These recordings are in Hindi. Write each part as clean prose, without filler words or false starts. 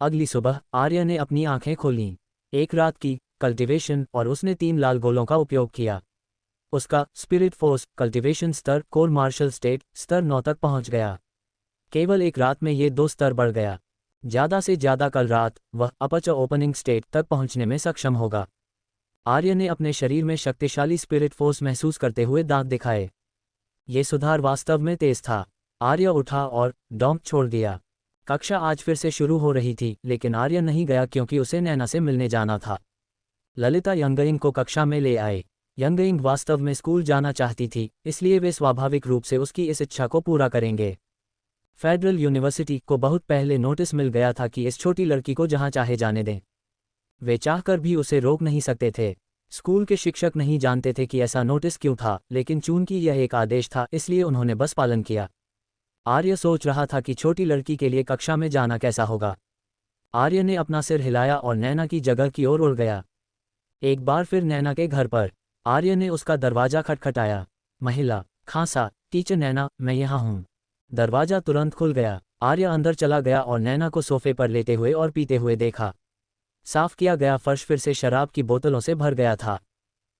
अगली सुबह आर्य ने अपनी आंखें खोलीं। एक रात की कल्टिवेशन और उसने 3 लाल गोलों का उपयोग किया। उसका स्पिरिट फोर्स कल्टिवेशन स्तर कोर मार्शल स्टेट स्तर 9 तक पहुंच गया। केवल एक रात में ये 2 स्तर बढ़ गया। ज़्यादा से ज़्यादा कल रात वह अपर्चर ओपनिंग स्टेट तक पहुंचने में सक्षम होगा। आर्य ने अपने शरीर में शक्तिशाली स्पिरिट फोर्स महसूस करते हुए दांत दिखाए। ये सुधार वास्तव में तेज था। आर्य उठा और डॉम्प छोड़ दिया। कक्षा आज फिर से शुरू हो रही थी, लेकिन आर्य नहीं गया क्योंकि उसे नैना से मिलने जाना था। ललिता यंगइंग को कक्षा में ले आए। यंगइंग वास्तव में स्कूल जाना चाहती थी, इसलिए वे स्वाभाविक रूप से उसकी इस इच्छा को पूरा करेंगे। फेडरल यूनिवर्सिटी को बहुत पहले नोटिस मिल गया था कि इस छोटी लड़की को जहां चाहे जाने दें। वे चाहकर भी उसे रोक नहीं सकते थे। स्कूल के शिक्षक नहीं जानते थे कि ऐसा नोटिस क्यों था, लेकिन चूंकि यह एक आदेश था इसलिए उन्होंने बस पालन किया। आर्य सोच रहा था कि छोटी लड़की के लिए कक्षा में जाना कैसा होगा। आर्य ने अपना सिर हिलाया और नैना की जगह की ओर उड़ गया। एक बार फिर नैना के घर पर आर्य ने उसका दरवाजा खटखटाया। महिला खांसा, टीचर नैना, मैं यहाँ हूँ। दरवाजा तुरंत खुल गया। आर्य अंदर चला गया और नैना को सोफे पर लेटे हुए और पीते हुए देखा। साफ किया गया फर्श फिर से शराब की बोतलों से भर गया था।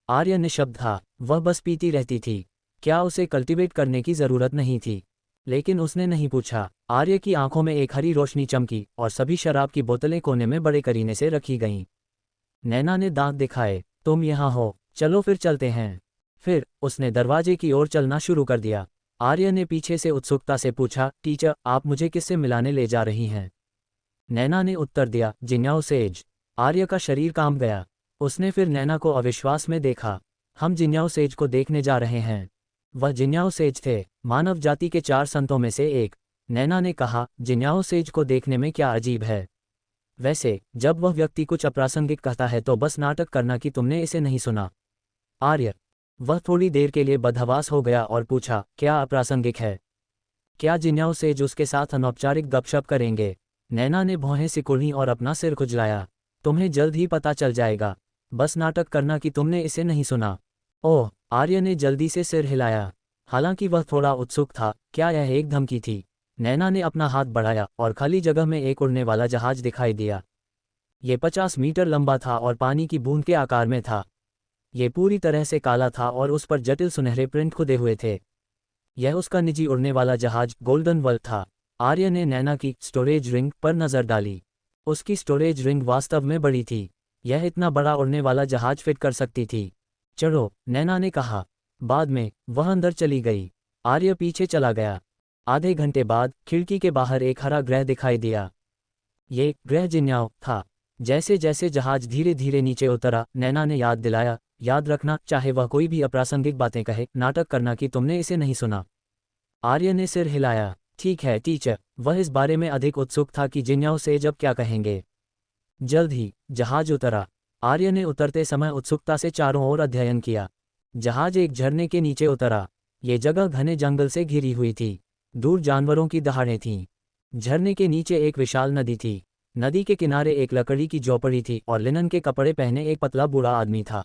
आर्य निशब्द था, वह बस पीती रहती थी। क्या उसे कल्टीवेट करने की जरूरत नहीं थी? लेकिन उसने नहीं पूछा। आर्य की आंखों में एक हरी रोशनी चमकी और सभी शराब की बोतलें कोने में बड़े करीने से रखी गईं। नैना ने दांत दिखाए, तुम यहाँ हो, चलो फिर चलते हैं। फिर उसने दरवाजे की ओर चलना शुरू कर दिया। आर्य ने पीछे से उत्सुकता से पूछा, टीचर आप मुझे किससे मिलाने ले जा रही हैं? नैना ने उत्तर दिया, जिन्याओ सेज। आर्य का शरीर कांप गया। उसने फिर नैना को अविश्वास में देखा। हम जिन्याओ सेज को देखने जा रहे हैं। वह जिन्याओ सेज थे, मानव जाति के 4 संतों में से एक। नैना ने कहा, जिन्याओ सेज को देखने में क्या अजीब है? वैसे जब वह व्यक्ति कुछ अप्रासंगिक कहता है तो बस नाटक करना कि तुमने इसे नहीं सुना। आर्य। वह थोड़ी देर के लिए बदहवास हो गया और पूछा, क्या अप्रासंगिक है? क्या जिन्याओ सेज उसके साथ अनौपचारिक गपशप करेंगे? नैना ने भौहें सिकुड़ी और अपना सिर खुजलाया। तुम्हें जल्द ही पता चल जाएगा। बस नाटक करना कि तुमने इसे नहीं सुना। ओह, आर्य ने जल्दी से सिर हिलाया। हालांकि वह थोड़ा उत्सुक था, क्या यह एक धमकी थी? नैना ने अपना हाथ बढ़ाया और खाली जगह में एक उड़ने वाला जहाज दिखाई दिया। ये 50 मीटर लंबा था और पानी की बूंद के आकार में था। ये पूरी तरह से काला था और उस पर जटिल सुनहरे प्रिंट खुदे हुए थे। यह उसका निजी उड़ने वाला जहाज गोल्डन वर्ल्ड था। आर्य ने नैना की स्टोरेज रिंग पर नजर डाली। उसकी स्टोरेज रिंग वास्तव में बड़ी थी। यह इतना बड़ा उड़ने वाला जहाज फिट कर सकती थी। चढ़ो, नैना ने कहा। बाद में वह अंदर चली गई। आर्य पीछे चला गया। आधे घंटे बाद खिड़की के बाहर एक हरा ग्रह दिखाई दिया। ये ग्रह जिन्याओ था। जैसे जैसे जहाज धीरे धीरे नीचे उतरा, नैना ने याद दिलाया, याद रखना, चाहे वह कोई भी अप्रासंगिक बातें कहे, नाटक करना कि तुमने इसे नहीं सुना। आर्य ने सिर हिलाया। ठीक है टीचर। वह इस बारे में अधिक उत्सुक था कि जिन्याओ से जब क्या कहेंगे। जल्द ही जहाज उतरा। आर्य ने उतरते समय उत्सुकता से चारों ओर अध्ययन किया। जहाज एक झरने के नीचे उतरा। ये जगह घने जंगल से घिरी हुई थी। दूर जानवरों की दहाड़ें थीं। झरने के नीचे एक विशाल नदी थी। नदी के किनारे एक लकड़ी की झोपड़ी थी और लिनन के कपड़े पहने एक पतला बूढ़ा आदमी था।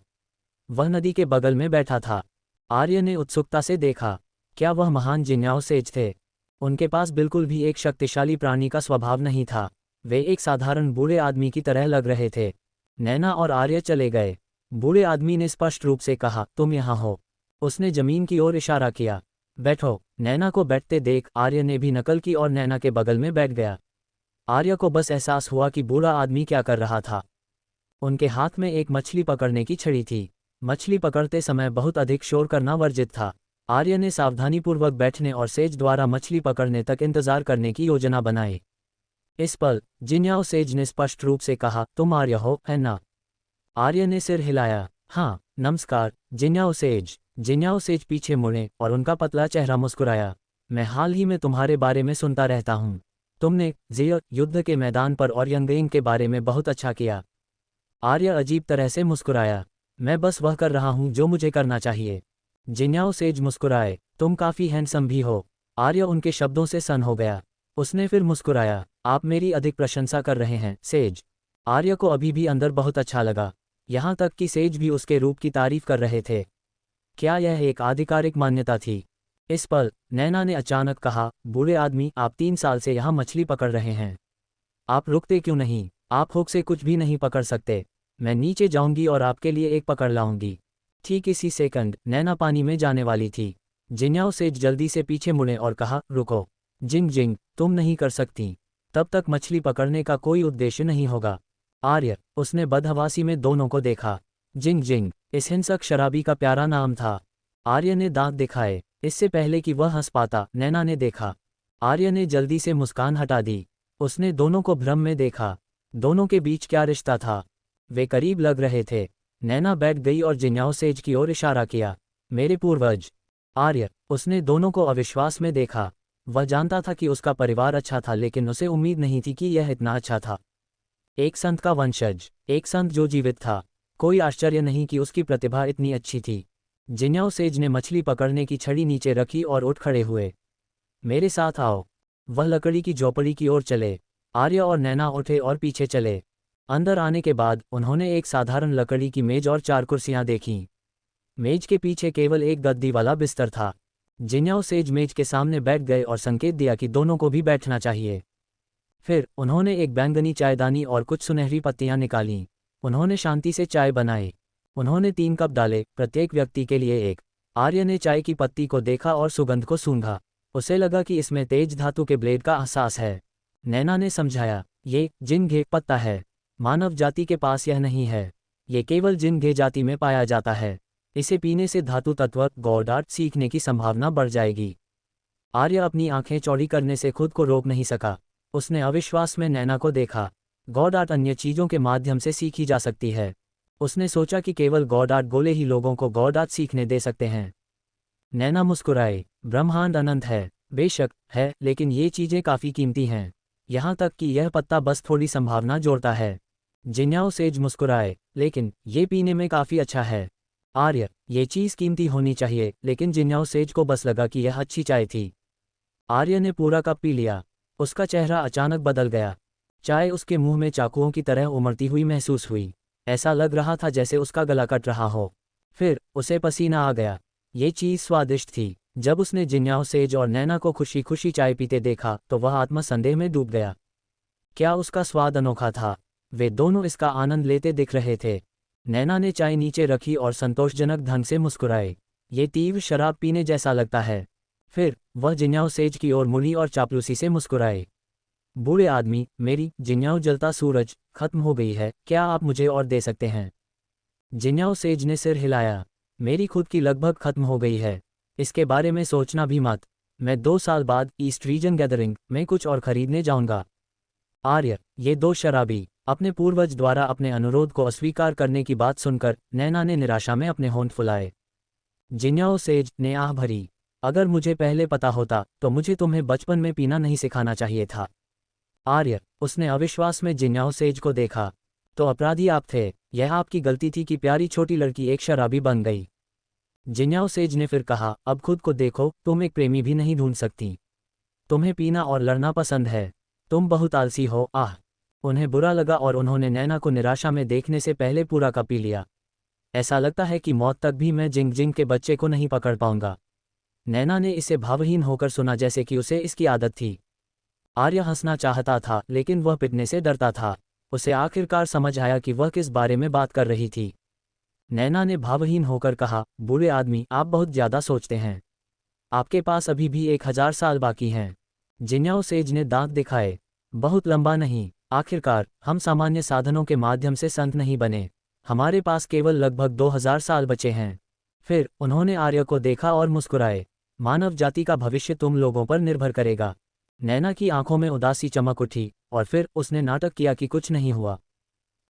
वह नदी के बगल में बैठा था। आर्य ने उत्सुकता से देखा। क्या वह महान जिन्याओ सेज थे? उनके पास बिल्कुल भी एक शक्तिशाली प्राणी का स्वभाव नहीं था। वे एक साधारण बूढ़े आदमी की तरह लग रहे थे। नैना और आर्य चले गए। बूढ़े आदमी ने स्पष्ट रूप से कहा, तुम यहाँ हो। उसने जमीन की ओर इशारा किया। बैठो। नैना को बैठते देख आर्य ने भी नकल की और नैना के बगल में बैठ गया। आर्य को बस एहसास हुआ कि बूढ़ा आदमी क्या कर रहा था। उनके हाथ में एक मछली पकड़ने की छड़ी थी। मछली पकड़ते समय बहुत अधिक शोर करना वर्जित था। आर्य ने सावधानीपूर्वक बैठने और सेज द्वारा मछली पकड़ने तक इंतजार करने की योजना बनाई। इस पल जिन्याओ सेज ने स्पष्ट रूप से कहा, तुम आर्य हो, है ना? आर्य ने सिर हिलाया। हाँ, नमस्कार जिन्याओ सेज। जिन्याओ सेज पीछे मुड़े और उनका पतला चेहरा मुस्कुराया। मैं हाल ही में तुम्हारे बारे में सुनता रहता हूँ। तुमने ज़िया युद्ध के मैदान पर और यंगइंग के बारे में बहुत अच्छा किया। आर्य अजीब तरह से मुस्कुराया। मैं बस वह कर रहा हूँ जो मुझे करना चाहिए। जिन्याओ सेज मुस्कुराए। तुम काफ़ी हैंडसम भी हो। आर्य उनके शब्दों से सन्न हो गया। उसने फिर मुस्कुराया। आप मेरी अधिक प्रशंसा कर रहे हैं सेज। आर्य को अभी भी अंदर बहुत अच्छा लगा। यहाँ तक कि सेज भी उसके रूप की तारीफ कर रहे थे। क्या यह एक आधिकारिक मान्यता थी? इस पल नैना ने अचानक कहा, बूढ़े आदमी, आप 3 साल से यहाँ मछली पकड़ रहे हैं। आप रुकते क्यों नहीं? आप हुक से कुछ भी नहीं पकड़ सकते। मैं नीचे जाऊंगी और आपके लिए एक पकड़ लाऊंगी। ठीक इसी सेकंड नैना पानी में जाने वाली थी। जिन्याओ सेज जल्दी से पीछे मुड़े और कहा, रुको। जिंग जिंग, तुम नहीं कर सकती। तब तक मछली पकड़ने का कोई उद्देश्य नहीं होगा। आर्य, उसने बदहवासी में दोनों को देखा। जिंग जिंग, इस हिंसक शराबी का प्यारा नाम था। आर्य ने दांत दिखाए। इससे पहले कि वह हंस पाता, नैना ने देखा। आर्य ने जल्दी से मुस्कान हटा दी। उसने दोनों को भ्रम में देखा। दोनों के बीच क्या रिश्ता था? वे करीब लग रहे थे। नैना बैठ गई और जिन्याओ सेज की ओर इशारा किया। मेरे पूर्वज। आर्य, उसने दोनों को अविश्वास में देखा। वह जानता था कि उसका परिवार अच्छा था, लेकिन उसे उम्मीद नहीं थी कि यह इतना अच्छा था। एक संत का वंशज, एक संत जो जीवित था। कोई आश्चर्य नहीं कि उसकी प्रतिभा इतनी अच्छी थी। जिन्याओ सेज ने मछली पकड़ने की छड़ी नीचे रखी और उठ खड़े हुए। मेरे साथ आओ। वह लकड़ी की झोपड़ी की ओर चले। आर्य और नैना उठे और पीछे चले। अंदर आने के बाद उन्होंने एक साधारण लकड़ी की मेज और 4 कुर्सियां देखीं। मेज के पीछे केवल एक गद्दी वाला बिस्तर था। जिन्याओ सेज मेज के सामने बैठ गए और संकेत दिया कि दोनों को भी बैठना चाहिए। फिर उन्होंने एक बैंगनी चायदानी और कुछ सुनहरी पत्तियां निकालीं। उन्होंने शांति से चाय बनाई। उन्होंने 3 कप डाले, प्रत्येक व्यक्ति के लिए एक। आर्य ने चाय की पत्ती को देखा और सुगंध को सूंघा। उसे लगा कि इसमें तेज धातु के ब्लेड का एहसास है। नैना ने समझाया, ये जिनघे पत्ता है। मानव जाति के पास यह नहीं है। ये केवल जिनघे जाति में पाया जाता है। इसे पीने से धातु तत्व गॉडार्ट सीखने की संभावना बढ़ जाएगी। आर्य अपनी आंखें चौड़ी करने से खुद को रोक नहीं सका। उसने अविश्वास में नैना को देखा। गॉडार्ट अन्य चीजों के माध्यम से सीखी जा सकती है। उसने सोचा कि केवल गॉडार्ट गोले ही लोगों को गॉडार्ट सीखने दे सकते हैं। नैना मुस्कुराई। ब्रह्मांड अनंत है। बेशक है, लेकिन ये चीजें काफी कीमती हैं। यहाँ तक कि यह पत्ता बस थोड़ी संभावना जोड़ता है। जिन्याओ सेज मुस्कुराए, लेकिन ये पीने में काफी अच्छा है। आर्य, ये चीज कीमती होनी चाहिए, लेकिन जिन्याओ सेज को बस लगा कि यह अच्छी चाय थी। आर्य ने पूरा कप पी लिया। उसका चेहरा अचानक बदल गया। चाय उसके मुंह में चाकुओं की तरह उमड़ती हुई महसूस हुई। ऐसा लग रहा था जैसे उसका गला कट रहा हो। फिर उसे पसीना आ गया। ये चीज स्वादिष्ट थी। जब उसने जिन्याओ सेज और नैना को खुशी खुशी चाय पीते देखा तो वह आत्मसंदेह में डूब गया। क्या उसका स्वाद अनोखा था? वे दोनों इसका आनंद लेते दिख रहे थे। नैना ने चाय नीचे रखी और संतोषजनक ढंग से मुस्कुराई। ये तीव्र शराब पीने जैसा लगता है। फिर वह जिन्याओ सेज की ओर मुड़ी और चापलूसी से मुस्कुराए। बूढ़े आदमी, मेरी जिन्याओ जलता सूरज खत्म हो गई है, क्या आप मुझे और दे सकते हैं? जिन्याओ सेज ने सिर हिलाया। मेरी खुद की लगभग खत्म हो गई है। इसके बारे में सोचना भी मत। मैं 2 साल बाद ईस्ट रीजन गैदरिंग में कुछ और खरीदने जाऊंगा। आर्य, ये 2 शराबी। अपने पूर्वज द्वारा अपने अनुरोध को अस्वीकार करने की बात सुनकर नैना ने निराशा में अपने होंठ फुलाए। जिन्याओ सेज ने आह भरी। अगर मुझे पहले पता होता तो मुझे तुम्हें बचपन में पीना नहीं सिखाना चाहिए था। आर्य, उसने अविश्वास में जिन्याओ सेज को देखा। तो अपराधी आप थे। यह आपकी गलती थी कि प्यारी छोटी लड़की एक शराबी बन गई। जिन्याओ सेज ने फिर कहा, अब खुद को देखो, तुम एक प्रेमी भी नहीं ढूंढ सकती। तुम्हें पीना और लड़ना पसंद है। तुम बहुत आलसी हो। आह। उन्हें बुरा लगा और उन्होंने नैना को निराशा में देखने से पहले पूरा कप पी लिया। ऐसा लगता है कि मौत तक भी मैं जिंग जिंग के बच्चे को नहीं पकड़ पाऊंगा। नैना ने इसे भावहीन होकर सुना, जैसे कि उसे इसकी आदत थी। आर्य हंसना चाहता था, लेकिन वह पिटने से डरता था। उसे आखिरकार समझ आया कि वह किस बारे में बात कर रही थी। नैना ने भावहीन होकर कहा, बूढ़े आदमी, आप बहुत ज्यादा सोचते हैं। आपके पास अभी भी 1000 साल बाकी हैं। जिन्याओ सेज ने दांत दिखाए। बहुत लंबा नहीं। आखिरकार हम सामान्य साधनों के माध्यम से संत नहीं बने। हमारे पास केवल लगभग 2000 साल बचे हैं। फिर उन्होंने आर्य को देखा और मुस्कुराए। मानव जाति का भविष्य तुम लोगों पर निर्भर करेगा। नैना की आंखों में उदासी चमक उठी और फिर उसने नाटक किया कि कुछ नहीं हुआ।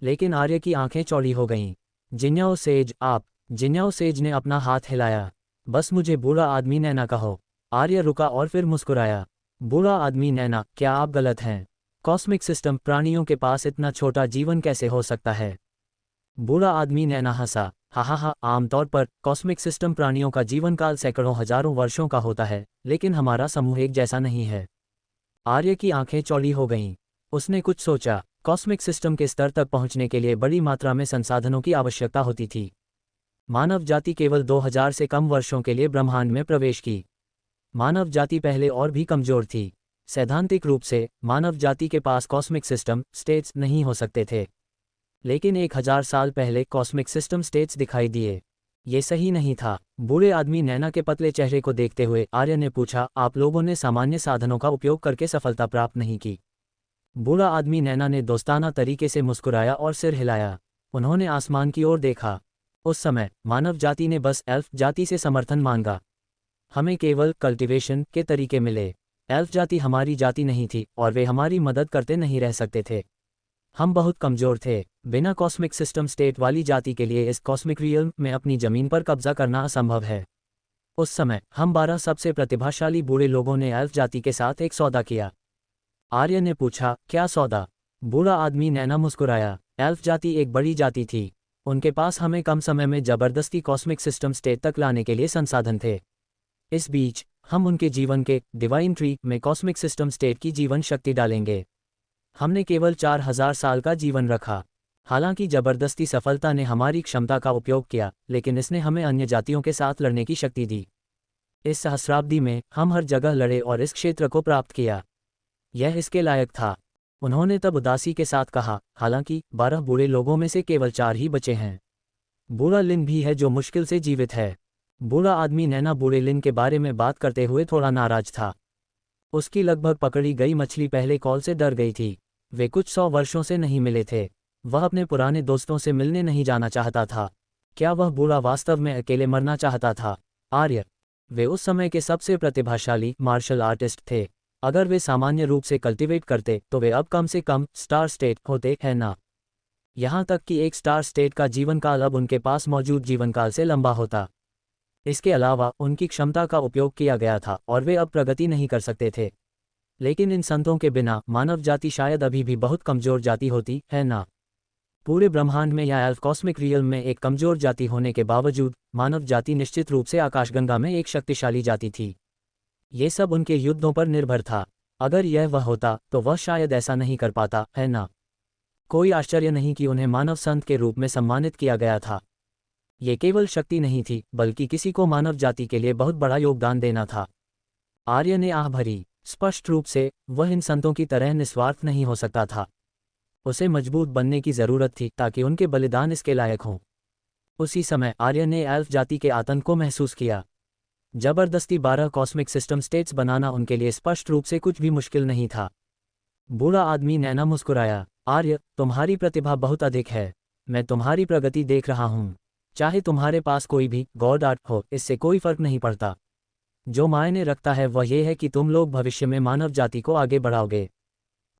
लेकिन आर्य की आंखें चौड़ी हो गईं। जिन्याओ सेज, आप। जिन्याओ सेज ने अपना हाथ हिलाया। बस मुझे बूढ़ा आदमी नैना कहो। आर्य रुका और फिर मुस्कुराया। बूढ़ा आदमी नैना, क्या आप गलत हैं? कॉस्मिक सिस्टम प्राणियों के पास इतना छोटा जीवन कैसे हो सकता है? बूढ़ा आदमी नैना हंसा। हा, आमतौर पर कॉस्मिक सिस्टम प्राणियों का जीवन काल सैकड़ों हजारों वर्षों का होता है, लेकिन हमारा समूह एक जैसा नहीं है। आर्य की आंखें चौड़ी हो गईं। उसने कुछ सोचा। कॉस्मिक सिस्टम के स्तर तक पहुंचने के लिए बड़ी मात्रा में संसाधनों की आवश्यकता होती थी। मानव जाति केवल 2000 से कम वर्षों के लिए ब्रह्मांड में प्रवेश की। मानव जाति पहले और भी कमजोर थी। सैद्धांतिक रूप से मानव जाति के पास कॉस्मिक सिस्टम स्टेट्स नहीं हो सकते थे, लेकिन 1000 साल पहले कॉस्मिक सिस्टम स्टेट्स दिखाई दिए। ये सही नहीं था। बूढ़े आदमी नैना के पतले चेहरे को देखते हुए आर्य ने पूछा, आप लोगों ने सामान्य साधनों का उपयोग करके सफलता प्राप्त नहीं की? बूढ़ा आदमी नैना ने दोस्ताना तरीके से मुस्कुराया और सिर हिलाया। उन्होंने आसमान की ओर देखा। उस समय मानव जाति ने बस एल्फ जाति से समर्थन मांगा। हमें केवल कल्टीवेशन के तरीके मिले। एल्फ जाति हमारी जाति नहीं थी और वे हमारी मदद करते नहीं रह सकते थे। हम बहुत कमजोर थे। बिना कॉस्मिक सिस्टम स्टेट वाली जाति के लिए इस कॉस्मिक रियल्म में अपनी जमीन पर कब्जा करना असंभव है। उस समय हम 12 सबसे प्रतिभाशाली बूढ़े लोगों ने एल्फ जाति के साथ एक सौदा किया। आर्य ने पूछा, क्या सौदा? बूढ़ा आदमी नैना मुस्कुराया। एल्फ जाति एक बड़ी जाति थी। उनके पास हमें कम समय में जबरदस्ती कॉस्मिक सिस्टम स्टेट तक लाने के लिए संसाधन थे। इस बीच हम उनके जीवन के डिवाइन ट्री में कॉस्मिक सिस्टम स्टेट की जीवन शक्ति डालेंगे। हमने केवल 4000 साल का जीवन रखा। हालांकि जबरदस्ती सफलता ने हमारी क्षमता का उपयोग किया, लेकिन इसने हमें अन्य जातियों के साथ लड़ने की शक्ति दी। इस सहस्राब्दी में हम हर जगह लड़े और इस क्षेत्र को प्राप्त किया। यह इसके लायक था। उन्होंने तब उदासी के साथ कहा, हालांकि 12 बूढ़े लोगों में से केवल 4 ही बचे हैं। बूढ़ा लिन भी है जो मुश्किल से जीवित है। बूढ़ा आदमी नैना बूढ़े लिन के बारे में बात करते हुए थोड़ा नाराज था। उसकी लगभग पकड़ी गई मछली पहले कॉल से डर गई थी। वे कुछ 100 वर्षों से नहीं मिले थे। वह अपने पुराने दोस्तों से मिलने नहीं जाना चाहता था। क्या वह बूढ़ा वास्तव में अकेले मरना चाहता था? आर्य, वे उस समय के सबसे प्रतिभाशाली मार्शल आर्टिस्ट थे। अगर वे सामान्य रूप से कल्टीवेट करते तो वे अब कम से कम स्टार स्टेट होते, है ना? यहाँ तक कि एक स्टार स्टेट का जीवनकाल अब उनके पास मौजूद जीवनकाल से लंबा होता। इसके अलावा उनकी क्षमता का उपयोग किया गया था और वे अब प्रगति नहीं कर सकते थे। लेकिन इन संतों के बिना मानव जाति शायद अभी भी बहुत कमजोर जाति होती, है ना? पूरे ब्रह्मांड में या एल्फ कॉस्मिक रियल में एक कमजोर जाति होने के बावजूद मानव जाति निश्चित रूप से आकाशगंगा में एक शक्तिशाली जाति थी। ये सब उनके युद्धों पर निर्भर था। अगर यह वह होता तो वह शायद ऐसा नहीं कर पाता, है ना? कोई आश्चर्य नहीं कि उन्हें मानव संत के रूप में सम्मानित किया गया था। ये केवल शक्ति नहीं थी, बल्कि किसी को मानव जाति के लिए बहुत बड़ा योगदान देना था। आर्य ने आह भरी। स्पष्ट रूप से वह इन संतों की तरह निस्वार्थ नहीं हो सकता था। उसे मजबूत बनने की जरूरत थी ताकि उनके बलिदान इसके लायक हों। उसी समय आर्य ने एल्फ जाति के आतंक को महसूस किया। जबरदस्ती 12 कॉस्मिक सिस्टम स्टेट्स बनाना उनके लिए स्पष्ट रूप से कुछ भी मुश्किल नहीं था। बूढ़ा आदमी नैना मुस्कुराया। आर्य, तुम्हारी प्रतिभा बहुत अधिक है। मैं तुम्हारी प्रगति देख रहा हूँ। चाहे तुम्हारे पास कोई भी गॉड आर्ट हो, इससे कोई फर्क नहीं पड़ता। जो मायने रखता है वह यह है कि तुम लोग भविष्य में मानव जाति को आगे बढ़ाओगे।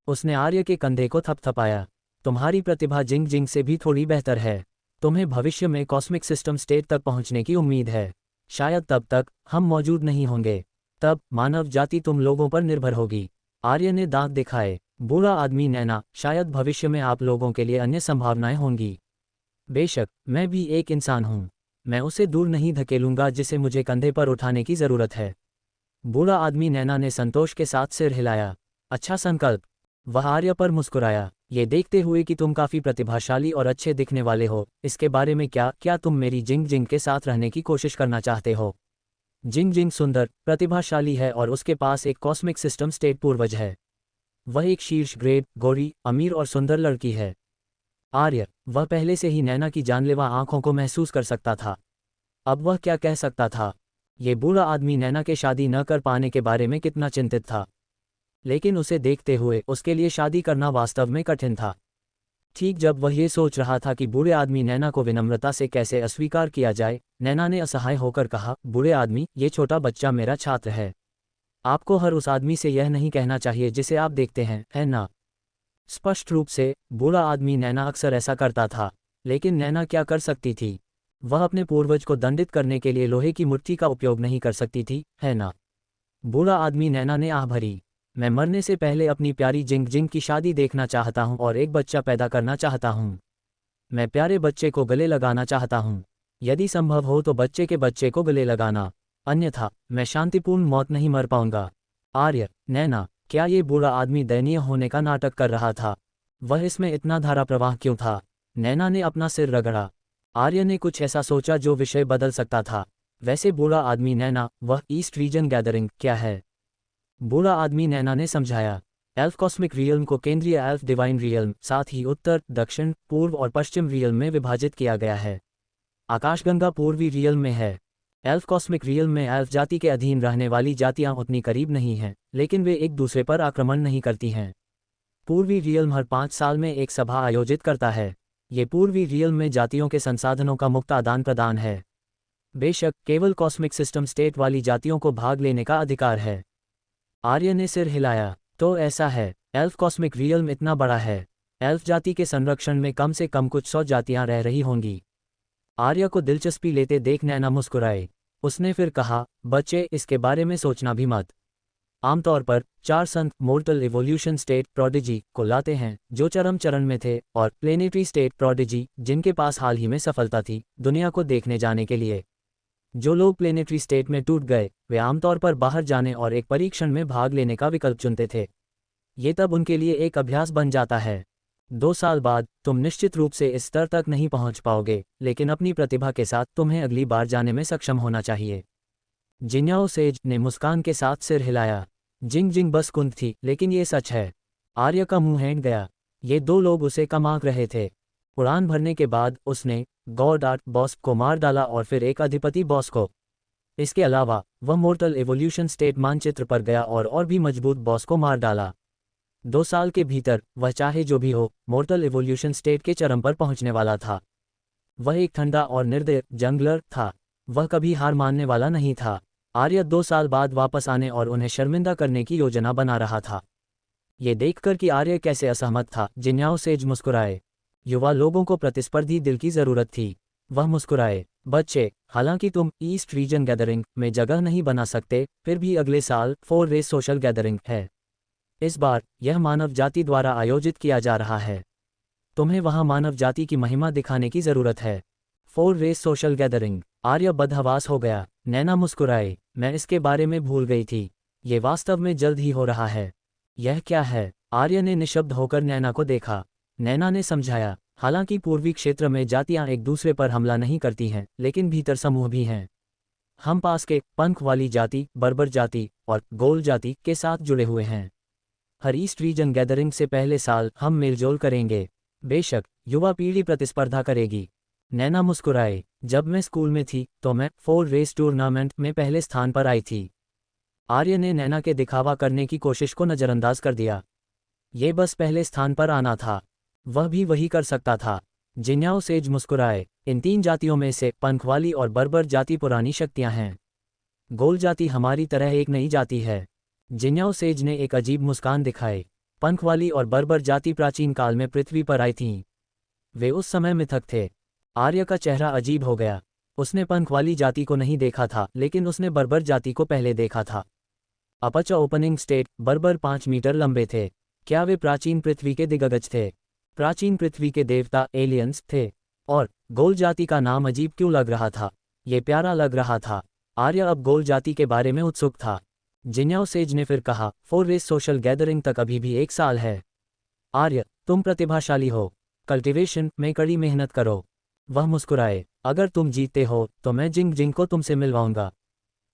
उसने आर्य के कंधे को थपथपाया। तुम्हारी प्रतिभा जिंग जिंग से भी थोड़ी बेहतर है। तुम्हें भविष्य में कॉस्मिक सिस्टम स्टेट तक पहुंचने की उम्मीद है। शायद तब तक हम मौजूद नहीं होंगे। तब मानव जाति तुम लोगों पर निर्भर होगी। आर्य ने दांत दिखाए। बूढ़ा आदमी नैना, शायद भविष्य में आप लोगों के लिए अन्य संभावनाएं होंगी। बेशक, मैं भी एक इंसान हूँ। मैं उसे दूर नहीं धकेलूंगा जिसे मुझे कंधे पर उठाने की जरूरत है। बूढ़ा आदमी नैना ने संतोष के साथ सिर हिलाया। अच्छा संकल्प। वह आर्य पर मुस्कुराया। ये देखते हुए कि तुम काफी प्रतिभाशाली और अच्छे दिखने वाले हो, इसके बारे में क्या तुम मेरी जिंग जिंग के साथ रहने की कोशिश करना चाहते हो? जिंग जिंग सुंदर, प्रतिभाशाली है और उसके पास एक कॉस्मिक सिस्टम स्टेट पूर्वज है। वह एक शीर्ष ग्रेड, गोरी, अमीर और सुंदर लड़की है। आर्य, वह पहले से ही नैना की जानलेवा आंखों को महसूस कर सकता था। अब वह क्या कह सकता था? ये बूढ़ा आदमी नैना के शादी न कर पाने के बारे में कितना चिंतित था। लेकिन उसे देखते हुए उसके लिए शादी करना वास्तव में कठिन था। ठीक जब वह ये सोच रहा था कि बूढ़े आदमी नैना को विनम्रता से कैसे अस्वीकार किया जाए, नैना ने असहाय होकर कहा, बूढ़े आदमी, ये छोटा बच्चा मेरा छात्र है। आपको हर उस आदमी से यह नहीं कहना चाहिए जिसे आप देखते हैं, है ना? स्पष्ट रूप से बूढ़ा आदमी नैना अक्सर ऐसा करता था। लेकिन नैना क्या कर सकती थी? वह अपने पूर्वज को दंडित करने के लिए लोहे की मुट्ठी का उपयोग नहीं कर सकती थी, है ना? बूढ़ा आदमी नैना ने आह भरी। मैं मरने से पहले अपनी प्यारी जिंग जिंग की शादी देखना चाहता हूँ और एक बच्चा पैदा करना चाहता हूँ। मैं प्यारे बच्चे को गले लगाना चाहता हूँ। यदि संभव हो तो बच्चे के बच्चे को गले लगाना, अन्यथा मैं शांतिपूर्ण मौत नहीं मर पाऊंगा। आर्य, नैना, क्या ये बूढ़ा आदमी दयनीय होने का नाटक कर रहा था? वह इसमें इतना धारा प्रवाह क्यों था? नैना ने अपना सिर रगड़ा। आर्य ने कुछ ऐसा सोचा जो विषय बदल सकता था। वैसे बूढ़ा आदमी नैना, वह ईस्ट रीजन गैदरिंग क्या है? बूढ़ा आदमी नैना ने समझाया। एल्फ कॉस्मिक रियल्म को केंद्रीय एल्फ डिवाइन रियल्म, साथ ही उत्तर, दक्षिण, पूर्व और पश्चिम रियल्म में विभाजित किया गया है। आकाशगंगा पूर्वी रियल्म में है। एल्फ कॉस्मिक रियल्म में एल्फ जाति के अधीन रहने वाली जातियां उतनी करीब नहीं हैं, लेकिन वे एक दूसरे पर आक्रमण नहीं करती हैं। पूर्वी रियल्म हर 5 साल में एक सभा आयोजित करता है। ये पूर्वी रियल्म में जातियों के संसाधनों का मुक्त आदान प्रदान है। बेशक केवल कॉस्मिक सिस्टम स्टेट वाली जातियों को भाग लेने का अधिकार है। आर्य ने सिर हिलाया। तो ऐसा है, एल्फ कॉस्मिक रियल्म इतना बड़ा है। एल्फ जाति के संरक्षण में कम से कम कुछ 100 जातियां रह रही होंगी। आर्य को दिलचस्पी लेते देख नैना मुस्कुराए। उसने फिर कहा, बच्चे, इसके बारे में सोचना भी मत। आमतौर पर 4 संत मोर्टल इवोल्यूशन स्टेट प्रोडिजी को लाते हैं जो चरम चरण में थे, और प्लेनेटरी स्टेट प्रोडिजी जिनके पास हाल ही में सफलता थी, दुनिया को देखने जाने के लिए। जो लोग प्लेनेटरी स्टेट में टूट गए, वे आमतौर पर बाहर जाने और एक परीक्षण में भाग लेने का विकल्प चुनते थे। ये तब उनके लिए एक अभ्यास बन जाता है। 2 साल बाद तुम निश्चित रूप से इस स्तर तक नहीं पहुंच पाओगे, लेकिन अपनी प्रतिभा के साथ तुम्हें अगली बार जाने में सक्षम होना चाहिए। जिन्याओ सेज ने मुस्कान के साथ सिर हिलाया। जिंग जिंग बस कुंद थी, लेकिन ये सच है। आर्य का मुंह हैंग गया। ये 2 लोग उसे कम आंक रहे थे। उड़ान भरने के बाद उसने गॉड आर्ट बॉस को मार डाला और फिर एक अधिपति बॉस को। इसके अलावा वह मोर्टल एवोल्यूशन स्टेट मानचित्र पर गया और भी मजबूत बॉस को मार डाला। 2 साल के भीतर वह चाहे जो भी हो, मोर्टल एवोल्यूशन स्टेट के चरम पर पहुंचने वाला था। वह एक ठंडा और निर्दय जंगलर था। वह कभी हार मानने वाला नहीं था। आर्य 2 साल बाद वापस आने और उन्हें शर्मिंदा करने की योजना बना रहा था। ये देखकर कि आर्य कैसे असहमत था, जिन्याओ सेज मुस्कुराए। युवा लोगों को प्रतिस्पर्धी दिल की जरूरत थी। वह मुस्कुराए। बच्चे, हालांकि तुम ईस्ट रीजन गैदरिंग में जगह नहीं बना सकते, फिर भी अगले साल 4 रेस सोशल गैदरिंग है। इस बार यह मानव जाति द्वारा आयोजित किया जा रहा है। तुम्हें वहां मानव जाति की महिमा दिखाने की जरूरत है। 4 रेस सोशल गैदरिंग। आर्य बदहवास हो गया। नैना मुस्कुराए। मैं इसके बारे में भूल गई थी। ये वास्तव में जल्द ही हो रहा है। यह क्या है? आर्य ने निशब्द होकर नैना को देखा। नैना ने समझाया, हालांकि पूर्वी क्षेत्र में जातियां एक दूसरे पर हमला नहीं करती हैं, लेकिन भीतर समूह भी हैं। हम पास के पंख वाली जाति, बर्बर जाति और गोल जाति के साथ जुड़े हुए हैं। हर ईस्ट रीजन गैदरिंग से पहले साल हम मेलजोल करेंगे। बेशक युवा पीढ़ी प्रतिस्पर्धा करेगी। नैना मुस्कुराए। जब मैं स्कूल में थी तो मैं 4 रेस टूर्नामेंट में पहले स्थान पर आई थी। आर्य ने नैना के दिखावा करने की कोशिश को नज़रअंदाज कर दिया। ये बस पहले स्थान पर आना था। वह भी वही कर सकता था। जिन्याओ सेज मुस्कुराए। इन 3 जातियों में से पंखवाली और बर्बर जाति पुरानी शक्तियां हैं। गोल जाति हमारी तरह एक नई जाति है। जिन्याओ सेज ने एक अजीब मुस्कान दिखाई। पंखवाली और बर्बर जाति प्राचीन काल में पृथ्वी पर आई थीं। वे उस समय मिथक थे। आर्य का चेहरा अजीब हो गया। उसने पंखवाली जाति को नहीं देखा था, लेकिन उसने बर्बर जाति को पहले देखा था। अपचा ओपनिंग स्टेट बर्बर 5 मीटर लंबे थे। क्या वे प्राचीन पृथ्वी के दिग्गज थे? प्राचीन पृथ्वी के देवता एलियंस थे। और गोल जाति का नाम अजीब क्यों लग रहा था? ये प्यारा लग रहा था। आर्य अब गोल जाति के बारे में उत्सुक था। जिन्याओ सेज ने फिर कहा, 4 रेस सोशल गैदरिंग तक अभी भी 1 साल है। आर्य, तुम प्रतिभाशाली हो। कल्टीवेशन में कड़ी मेहनत करो। वह मुस्कुराए। अगर तुम जीतते हो तो मैं जिंग जिंग को तुमसे मिलवाऊंगा।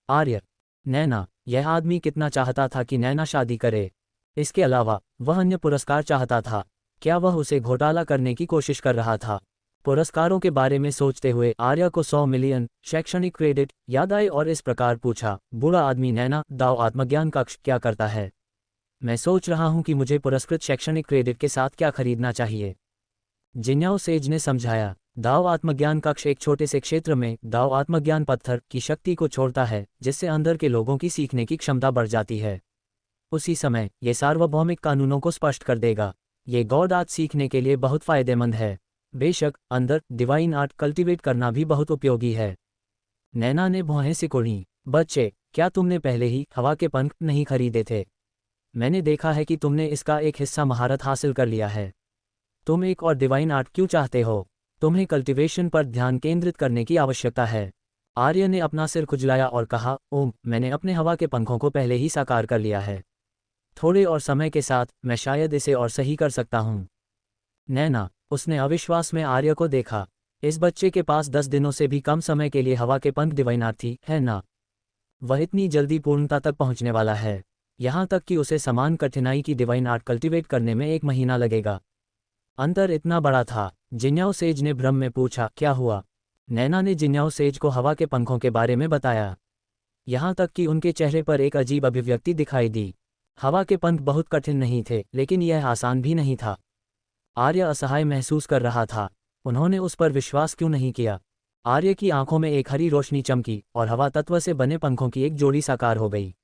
आर्य। नैना। यह आदमी कितना चाहता था कि नैना शादी करे। इसके अलावा वह अन्य पुरस्कार चाहता था। क्या वह उसे घोटाला करने की कोशिश कर रहा था? पुरस्कारों के बारे में सोचते हुए आर्य को 100 मिलियन शैक्षणिक क्रेडिट याद आए और इस प्रकार पूछा, बूढ़ा आदमी नैना, दाओ आत्मज्ञान कक्ष क्या करता है? मैं सोच रहा हूं कि मुझे पुरस्कृत शैक्षणिक क्रेडिट के साथ क्या खरीदना चाहिए। जिन्याओ सेज ने समझाया। दाओ आत्मज्ञान कक्ष एक छोटे से क्षेत्र में दाओ आत्मज्ञान पत्थर की शक्ति को छोड़ता है, जिससे अंदर के लोगों की सीखने की क्षमता बढ़ जाती है। उसी समय ये सार्वभौमिक कानूनों को स्पष्ट कर देगा। ये गॉड आर्ट सीखने के लिए बहुत फायदेमंद है। बेशक अंदर डिवाइन आर्ट कल्टीवेट करना भी बहुत उपयोगी है। नैना ने भौहें सिकोड़ी। बच्चे, क्या तुमने पहले ही हवा के पंख नहीं खरीदे थे? मैंने देखा है कि तुमने इसका एक हिस्सा महारत हासिल कर लिया है। तुम एक और डिवाइन आर्ट क्यों चाहते हो? तुम्हें कल्टीवेशन पर ध्यान केंद्रित करने की आवश्यकता है। आर्य ने अपना सिर खुजलाया और कहा, ओम, मैंने अपने हवा के पंखों को पहले ही साकार कर लिया है। थोड़े और समय के साथ मैं शायद इसे और सही कर सकता हूँ। नैना। उसने अविश्वास में आर्य को देखा। इस बच्चे के पास 10 दिनों से भी कम समय के लिए हवा के पंख डिवाइन आर्ट थी, है ना? वह इतनी जल्दी पूर्णता तक पहुँचने वाला है। यहाँ तक कि उसे समान कठिनाई की डिवाइन आर्ट कल्टीवेट करने में 1 महीना लगेगा। अंतर इतना बड़ा था। जिन्याओ सेज ने भ्रम में पूछा, क्या हुआ? नैना ने जिन्याओ सेज को हवा के पंखों के बारे में बताया। यहाँ तक कि उनके चेहरे पर एक अजीब अभिव्यक्ति दिखाई दी। हवा के पंख बहुत कठिन नहीं थे, लेकिन यह आसान भी नहीं था। आर्य असहाय महसूस कर रहा था। उन्होंने उस पर विश्वास क्यों नहीं किया? आर्य की आंखों में एक हरी रोशनी चमकी और हवा तत्व से बने पंखों की एक जोड़ी साकार हो गई।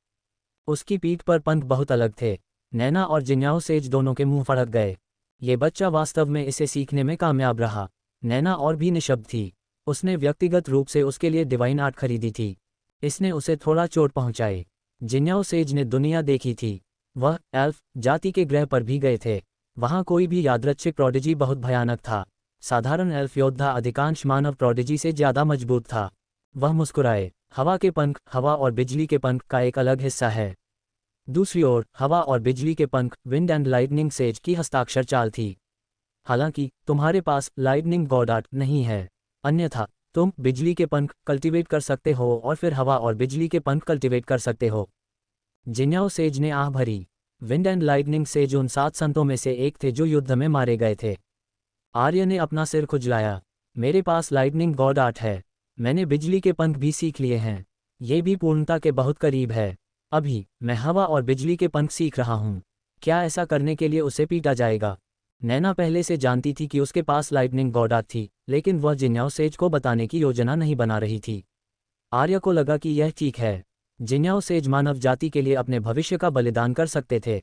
उसकी पीठ पर पंख बहुत अलग थे। नैना और जिन्याओ सेज दोनों के मुंह फड़क गए। ये बच्चा वास्तव में इसे सीखने में कामयाब रहा। नैना और भी निशब्द थी। उसने व्यक्तिगत रूप से उसके लिए डिवाइन आर्ट खरीदी थी। इसने उसे थोड़ा चोट पहुंचाई। जिन्याओ सेज ने दुनिया देखी थी। वह एल्फ जाति के ग्रह पर भी गए थे। वहां कोई भी यादृच्छिक प्रोडिजी बहुत भयानक था। साधारण एल्फ योद्धा अधिकांश मानव प्रोडिजी से ज्यादा मजबूत था। वह मुस्कुराए। हवा के पंख हवा और बिजली के पंख का एक अलग हिस्सा है। दूसरी ओर हवा और बिजली के पंख विंड एंड लाइटनिंग सेज की हस्ताक्षर चाल थी। हालांकि तुम्हारे पास लाइटनिंग गॉड आर्ट नहीं है, अन्यथा तुम बिजली के पंख कल्टीवेट कर सकते हो और फिर हवा और बिजली के पंख कल्टीवेट कर सकते हो। जिन्याओ सेज ने आह भरी। विंड एंड लाइटनिंग सेज उन 7 संतों में से एक थे जो युद्ध में मारे गए थे। आर्य ने अपना सिर खुजलाया। मेरे पास लाइटनिंग गॉड आर्ट है। मैंने बिजली के पंख भी सीख लिए हैं। ये भी पूर्णता के बहुत करीब है। अभी मैं हवा और बिजली के पंख सीख रहा हूँ। क्या ऐसा करने के लिए उसे पीटा जाएगा? नैना पहले से जानती थी कि उसके पास लाइटनिंग गॉड आर्ट थी, लेकिन वह जिन्याओ सेज को बताने की योजना नहीं बना रही थी। आर्य को लगा कि यह ठीक है। जिन्याओ सेज मानव जाति के लिए अपने भविष्य का बलिदान कर सकते थे।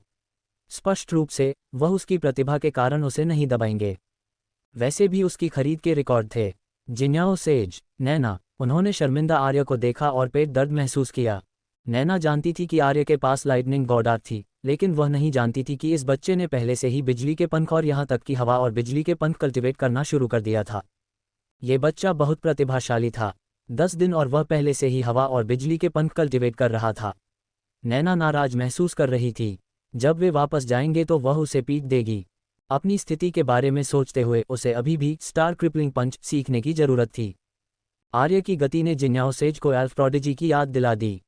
स्पष्ट रूप से वह उसकी प्रतिभा के कारण उसे नहीं दबाएंगे। वैसे भी उसकी खरीद के रिकॉर्ड थे। जिन्याओ सेज, नैना, उन्होंने शर्मिंदा आर्य को देखा और पेट दर्द महसूस किया। नैना जानती थी कि आर्य के पास लाइटनिंग गॉड आर्ट थी, लेकिन वह नहीं जानती थी कि इस बच्चे ने पहले से ही बिजली के पंख और यहाँ तक कि हवा और बिजली के पंख कल्टीवेट करना शुरू कर दिया था। ये बच्चा बहुत प्रतिभाशाली था। 10 दिन और वह पहले से ही हवा और बिजली के पंख कल्टीवेट कर रहा था। नैना नाराज महसूस कर रही थी। जब वे वापस जाएंगे तो वह उसे पीट देगी। अपनी स्थिति के बारे में सोचते हुए उसे अभी भी स्टार क्रिपलिंग पंच सीखने की जरूरत थी। आर्य की गति ने जिन्याओ सेज को एल्फ प्रोडिजी की याद दिला दी।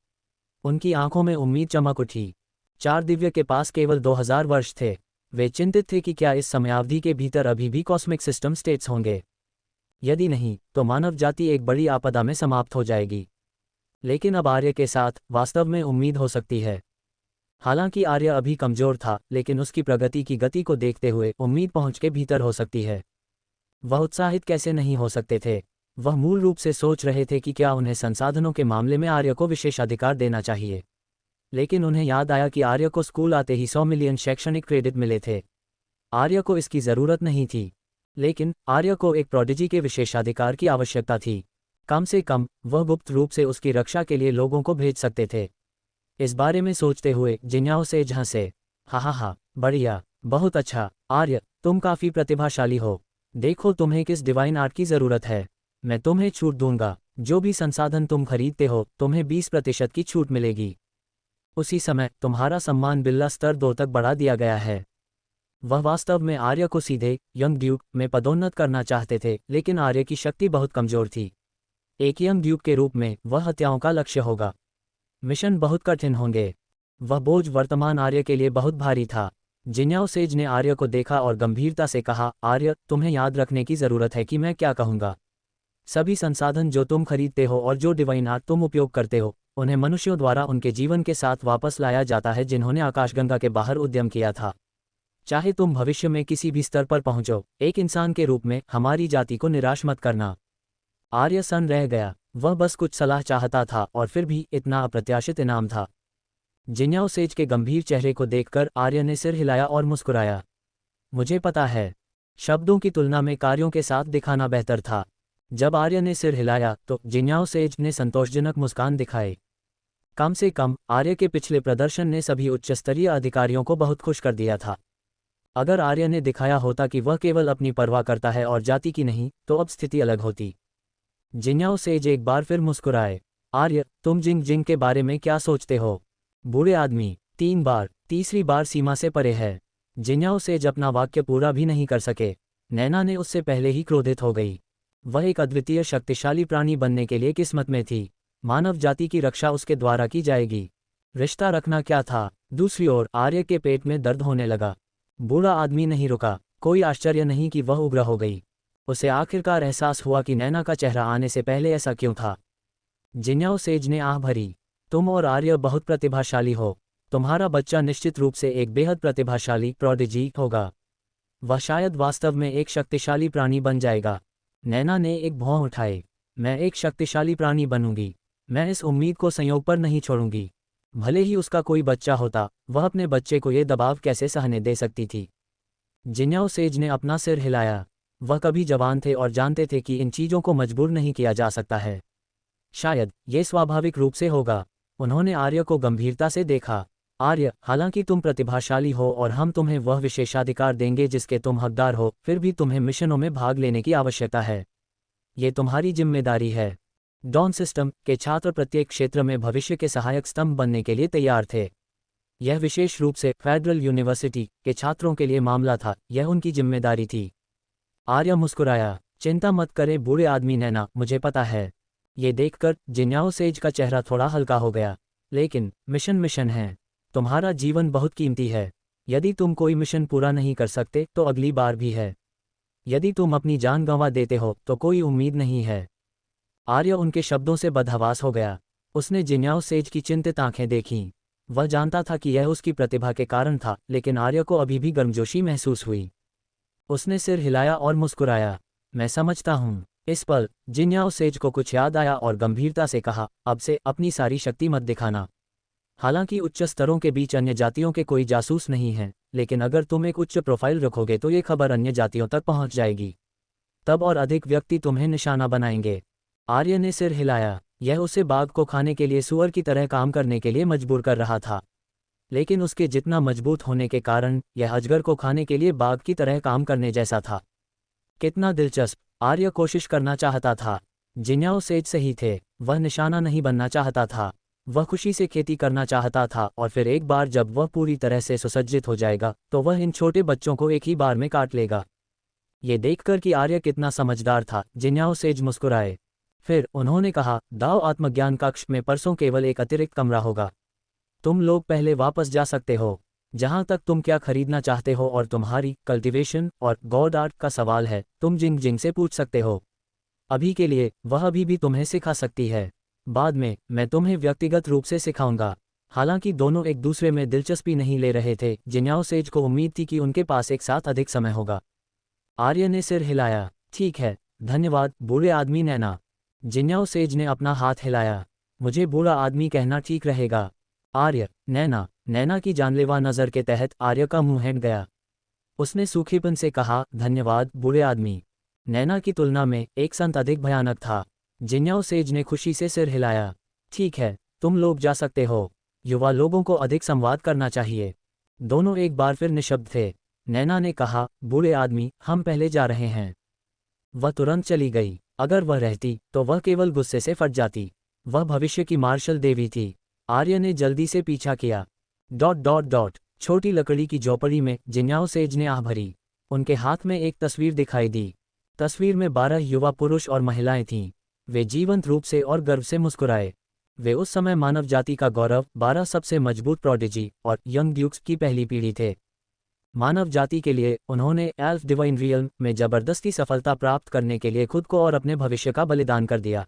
उनकी आंखों में उम्मीद चमक उठी। 4 दिव्य के पास केवल 2000 वर्ष थे। वे चिंतित थे कि क्या इस समयावधि के भीतर अभी भी कॉस्मिक सिस्टम स्टेट्स होंगे। यदि नहीं, तो मानव जाति एक बड़ी आपदा में समाप्त हो जाएगी। लेकिन अब आर्य के साथ वास्तव में उम्मीद हो सकती है। हालांकि आर्य अभी कमजोर था, लेकिन उसकी प्रगति की गति को देखते हुए उम्मीद पहुंच के भीतर हो सकती है। वह उत्साहित कैसे नहीं हो सकते थे? वह मूल रूप से सोच रहे थे कि क्या उन्हें संसाधनों के मामले में आर्य को विशेषाधिकार देना चाहिए। लेकिन उन्हें याद आया कि आर्य को स्कूल आते ही 100 मिलियन शैक्षणिक क्रेडिट मिले थे। आर्य को इसकी जरूरत नहीं थी, लेकिन आर्य को एक प्रोडिजी के विशेषाधिकार की आवश्यकता थी। कम से कम वह गुप्त रूप से उसकी रक्षा के लिए लोगों को भेज सकते थे। इस बारे में सोचते हुए जिन्याओ सेज हंसे। हा, बढ़िया, बहुत अच्छा। आर्य, तुम काफी प्रतिभाशाली हो। देखो तुम्हें किस डिवाइन आर्ट की जरूरत है। मैं तुम्हें छूट दूंगा। जो भी संसाधन तुम खरीदते हो, तुम्हें 20% की छूट मिलेगी। उसी समय तुम्हारा सम्मान बिल्ला स्तर 2 तक बढ़ा दिया गया है। वह वास्तव में आर्य को सीधे यंग ड्यूक में पदोन्नत करना चाहते थे, लेकिन आर्य की शक्ति बहुत कमजोर थी। एक यंग ड्यूक के रूप में वह हत्याओं का लक्ष्य होगा। मिशन बहुत कठिन होंगे। वह बोझ वर्तमान आर्य के लिए बहुत भारी था। जिन्याओ सेज ने आर्य को देखा और गंभीरता से कहा, आर्य, तुम्हें याद रखने की जरूरत है कि मैं क्या कहूंगा। सभी संसाधन जो तुम खरीदते हो और जो डिवाइन आर्ट तुम उपयोग करते हो, उन्हें मनुष्यों द्वारा उनके जीवन के साथ वापस लाया जाता है जिन्होंने आकाशगंगा के बाहर उद्यम किया था। चाहे तुम भविष्य में किसी भी स्तर पर पहुंचो, एक इंसान के रूप में हमारी जाति को निराश मत करना। आर्य सन्न रह गया। वह बस कुछ सलाह चाहता था और फिर भी इतना अप्रत्याशित इनाम था। जिन्याओ सेज के गंभीर चेहरे को देखकर आर्य ने सिर हिलाया और मुस्कुराया। मुझे पता है। शब्दों की तुलना में कार्यों के साथ दिखाना बेहतर था। जब आर्य ने सिर हिलाया तो जिन्याओ सेज ने संतोषजनक मुस्कान दिखाई। कम से कम आर्य के पिछले प्रदर्शन ने सभी उच्चस्तरीय अधिकारियों को बहुत खुश कर दिया था। अगर आर्य ने दिखाया होता कि वह केवल अपनी परवाह करता है और जाति की नहीं, तो अब स्थिति अलग होती। जिन्याओ सेज एक बार फिर मुस्कुराए। आर्य, तुम जिंग जिंग के बारे में क्या सोचते हो? बूढ़े आदमी, 3 बार, तीसरी बार सीमा से परे है। जिन्याओ सेज अपना वाक्य पूरा भी नहीं कर सके। नैना ने उससे पहले ही क्रोधित हो गई। वह एक अद्वितीय शक्तिशाली प्राणी बनने के लिए किस्मत में थी। मानव जाति की रक्षा उसके द्वारा की जाएगी। रिश्ता रखना क्या था? दूसरी ओर आर्य के पेट में दर्द होने लगा। बूढ़ा आदमी नहीं रुका। कोई आश्चर्य नहीं कि वह उग्र हो गई। उसे आखिरकार एहसास हुआ कि नैना का चेहरा आने से पहले ऐसा क्यों था। जिन्याओ सेज ने आह भरी। तुम और आर्य बहुत प्रतिभाशाली हो। तुम्हारा बच्चा निश्चित रूप से एक बेहद प्रतिभाशाली प्रोडिजी होगा। वह शायद वास्तव में एक शक्तिशाली प्राणी बन जाएगा। नैना ने एक भौं उठाए। मैं एक शक्तिशाली प्राणी बनूंगी। मैं इस उम्मीद को संयोग पर नहीं छोड़ूंगी। भले ही उसका कोई बच्चा होता, वह अपने बच्चे को ये दबाव कैसे सहने दे सकती थी। जिन्याओ सेज ने अपना सिर हिलाया। वह कभी जवान थे और जानते थे कि इन चीज़ों को मजबूर नहीं किया जा सकता है। शायद ये स्वाभाविक रूप से होगा। उन्होंने आर्य को गंभीरता से देखा। आर्य, हालांकि तुम प्रतिभाशाली हो और हम तुम्हें वह विशेषाधिकार देंगे जिसके तुम हकदार हो, फिर भी तुम्हें मिशनों में भाग लेने की आवश्यकता है। ये तुम्हारी जिम्मेदारी है। डॉन सिस्टम के छात्र प्रत्येक क्षेत्र में भविष्य के सहायक स्तंभ बनने के लिए तैयार थे। यह विशेष रूप से फेडरल यूनिवर्सिटी के छात्रों के लिए मामला था। यह उनकी जिम्मेदारी थी। आर्य मुस्कुराया। चिंता मत करें बूढ़े आदमी नैना, मुझे पता है। ये देखकर जिन्याओ सेज का चेहरा थोड़ा हल्का हो गया। लेकिन मिशन है। तुम्हारा जीवन बहुत कीमती है। यदि तुम कोई मिशन पूरा नहीं कर सकते तो अगली बार भी है। यदि तुम अपनी जान गंवा देते हो तो कोई उम्मीद नहीं है। आर्य उनके शब्दों से बदहवास हो गया। उसने जिन्याओ सेज की चिंतित आंखें देखीं। वह जानता था कि यह उसकी प्रतिभा के कारण था, लेकिन आर्य को अभी भी गर्मजोशी महसूस हुई। उसने सिर हिलाया और मुस्कुराया। मैं समझता हूँ। इस पल जिन्याओ सेज को कुछ याद आया और गंभीरता से कहा, अब से अपनी सारी शक्ति मत दिखाना। हालांकि उच्च स्तरों के बीच अन्य जातियों के कोई जासूस नहीं हैं, लेकिन अगर तुम एक उच्च प्रोफाइल रखोगे तो ये खबर अन्य जातियों तक पहुंच जाएगी। तब और अधिक व्यक्ति तुम्हें निशाना बनाएंगे। आर्य ने सिर हिलाया। यह उसे बाघ को खाने के लिए सूअर की तरह काम करने के लिए मजबूर कर रहा था। लेकिन उसके जितना मजबूत होने के कारण यह अजगर को खाने के लिए बाघ की तरह काम करने जैसा था। कितना दिलचस्प। आर्य कोशिश करना चाहता था। जिन्याओ सेज सही थे। वह निशाना नहीं बनना चाहता था। वह खुशी से खेती करना चाहता था और फिर एक बार जब वह पूरी तरह से सुसज्जित हो जाएगा तो वह इन छोटे बच्चों को एक ही बार में काट लेगा। ये देखकर कि आर्य कितना समझदार था, जिन्याओ सेज मुस्कुराए। फिर उन्होंने कहा, दाओ आत्मज्ञान कक्ष में परसों केवल एक अतिरिक्त कमरा होगा। तुम लोग पहले वापस जा सकते हो। जहां तक तुम क्या खरीदना चाहते हो और तुम्हारी कल्टीवेशन और गॉड आर्ट का सवाल है, तुम जिंग जिंग से पूछ सकते हो। अभी के लिए वह अभी भी तुम्हें सिखा सकती है। बाद में मैं तुम्हें व्यक्तिगत रूप से सिखाऊंगा। हालांकि दोनों एक दूसरे में दिलचस्पी नहीं ले रहे थे, जिन्याओ सेज को उम्मीद थी कि उनके पास एक साथ अधिक समय होगा। आर्य ने सिर हिलाया। ठीक है, धन्यवाद बूढ़े आदमी नैना। जिन्याओ सेज ने अपना हाथ हिलाया। मुझे बूढ़ा आदमी कहना ठीक रहेगा। आर्य, नैना। नैना की जानलेवा नज़र के तहत आर्य का मुंह हेट गया। उसने सूखीपन से कहा, धन्यवाद बूढ़े आदमी। नैना की तुलना में एक संत अधिक भयानक था। जिन्याओ सेज ने खुशी से सिर हिलाया। ठीक है, तुम लोग जा सकते हो। युवा लोगों को अधिक संवाद करना चाहिए। दोनों एक बार फिर निशब्द थे। नैना ने कहा, बूढ़े आदमी, हम पहले जा रहे हैं। वह तुरंत चली गई। अगर वह रहती तो वह केवल गुस्से से फट जाती। वह भविष्य की मार्शल देवी थी। आर्य ने जल्दी से पीछा किया। छोटी लकड़ी की झोपड़ी में जिन्याओ सेज ने आह भरी। उनके हाथ में एक तस्वीर दिखाई दी। तस्वीर में 12 युवा पुरुष और महिलाएं थीं। वे जीवंत रूप से और गर्व से मुस्कुराए। वे उस समय मानव जाति का गौरव, 12 सबसे मजबूत प्रोडिजी और यंग ड्यूक्स की पहली पीढ़ी थे। मानव जाति के लिए उन्होंने एल्फ डिवाइन रियल्म में जबरदस्ती सफलता प्राप्त करने के लिए खुद को और अपने भविष्य का बलिदान कर दिया।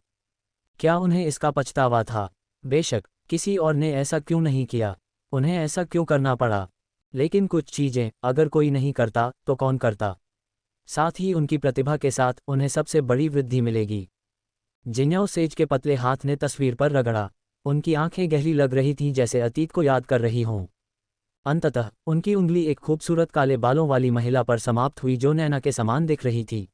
क्या उन्हें इसका पछतावा था? बेशक। किसी और ने ऐसा क्यों नहीं किया? उन्हें ऐसा क्यों करना पड़ा? लेकिन कुछ चीजें अगर कोई नहीं करता तो कौन करता? साथ ही उनकी प्रतिभा के साथ उन्हें सबसे बड़ी वृद्धि मिलेगी। जिन्याओ सेज के पतले हाथ ने तस्वीर पर रगड़ा। उनकी आंखें गहरी लग रही थीं, जैसे अतीत को याद कर रही हों। अंततः उनकी उंगली एक खूबसूरत काले बालों वाली महिला पर समाप्त हुई जो नैना के समान दिख रही थी।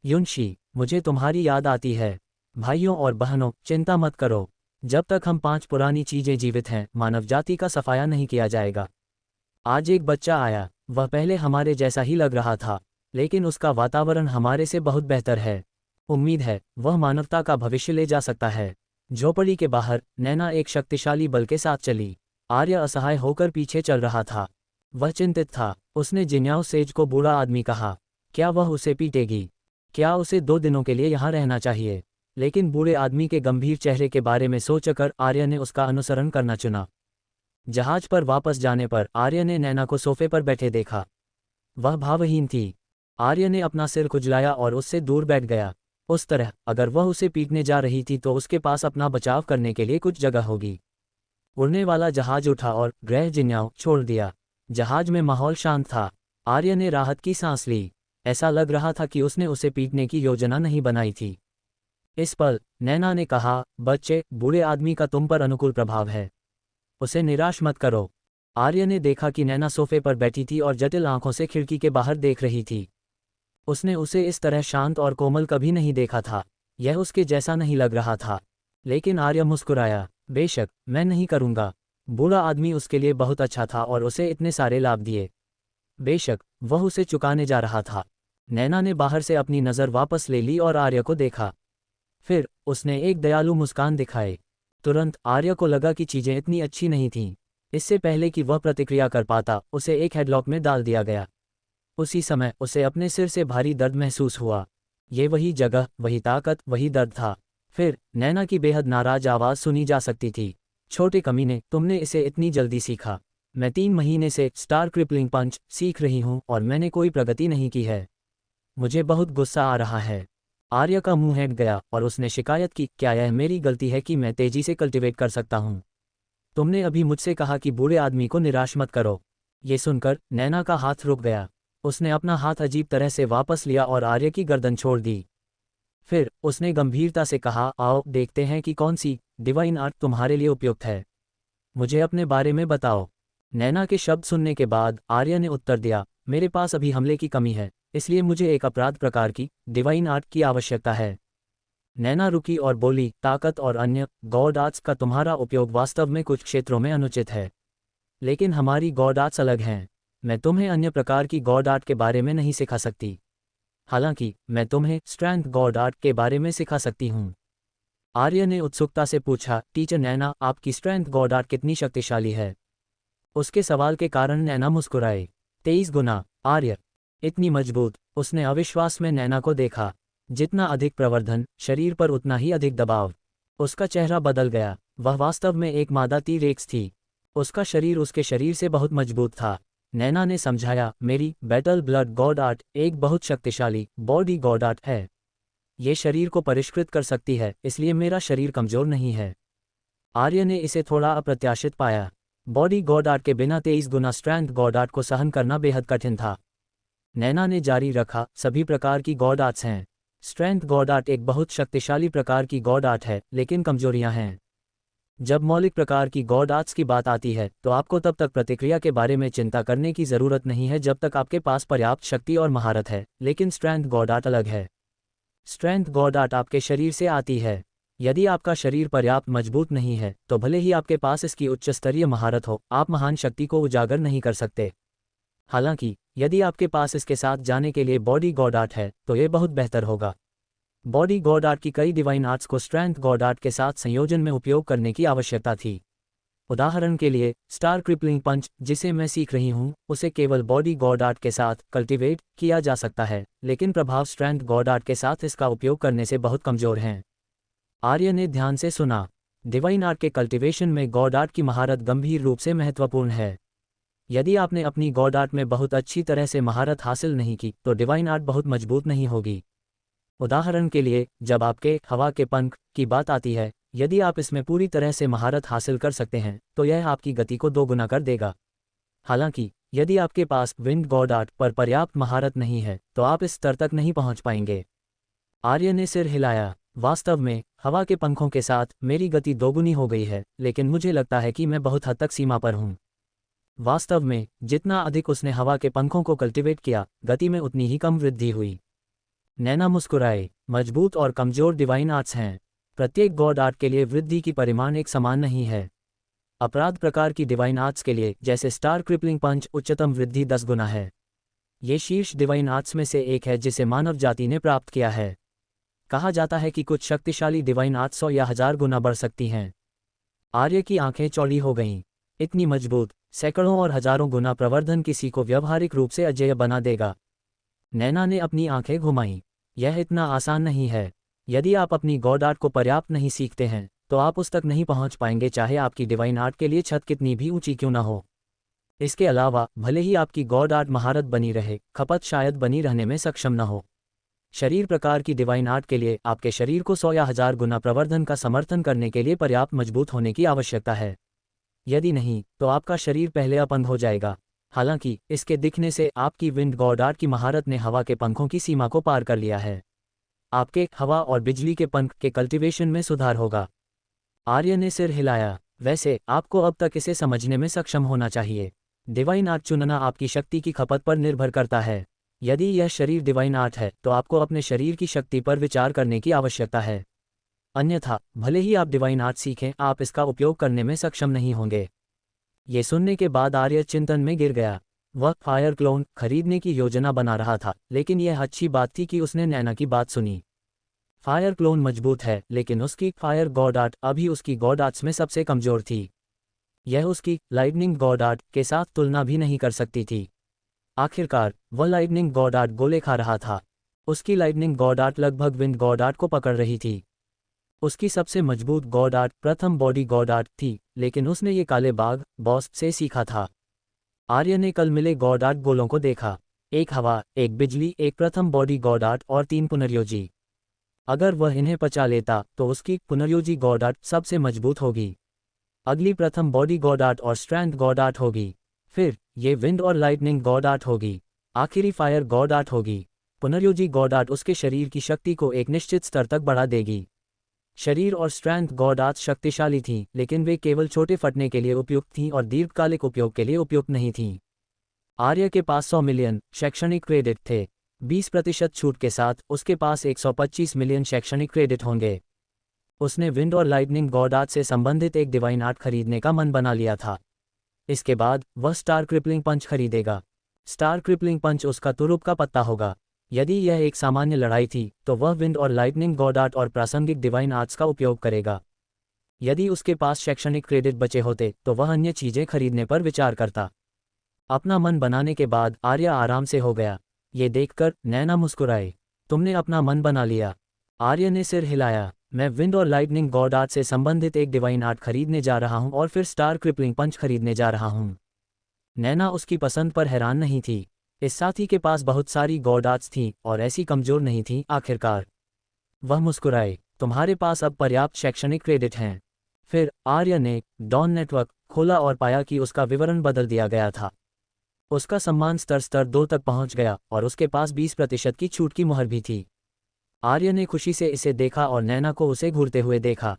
युनशी, मुझे तुम्हारी याद आती है। भाइयों और बहनों, चिंता मत करो। जब तक हम 5 पुरानी चीजें जीवित हैं, मानव जाति का सफाया नहीं किया जाएगा। आज एक बच्चा आया। वह पहले हमारे जैसा ही लग रहा था, लेकिन उसका वातावरण हमारे से बहुत बेहतर है। उम्मीद है वह मानवता का भविष्य ले जा सकता है। झोपड़ी के बाहर नैना एक शक्तिशाली बल के साथ चली। आर्य असहाय होकर पीछे चल रहा था। वह चिंतित था। उसने जिन्याओ सेज को बूढ़ा आदमी कहा। क्या वह उसे पीटेगी? क्या उसे 2 दिनों के लिए यहाँ रहना चाहिए? लेकिन बूढ़े आदमी के गंभीर चेहरे के बारे में सोचकर आर्य ने उसका अनुसरण करना चुना। जहाज पर वापस जाने पर आर्य ने नैना को सोफे पर बैठे देखा। वह भावहीन थी। आर्य ने अपना सिर खुजलाया और उससे दूर बैठ गया। उस तरह अगर वह उसे पीटने जा रही थी तो उसके पास अपना बचाव करने के लिए कुछ जगह होगी। उड़ने वाला जहाज उठा और ग्रह जिन्याओं छोड़ दिया। जहाज में माहौल शांत था। आर्य ने राहत की सांस ली। ऐसा लग रहा था कि उसने उसे पीटने की योजना नहीं बनाई थी। इस पल नैना ने कहा, बच्चे, बूढ़े आदमी का तुम पर अनुकूल प्रभाव है, उसे निराश मत करो। आर्य ने देखा कि नैना सोफे पर बैठी थी और जटिल आंखों से खिड़की के बाहर देख रही थी। उसने उसे इस तरह शांत और कोमल कभी नहीं देखा था। यह उसके जैसा नहीं लग रहा था। लेकिन आर्य मुस्कुराया, बेशक, मैं नहीं करूंगा। बूढ़ा आदमी उसके लिए बहुत अच्छा था और उसे इतने सारे लाभ दिए। बेशक, वह उसे चुकाने जा रहा था। नैना ने बाहर से अपनी नज़र वापस ले ली और आर्य को देखा। फिर उसने एक दयालु मुस्कान दिखाई। तुरंत आर्य को लगा कि चीजें इतनी अच्छी नहीं थीं। इससे पहले कि वह प्रतिक्रिया कर पाता, उसे एक हेडलॉक में डाल दिया गया। उसी समय उसे अपने सिर से भारी दर्द महसूस हुआ। ये वही जगह, वही ताकत, वही दर्द था। फिर नैना की बेहद नाराज आवाज़ सुनी जा सकती थी, छोटे कमीने, तुमने इसे इतनी जल्दी सीखा। मैं 3 महीने से स्टार क्रिपलिंग पंच सीख रही हूँ और मैंने कोई प्रगति नहीं की है। मुझे बहुत गुस्सा आ रहा है। आर्य का मुंह हट गया और उसने शिकायत की, क्या यह मेरी गलती है कि मैं तेजी से कल्टिवेट कर सकता हूँ? तुमने अभी मुझसे कहा कि बूढ़े आदमी को निराश मत करो। ये सुनकर नैना का हाथ रुक गया। उसने अपना हाथ अजीब तरह से वापस लिया और आर्य की गर्दन छोड़ दी। फिर उसने गंभीरता से कहा, आओ देखते हैं कि कौन सी डिवाइन आर्ट तुम्हारे लिए उपयुक्त है। मुझे अपने बारे में बताओ। नैना के शब्द सुनने के बाद आर्य ने उत्तर दिया, मेरे पास अभी हमले की कमी है, इसलिए मुझे एक अपराध प्रकार की डिवाइन आर्ट की आवश्यकता है। नैना रुकी और बोली, ताकत और अन्य गॉड आर्ट्स का तुम्हारा उपयोग वास्तव में कुछ क्षेत्रों में अनुचित है, लेकिन हमारी गॉड आर्ट्स अलग हैं। मैं तुम्हें अन्य प्रकार की गॉड आर्ट के बारे में नहीं सिखा सकती। हालांकि मैं तुम्हें स्ट्रेंथ गॉड आर्ट के बारे में सिखा सकती हूँ। आर्य ने उत्सुकता से पूछा, टीचर नैना, आपकी स्ट्रेंथ गॉड आर्ट कितनी शक्तिशाली है? उसके सवाल के कारण नैना मुस्कुराई। 23 गुना। आर्य, इतनी मजबूत। उसने अविश्वास में नैना को देखा। जितना अधिक प्रवर्धन, शरीर पर उतना ही अधिक दबाव। उसका चेहरा बदल गया। वह वास्तव में एक मादा टी-रेक्स थी। उसका शरीर उसके शरीर से बहुत मजबूत था। नैना ने समझाया, मेरी बैटल ब्लड गॉड आर्ट एक बहुत शक्तिशाली बॉडी गॉड आर्ट है। ये शरीर को परिष्कृत कर सकती है, इसलिए मेरा शरीर कमजोर नहीं है। आर्य ने इसे थोड़ा अप्रत्याशित पाया। बॉडी गॉड आर्ट के बिना 23 गुना स्ट्रेंथ गॉड आर्ट को सहन करना बेहद कठिन था। नैना ने जारी रखा, सभी प्रकार की गॉड आर्ट्स हैं। स्ट्रेंथ गॉड आर्ट एक बहुत शक्तिशाली प्रकार की गॉड आर्ट है, लेकिन कमजोरियां हैं। जब मौलिक प्रकार की गॉड आर्ट्स की बात आती है तो आपको तब तक प्रतिक्रिया के बारे में चिंता करने की ज़रूरत नहीं है जब तक आपके पास पर्याप्त शक्ति और महारत है, लेकिन स्ट्रेंथ गॉड आर्ट अलग है। स्ट्रेंथ गॉड आर्ट आपके शरीर से आती है। यदि आपका शरीर पर्याप्त मजबूत नहीं है तो भले ही आपके पास इसकी उच्च स्तरीय महारत हो, आप महान शक्ति को उजागर नहीं कर सकते। हालांकि यदि आपके पास इसके साथ जाने के लिए बॉडी गॉड आर्ट है तो यह बहुत बेहतर होगा। बॉडी गॉड आर्ट की कई डिवाइन आर्ट्स को स्ट्रेंथ गॉड आर्ट के साथ संयोजन में उपयोग करने की आवश्यकता थी। उदाहरण के लिए, स्टार क्रिपलिंग पंच जिसे मैं सीख रही हूँ, उसे केवल बॉडी गॉड आर्ट के साथ कल्टिवेट किया जा सकता है, लेकिन प्रभाव स्ट्रेंथ गॉड आर्ट के साथ इसका उपयोग करने से बहुत कमजोर हैं। आर्य ने ध्यान से सुना। डिवाइन आर्ट के कल्टिवेशन में गॉड आर्ट की महारत गंभीर रूप से महत्वपूर्ण है। यदि आपने अपनी गॉड आर्ट में बहुत अच्छी तरह से महारत हासिल नहीं की तो डिवाइन आर्ट बहुत मजबूत नहीं होगी। उदाहरण के लिए, जब आपके हवा के पंख की बात आती है, यदि आप इसमें पूरी तरह से महारत हासिल कर सकते हैं तो यह आपकी गति को दोगुना कर देगा। हालांकि यदि आपके पास विंड गॉड आर्ट पर पर्याप्त महारत नहीं है तो आप इस स्तर तक नहीं पहुंच पाएंगे। आर्य ने सिर हिलाया। वास्तव में हवा के पंखों के साथ मेरी गति दोगुनी हो गई है, लेकिन मुझे लगता है कि मैं बहुत हद तक सीमा पर हूँ। वास्तव में जितना अधिक उसने हवा के पंखों को कल्टिवेट किया, गति में उतनी ही कम वृद्धि हुई। नैना मुस्कुराए। मजबूत और कमजोर डिवाइन आर्ट्स हैं। प्रत्येक गॉड आर्ट के लिए वृद्धि की परिमाण एक समान नहीं है। अपराध प्रकार की डिवाइन आर्ट्स के लिए, जैसे स्टार क्रिपलिंग पंच, उच्चतम वृद्धि 10 गुना है। ये शीर्ष डिवाइन आर्ट्स में से एक है जिसे मानव जाति ने प्राप्त किया है। कहा जाता है कि कुछ शक्तिशाली डिवाइन आर्ट्स 100 या 1000 गुना बढ़ सकती हैं। आर्य की आंखें चौड़ी हो गईं। इतनी मजबूत, सैकड़ों और हजारों गुना प्रवर्धन किसी को व्यावहारिक रूप से अजेय बना देगा। नैना ने अपनी आंखें घुमाईं। यह इतना आसान नहीं है। यदि आप अपनी गॉड आर्ट को पर्याप्त नहीं सीखते हैं तो आप उस तक नहीं पहुंच पाएंगे, चाहे आपकी डिवाइन आर्ट के लिए छत कितनी भी ऊंची क्यों ना हो। इसके अलावा भले ही आपकी गॉड आर्ट महारत बनी रहे, खपत शायद बनी रहने में सक्षम न हो। शरीर प्रकार की डिवाइन आर्ट के लिए आपके शरीर को 100 या 1000 गुना प्रवर्धन का समर्थन करने के लिए पर्याप्त मजबूत होने की आवश्यकता है। यदि नहीं, तो आपका शरीर पहले अपंग हो जाएगा। हालांकि इसके दिखने से आपकी विंड गॉड आर्ट की महारत ने हवा के पंखों की सीमा को पार कर लिया है। आपके हवा और बिजली के पंख के कल्टीवेशन में सुधार होगा। आर्य ने सिर हिलाया। वैसे आपको अब तक इसे समझने में सक्षम होना चाहिए। डिवाइन आर्ट चुनना आपकी शक्ति की खपत पर निर्भर करता है। यदि यह शरीर डिवाइन आर्ट है तो आपको अपने शरीर की शक्ति पर विचार करने की आवश्यकता है। अन्यथा भले ही आप डिवाइन आर्ट सीखें, आप इसका उपयोग करने में सक्षम नहीं होंगे। ये सुनने के बाद आर्य चिंतन में गिर गया। वह फायर क्लोन खरीदने की योजना बना रहा था, लेकिन यह अच्छी बात थी कि उसने नैना की बात सुनी। फायर क्लोन मजबूत है, लेकिन उसकी फायर गॉड आर्ट अभी उसकी गॉड आर्ट्स में सबसे कमजोर थी। यह उसकी लाइटनिंग गॉड आर्ट के साथ तुलना भी नहीं कर सकती थी। आखिरकार वह लाइटनिंग गॉड आर्ट गोले खा रहा था। उसकी लाइटनिंग गॉड आर्ट लगभग विंड गॉड आर्ट को पकड़ रही थी। उसकी सबसे मजबूत गॉड आर्ट प्रथम बॉडी गॉड आर्ट थी, लेकिन उसने ये काले बाघ बॉस से सीखा था। आर्य ने कल मिले गॉड आर्ट गोलों को देखा। एक हवा, एक बिजली, एक प्रथम बॉडी गॉड आर्ट और 3 पुनर्योजी। अगर वह इन्हें पचा लेता तो उसकी पुनर्योजी गॉड आर्ट सबसे मजबूत होगी। अगली प्रथम बॉडी गॉड आर्ट और स्ट्रेंथ गॉड आर्ट होगी। फिर ये विंड और लाइटनिंग गॉड आर्ट होगी। आखिरी फायर गॉड आर्ट होगी। पुनर्योजी गॉड आर्ट उसके शरीर की शक्ति को एक निश्चित स्तर तक बढ़ा देगी। शरीर और स्ट्रेंथ गॉड आर्ट शक्तिशाली थीं, लेकिन वे केवल छोटे फटने के लिए उपयुक्त थीं और दीर्घकालिक उपयोग के लिए उपयुक्त नहीं थीं। आर्य के पास 100 मिलियन शैक्षणिक क्रेडिट थे। 20% छूट के साथ उसके पास 125 मिलियन शैक्षणिक क्रेडिट होंगे। उसने विंड और लाइटनिंग गॉड आर्ट से संबंधित एक डिवाइन आर्ट खरीदने का मन बना लिया था। इसके बाद वह स्टार क्रिपलिंग पंच खरीदेगा। स्टार क्रिपलिंग पंच उसका तुरुप का पत्ता होगा। यदि यह एक सामान्य लड़ाई थी तो वह विंड और लाइटनिंग गॉड आर्ट और प्रासंगिक डिवाइन आर्ट्स का उपयोग करेगा। यदि उसके पास शैक्षणिक क्रेडिट बचे होते तो वह अन्य चीजें खरीदने पर विचार करता। अपना मन बनाने के बाद आर्य आराम से हो गया। ये देखकर नैना मुस्कुराए। तुमने अपना मन बना लिया। आर्य ने सिर हिलाया। मैं विंड और लाइटनिंग गॉड आर्ट से संबंधित एक डिवाइन आर्ट खरीदने जा रहा हूं और फिर स्टार क्रिपलिंग पंच खरीदने जा रहा हूं। नैना उसकी पसंद पर हैरान नहीं थी। इस साथी के पास बहुत सारी गॉड आर्ट्स थीं और ऐसी कमजोर नहीं थीं। आखिरकार वह मुस्कुराए। तुम्हारे पास अब पर्याप्त शैक्षणिक क्रेडिट हैं। फिर आर्य ने डॉन नेटवर्क खोला और पाया कि उसका विवरण बदल दिया गया था। उसका सम्मान स्तर 2 तक पहुंच गया और उसके पास 20% की छूट की मुहर भी थी। आर्य ने खुशी से इसे देखा और नैना को उसे घूरते हुए देखा।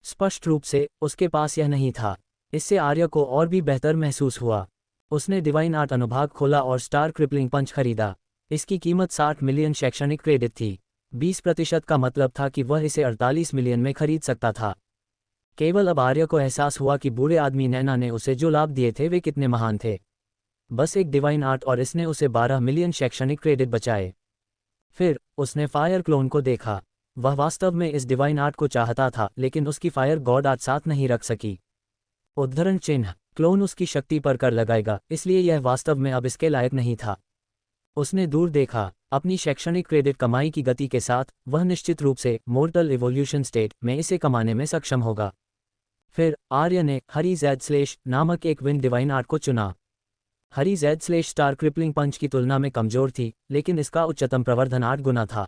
स्पष्ट रूप से उसके पास यह नहीं था। इससे आर्य को और भी बेहतर महसूस हुआ। उसने डिवाइन आर्ट अनुभाग खोला और स्टार क्रिपलिंग पंच खरीदा। इसकी कीमत 60 मिलियन शैक्षणिक क्रेडिट थी। 20% का मतलब था कि वह इसे 48 मिलियन में खरीद सकता था। केवल अब आर्य को एहसास हुआ कि बूढ़े आदमी नैना ने उसे जो लाभ दिए थे वे कितने महान थे। बस एक डिवाइन आर्ट और इसने उसे 12 मिलियन शैक्षणिक क्रेडिट बचाए। फिर उसने फायर क्लोन को देखा। वह वास्तव में इस डिवाइन आर्ट को चाहता था, लेकिन उसकी फायर गॉड आर्ट साथ नहीं रख सकी। उद्धरण चिन्ह क्लोन उसकी शक्ति पर कर लगाएगा, इसलिए यह वास्तव में अब इसके लायक नहीं था। उसने दूर देखा। अपनी शैक्षणिक क्रेडिट कमाई की गति के साथ वह निश्चित रूप से मोर्टल इवोल्यूशन स्टेट में इसे कमाने में सक्षम होगा। फिर आर्य ने हरी ज़ैड स्लेश नामक एक विंड डिवाइन आर्ट को चुना। हरी ज़ैड स्लेश स्टार क्रिपलिंग पंच की तुलना में कमजोर थी, लेकिन इसका उच्चतम प्रवर्धन 8 गुना था।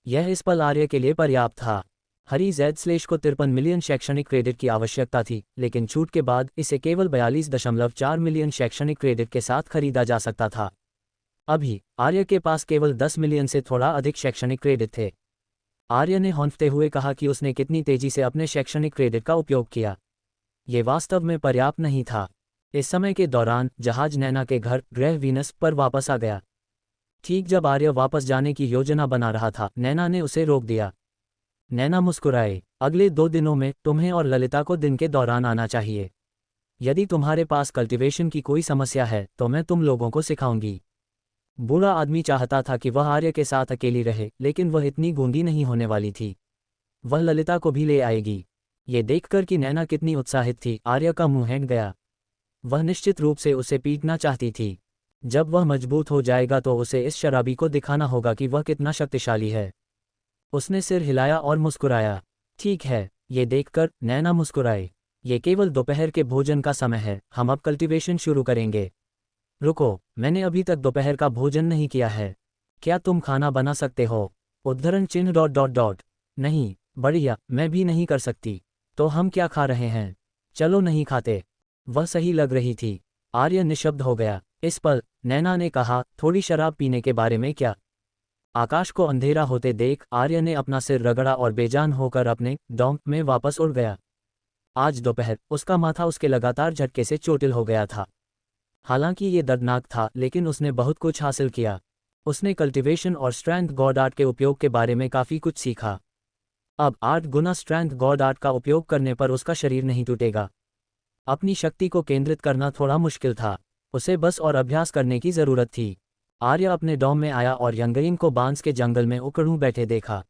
यह इस पल आर्य के लिए पर्याप्त था। हरी ज़ैड स्लेश को 53 मिलियन शैक्षणिक क्रेडिट की आवश्यकता थी, लेकिन छूट के बाद इसे केवल 42.4 मिलियन शैक्षणिक क्रेडिट के साथ खरीदा जा सकता था। अभी आर्य के पास केवल 10 मिलियन से थोड़ा अधिक शैक्षणिक क्रेडिट थे। आर्य ने हौंफते हुए कहा कि उसने कितनी तेजी से अपने शैक्षणिक क्रेडिट का उपयोग किया। ये वास्तव में पर्याप्त नहीं था। इस समय के दौरान जहाज नैना के घर ग्रह वीनस पर वापस आ गया। ठीक जब आर्य वापस जाने की योजना बना रहा था, नैना ने उसे रोक दिया। नैना मुस्कुराए। अगले 2 दिनों में तुम्हें और ललिता को दिन के दौरान आना चाहिए। यदि तुम्हारे पास कल्टीवेशन की कोई समस्या है तो मैं तुम लोगों को सिखाऊंगी। बूढ़ा आदमी चाहता था कि वह आर्य के साथ अकेली रहे, लेकिन वह इतनी गूंगी नहीं होने वाली थी। वह ललिता को भी ले आएगी। ये देखकर कि नैना कितनी उत्साहित थी, आर्य का मुंह हैंग गया। वह निश्चित रूप से उसे पीटना चाहती थी। जब वह मजबूत हो जाएगा तो उसे इस शराबी को दिखाना होगा कि वह कितना शक्तिशाली है। उसने सिर हिलाया और मुस्कुराया। ठीक है, ये देखकर नैना मुस्कुराई। ये केवल दोपहर के भोजन का समय है, हम अब कल्टीवेशन शुरू करेंगे। रुको, मैंने अभी तक दोपहर का भोजन नहीं किया है। क्या तुम खाना बना सकते हो? उद्धरण चिन्ह डॉट डॉट डॉट। नहीं, बढ़िया, मैं भी नहीं कर सकती। तो हम क्या खा रहे हैं? चलो नहीं खाते। वह सही लग रही थी। आर्य निशब्द हो गया। इस पल नैना ने कहा, थोड़ी शराब पीने के बारे में क्या? आकाश को अंधेरा होते देख आर्य ने अपना सिर रगड़ा और बेजान होकर अपने डॉम में वापस उड़ गया। आज दोपहर उसका माथा उसके लगातार झटके से चोटिल हो गया था। हालांकि ये दर्दनाक था, लेकिन उसने बहुत कुछ हासिल किया। उसने कल्टीवेशन और स्ट्रेंथ गॉड आर्ट के उपयोग के बारे में काफ़ी कुछ सीखा। अब 8 गुना स्ट्रेंथ गॉड आर्ट का उपयोग करने पर उसका शरीर नहीं टूटेगा। अपनी शक्ति को केंद्रित करना थोड़ा मुश्किल था, उसे बस और अभ्यास करने की ज़रूरत थी। आर्य अपने डॉम में आया और यंगइन को बांस के जंगल में उकड़ू बैठे देखा।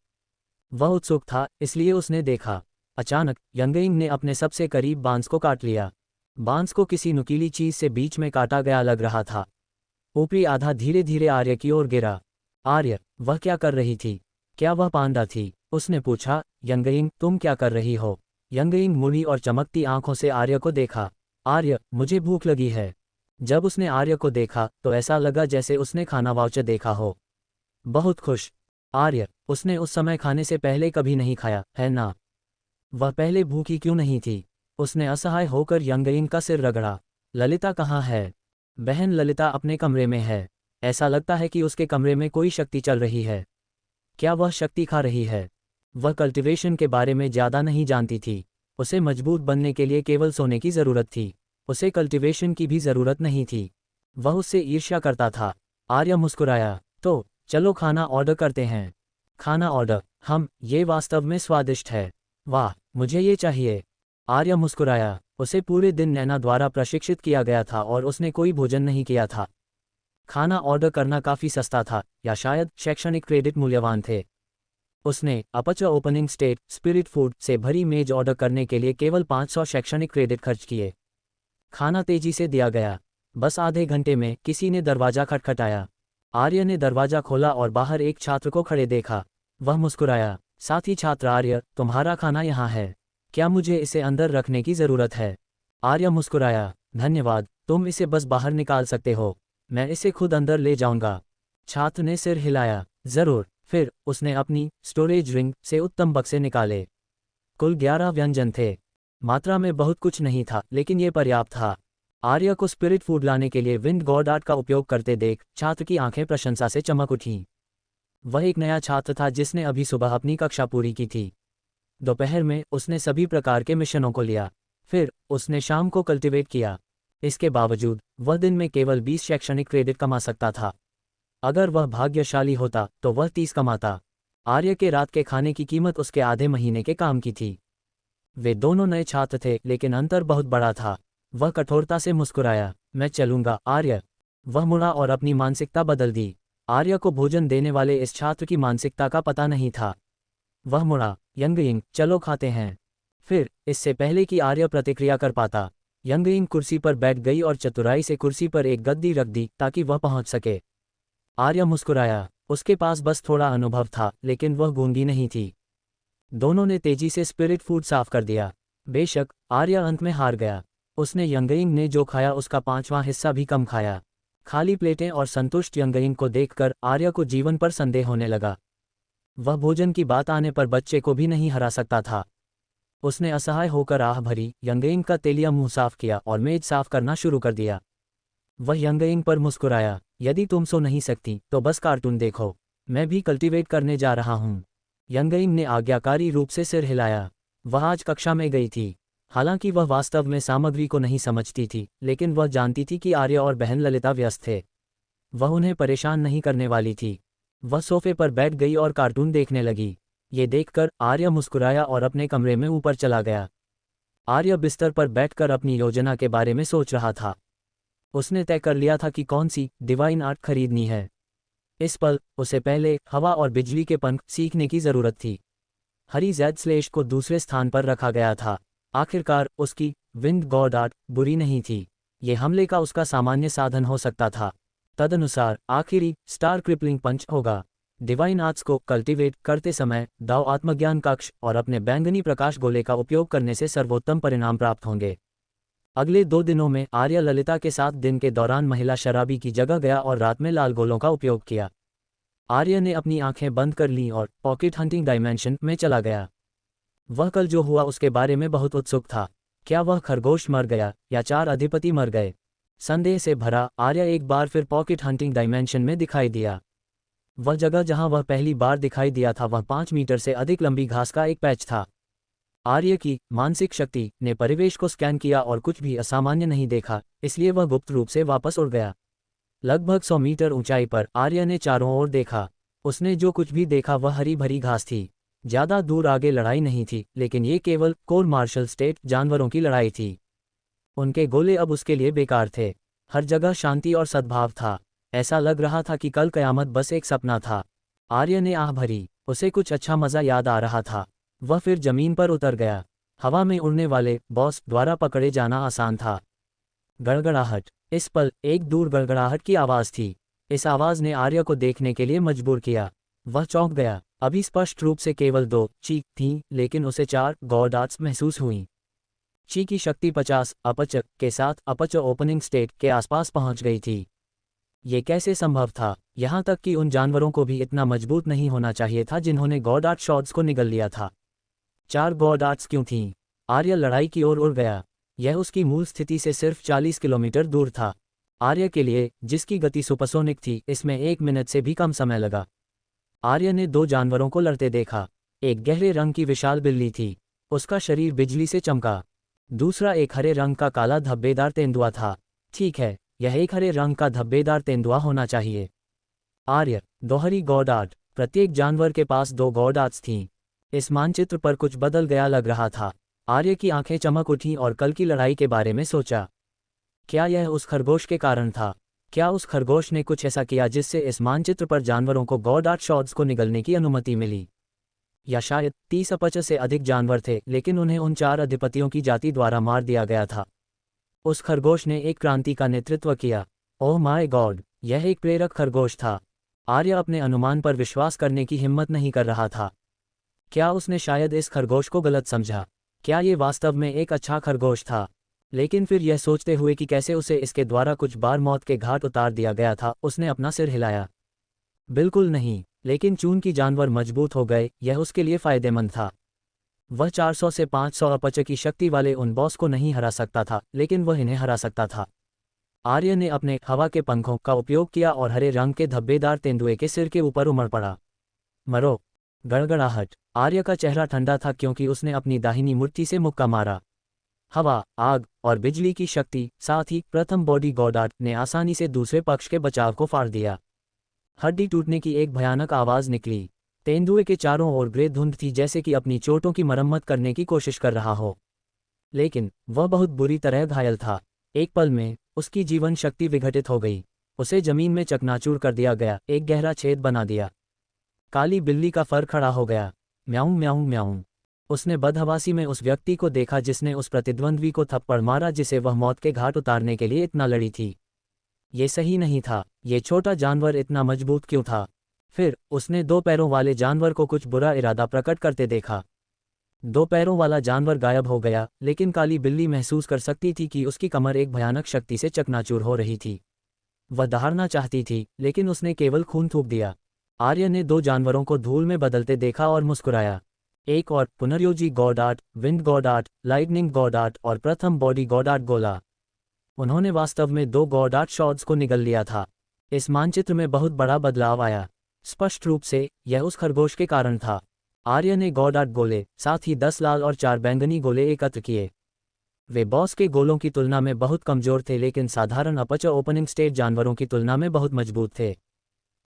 वह उत्सुक था, इसलिए उसने देखा। अचानक यंगइन ने अपने सबसे करीब बांस को काट लिया। बांस को किसी नुकीली चीज से बीच में काटा गया लग रहा था। ऊपरी आधा धीरे धीरे आर्य की ओर गिरा। आर्य, वह क्या कर रही थी? क्या वह पांडा थी? उसने पूछा। यंगइन, तुम क्या कर रही हो? यंगइन मुड़ी और चमकती आंखों से आर्य को देखा। आर्य, मुझे भूख लगी है। जब उसने आर्य को देखा तो ऐसा लगा जैसे उसने खाना वाउचर देखा हो। बहुत खुश। आर्य, उसने उस समय खाने से पहले कभी नहीं खाया, है ना? वह पहले भूखी क्यों नहीं थी? उसने असहाय होकर यंगइन का सिर रगड़ा। ललिता कहाँ है? बहन ललिता अपने कमरे में है। ऐसा लगता है कि उसके कमरे में कोई शक्ति चल रही है। क्या वह शक्ति खा रही है? वह कल्टीवेशन के बारे में ज़्यादा नहीं जानती थी। उसे मजबूत बनने के लिए केवल सोने की ज़रूरत थी। उसे कल्टीवेशन की भी ज़रूरत नहीं थी। वह उससे ईर्ष्या करता था। आर्य मुस्कुराया। तो चलो खाना ऑर्डर करते हैं। खाना ऑर्डर? ये वास्तव में स्वादिष्ट है। वाह, मुझे ये चाहिए। आर्य मुस्कुराया। उसे पूरे दिन नैना द्वारा प्रशिक्षित किया गया था और उसने कोई भोजन नहीं किया था। खाना ऑर्डर करना काफ़ी सस्ता था, या शायद शैक्षणिक क्रेडिट मूल्यवान थे। उसने अपच ओपनिंग स्टेट स्पिरिट फूड से भरी मेज ऑर्डर करने के लिए केवल 500 शैक्षणिक क्रेडिट खर्च किए। खाना तेजी से दिया गया। बस आधे घंटे में किसी ने दरवाज़ा खटखटाया। आर्य ने दरवाज़ा खोला और बाहर एक छात्र को खड़े देखा। वह मुस्कुराया। साथी छात्र, आर्य, तुम्हारा खाना यहाँ है। क्या मुझे इसे अंदर रखने की ज़रूरत है? आर्य मुस्कुराया। धन्यवाद, तुम इसे बस बाहर निकाल सकते हो। मैं इसे खुद अंदर ले जाऊंगा। छात्र ने सिर हिलाया। ज़रूर। फिर उसने अपनी स्टोरेज रिंग से उत्तम बक्से निकाले। कुल 11 व्यंजन थे। मात्रा में बहुत कुछ नहीं था, लेकिन ये पर्याप्त था। आर्य को स्पिरिट फूड लाने के लिए विंड गॉड आर्ट का उपयोग करते देख छात्र की आंखें प्रशंसा से चमक उठीं। वह एक नया छात्र था जिसने अभी सुबह अपनी कक्षा पूरी की थी। दोपहर में उसने सभी प्रकार के मिशनों को लिया। फिर उसने शाम को कल्टीवेट किया। इसके बावजूद वह दिन में केवल 20 शैक्षणिक क्रेडिट कमा सकता था। अगर वह भाग्यशाली होता तो वह 30 कमाता। आर्य के रात के खाने की कीमत उसके आधे महीने के काम की थी। वे दोनों नए छात्र थे, लेकिन अंतर बहुत बड़ा था। वह कठोरता से मुस्कुराया। मैं चलूंगा, आर्य। वह मुड़ा और अपनी मानसिकता बदल दी। आर्य को भोजन देने वाले इस छात्र की मानसिकता का पता नहीं था। वह मुड़ा। यंगइंग, चलो खाते हैं। फिर इससे पहले कि आर्य प्रतिक्रिया कर पाता, यंगइंग कुर्सी पर बैठ गई और चतुराई से कुर्सी पर एक गद्दी रख दी ताकि वह पहुंच सके। आर्य मुस्कुराया। उसके पास बस थोड़ा अनुभव था, लेकिन वह गूंगी नहीं थी। दोनों ने तेजी से स्पिरिट फूड साफ कर दिया। बेशक आर्य अंत में हार गया। उसने यंगइंग ने जो खाया उसका 5वां हिस्सा भी कम खाया। खाली प्लेटें और संतुष्ट यंगइंग को देखकर आर्य को जीवन पर संदेह होने लगा। वह भोजन की बात आने पर बच्चे को भी नहीं हरा सकता था। उसने असहाय होकर आह भरी, यंगइंग का तेलिया मुंह साफ किया और मेज साफ करना शुरू कर दिया। वह यंगइंग पर मुस्कुराया। यदि तुम सो नहीं सकती तो बस कार्टून देखो, मैं भी कल्टीवेट करने जा रहा हूँ। यंगइंग ने आज्ञाकारी रूप से सिर हिलाया। वह आज कक्षा में गई थी। हालांकि वह वास्तव में सामग्री को नहीं समझती थी, लेकिन वह जानती थी कि आर्य और बहन ललिता व्यस्त थे। वह उन्हें परेशान नहीं करने वाली थी। वह सोफे पर बैठ गई और कार्टून देखने लगी। ये देखकर आर्य मुस्कुराया और अपने कमरे में ऊपर चला गया। आर्य बिस्तर पर बैठकर अपनी योजना के बारे में सोच रहा था। उसने तय कर लिया था कि कौन सी डिवाइन आर्ट खरीदनी है। इस पल उसे पहले हवा और बिजली के पंख सीखने की ज़रूरत थी। हरी ज़ेड स्लेश को दूसरे स्थान पर रखा गया था। आखिरकार उसकी विंड गॉड आर्ट बुरी नहीं थी। ये हमले का उसका सामान्य साधन हो सकता था। तदनुसार आखिरी स्टार क्रिपलिंग पंच होगा। डिवाइन आर्ट्स को कल्टीवेट करते समय दाव आत्मज्ञान कक्ष और अपने बैंगनी प्रकाश गोले का उपयोग करने से सर्वोत्तम परिणाम प्राप्त होंगे। अगले 2 दिनों में आर्य ललिता के साथ दिन के दौरान महिला शराबी की जगह गया और रात में लाल गोलों का उपयोग किया। आर्य ने अपनी आंखें बंद कर लीं और पॉकेट हंटिंग डायमेंशन में चला गया। वह कल जो हुआ उसके बारे में बहुत उत्सुक था। क्या वह खरगोश मर गया या 4 अधिपति मर गए? संदेह से भरा आर्य एक बार फिर पॉकेट हंटिंग डायमेंशन में दिखाई दिया। वह जगह जहां वह पहली बार दिखाई दिया था वह 5 मीटर से अधिक लंबी घास का एक पैच था। आर्य की मानसिक शक्ति ने परिवेश को स्कैन किया और कुछ भी असामान्य नहीं देखा, इसलिए वह गुप्त रूप से वापस उड़ गया। लगभग 100 मीटर ऊंचाई पर आर्य ने चारों ओर देखा। उसने जो कुछ भी देखा वह हरी भरी घास थी। ज्यादा दूर आगे लड़ाई नहीं थी, लेकिन ये केवल कोर मार्शल स्टेट जानवरों की लड़ाई थी। उनके गोले अब उसके लिए बेकार थे। हर जगह शांति और सद्भाव था। ऐसा लग रहा था कि कल कयामत बस एक सपना था। आर्य ने आह भरी। उसे कुछ अच्छा मजा याद आ रहा था। वह फिर जमीन पर उतर गया। हवा में उड़ने वाले बॉस द्वारा पकड़े जाना आसान था। गड़गड़ाहट। इस पल एक दूर गड़गड़ाहट की आवाज़ थी। इस आवाज़ ने आर्य को देखने के लिए मजबूर किया। वह चौंक गया। अभी स्पष्ट रूप से केवल 2 चीख थीं, लेकिन उसे 4 गॉड-आर्ट्स महसूस हुईं। ची की शक्ति 50 अपच के साथ अपच ओपनिंग स्टेट के आसपास पहुंच गई थी। ये कैसे संभव था? यहाँ तक कि उन जानवरों को भी इतना मजबूत नहीं होना चाहिए था जिन्होंने गॉड-आर्ट शॉट्स को निगल लिया था। 4 गॉड-आर्ट्स क्यों थीं? आर्य लड़ाई की ओर उड़ गया। यह उसकी मूल स्थिति से सिर्फ 40 किलोमीटर दूर था। आर्य के लिए, जिसकी गति सुपरसोनिक थी, इसमें 1 मिनट से भी कम समय लगा। आर्य ने 2 जानवरों को लड़ते देखा। एक गहरे रंग की विशाल बिल्ली थी। उसका शरीर बिजली से चमका। दूसरा एक हरे रंग का काला धब्बेदार तेंदुआ था। ठीक है, यह एक हरे रंग का धब्बेदार तेंदुआ होना चाहिए। आर्य, दोहरी गॉड-आर्ट। प्रत्येक जानवर के पास 2 गॉड-आर्ट्स थीं। इस मानचित्र पर कुछ बदल गया लग रहा था। आर्य की आंखें चमक उठीं और कल की लड़ाई के बारे में सोचा। क्या यह उस खरगोश के कारण था? क्या उस खरगोश ने कुछ ऐसा किया जिससे इस मानचित्र पर जानवरों को गॉड-आर्ट शॉट्स को निगलने की अनुमति मिली? या शायद 30 अपच से अधिक जानवर थे, लेकिन उन्हें उन 4 अधिपतियों की जाति द्वारा मार दिया गया था। उस खरगोश ने एक क्रांति का नेतृत्व किया। ओह माय गॉड, यह एक प्रेरक खरगोश था। आर्य अपने अनुमान पर विश्वास करने की हिम्मत नहीं कर रहा था। क्या उसने शायद इस खरगोश को गलत समझा? क्या ये वास्तव में एक अच्छा खरगोश था? लेकिन फिर यह सोचते हुए कि कैसे उसे इसके द्वारा कुछ बार मौत के घाट उतार दिया गया था, उसने अपना सिर हिलाया। बिल्कुल नहीं, लेकिन चूंकि जानवर मजबूत हो गए, यह उसके लिए फायदेमंद था। वह 400 से 500 अपच की शक्ति वाले उन बॉस को नहीं हरा सकता था, लेकिन वह इन्हें हरा सकता था। आर्य ने अपने हवा के पंखों का उपयोग किया और हरे रंग के धब्बेदार तेंदुए के सिर के ऊपर उमड़ पड़ा। मरो। गड़गड़ाहट। आर्य का चेहरा ठंडा था क्योंकि उसने अपनी दाहिनी मुट्ठी से मुक्का मारा। हवा, आग और बिजली की शक्ति, साथ ही प्रथम बॉडी गॉड-आर्ट ने आसानी से दूसरे पक्ष के बचाव को फाड़ दिया। हड्डी टूटने की एक भयानक आवाज़ निकली। तेंदुए के चारों ओर ग्रे धुंध थी, जैसे कि अपनी चोटों की मरम्मत करने की कोशिश कर रहा हो। लेकिन वह बहुत बुरी तरह घायल था। एक पल में उसकी जीवन शक्ति विघटित हो गई। उसे जमीन में चकनाचूर कर दिया गया, एक गहरा छेद बना दिया। काली बिल्ली का फर खड़ा हो गया। म्याऊं म्याऊं म्याऊं। उसने बदहवासी में उस व्यक्ति को देखा जिसने उस प्रतिद्वंद्वी को थप्पड़ मारा जिसे वह मौत के घाट उतारने के लिए इतना लड़ी थी। ये सही नहीं था। ये छोटा जानवर इतना मजबूत क्यों था? फिर उसने 2 पैरों वाले जानवर को कुछ बुरा इरादा प्रकट करते देखा। 2 पैरों वाला जानवर गायब हो गया, लेकिन काली बिल्ली महसूस कर सकती थी कि उसकी कमर एक भयानक शक्ति से चकनाचूर हो रही थी। वह दहाड़ना चाहती थी, लेकिन उसने केवल खून थूक दिया। आर्य ने 2 जानवरों को धूल में बदलते देखा और मुस्कुराया। एक और पुनर्योजी God-art, wind God-art, lightning God-art और प्रथम बॉडी गॉड-आर्ट गोला। उन्होंने वास्तव में 2 गॉड-आर्ट शॉट्स को निगल लिया था। इस मानचित्र में बहुत बड़ा बदलाव आया। स्पष्ट रूप से यह उस खरगोश के कारण था। आर्य ने गॉड-आर्ट गोले, साथ ही 10 लाल और 4 बैंगनी गोले एकत्र किए। वे बॉस के गोलों की तुलना में बहुत कमजोर थे, लेकिन साधारण अपच ओपनिंग स्टेट जानवरों की तुलना में बहुत मजबूत थे।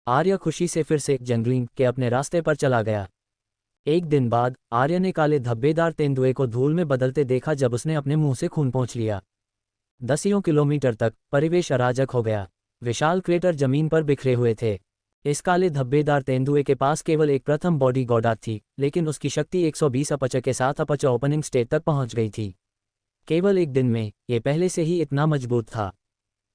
आर्य खुशी से फिर से जंगलिंग के अपने रास्ते पर चला गया। एक दिन बाद आर्य ने काले धब्बेदार तेंदुए को धूल में बदलते देखा जब उसने अपने मुंह से खून पोंछ लिया। दसियों किलोमीटर तक परिवेश अराजक हो गया। विशाल क्रेटर जमीन पर बिखरे हुए थे। इस काले धब्बेदार तेंदुए के पास केवल एक प्रथम बॉडी गॉड-आर्ट थी, लेकिन उसकी शक्ति 120 अपच के साथ अपच ओपनिंग स्टेट तक पहुंच गई थी। केवल एक दिन में ये पहले से ही इतना मजबूत था।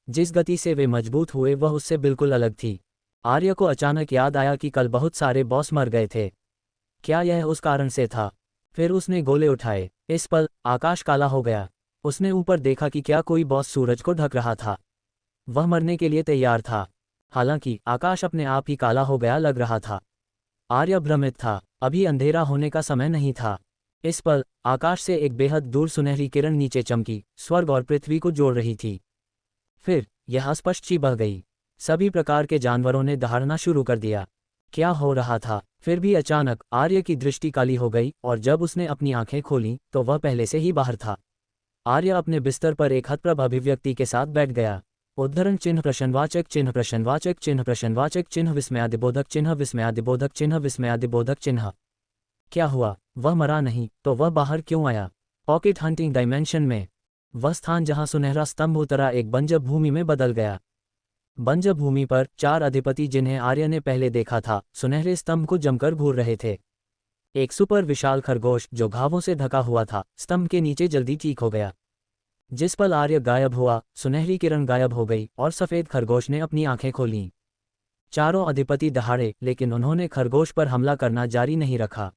जिस गति से वे मजबूत हुए वह उससे बिल्कुल अलग थी। आर्य को अचानक याद आया कि कल बहुत सारे बॉस मर गए थे। क्या यह उस कारण से था? फिर उसने गोले उठाए। इस पल आकाश काला हो गया। उसने ऊपर देखा कि क्या कोई बॉस सूरज को ढक रहा था। वह मरने के लिए तैयार था। हालांकि आकाश अपने आप ही काला हो गया लग रहा था। आर्य भ्रमित था। अभी अंधेरा होने का समय नहीं था। इस पल आकाश से एक बेहद दूर सुनहरी किरण नीचे चमकी, स्वर्ग और पृथ्वी को जोड़ रही थी। फिर यह स्पष्ट सी बह गई। सभी प्रकार के जानवरों ने दहाड़ना शुरू कर दिया। क्या हो रहा था? फिर भी अचानक आर्य की दृष्टि काली हो गई और जब उसने अपनी आंखें खोलीं तो वह पहले से ही बाहर था। आर्य अपने बिस्तर पर एक हतप्रभ अभिव्यक्ति के साथ बैठ गया। उद्धरण चिन्ह प्रश्नवाचक चिन्ह प्रश्नवाचक चिन्ह प्रश्नवाचक चिन्ह विस्मयादिबोधक चिन्ह विस्मयादिबोधक चिन्ह विस्मयादिबोधक चिन्ह। क्या हुआ? वह मरा नहीं तो वह बाहर क्यों आया? पॉकेट हंटिंग डायमेंशन में वह स्थान जहां सुनहरा स्तंभ उतरा एक बंजर भूमि में बदल गया। बंजर भूमि पर 4 अधिपति जिन्हें आर्य ने पहले देखा था सुनहरे स्तंभ को जमकर घूर रहे थे। एक सुपर विशाल खरगोश जो घावों से ढका हुआ था स्तंभ के नीचे जल्दी ठीक हो गया। जिस पल आर्य गायब हुआ सुनहरी किरण गायब हो गई और सफेद खरगोश ने अपनी आंखें खोलीं। चारों अधिपति दहाड़े लेकिन उन्होंने खरगोश पर हमला करना जारी नहीं रखा।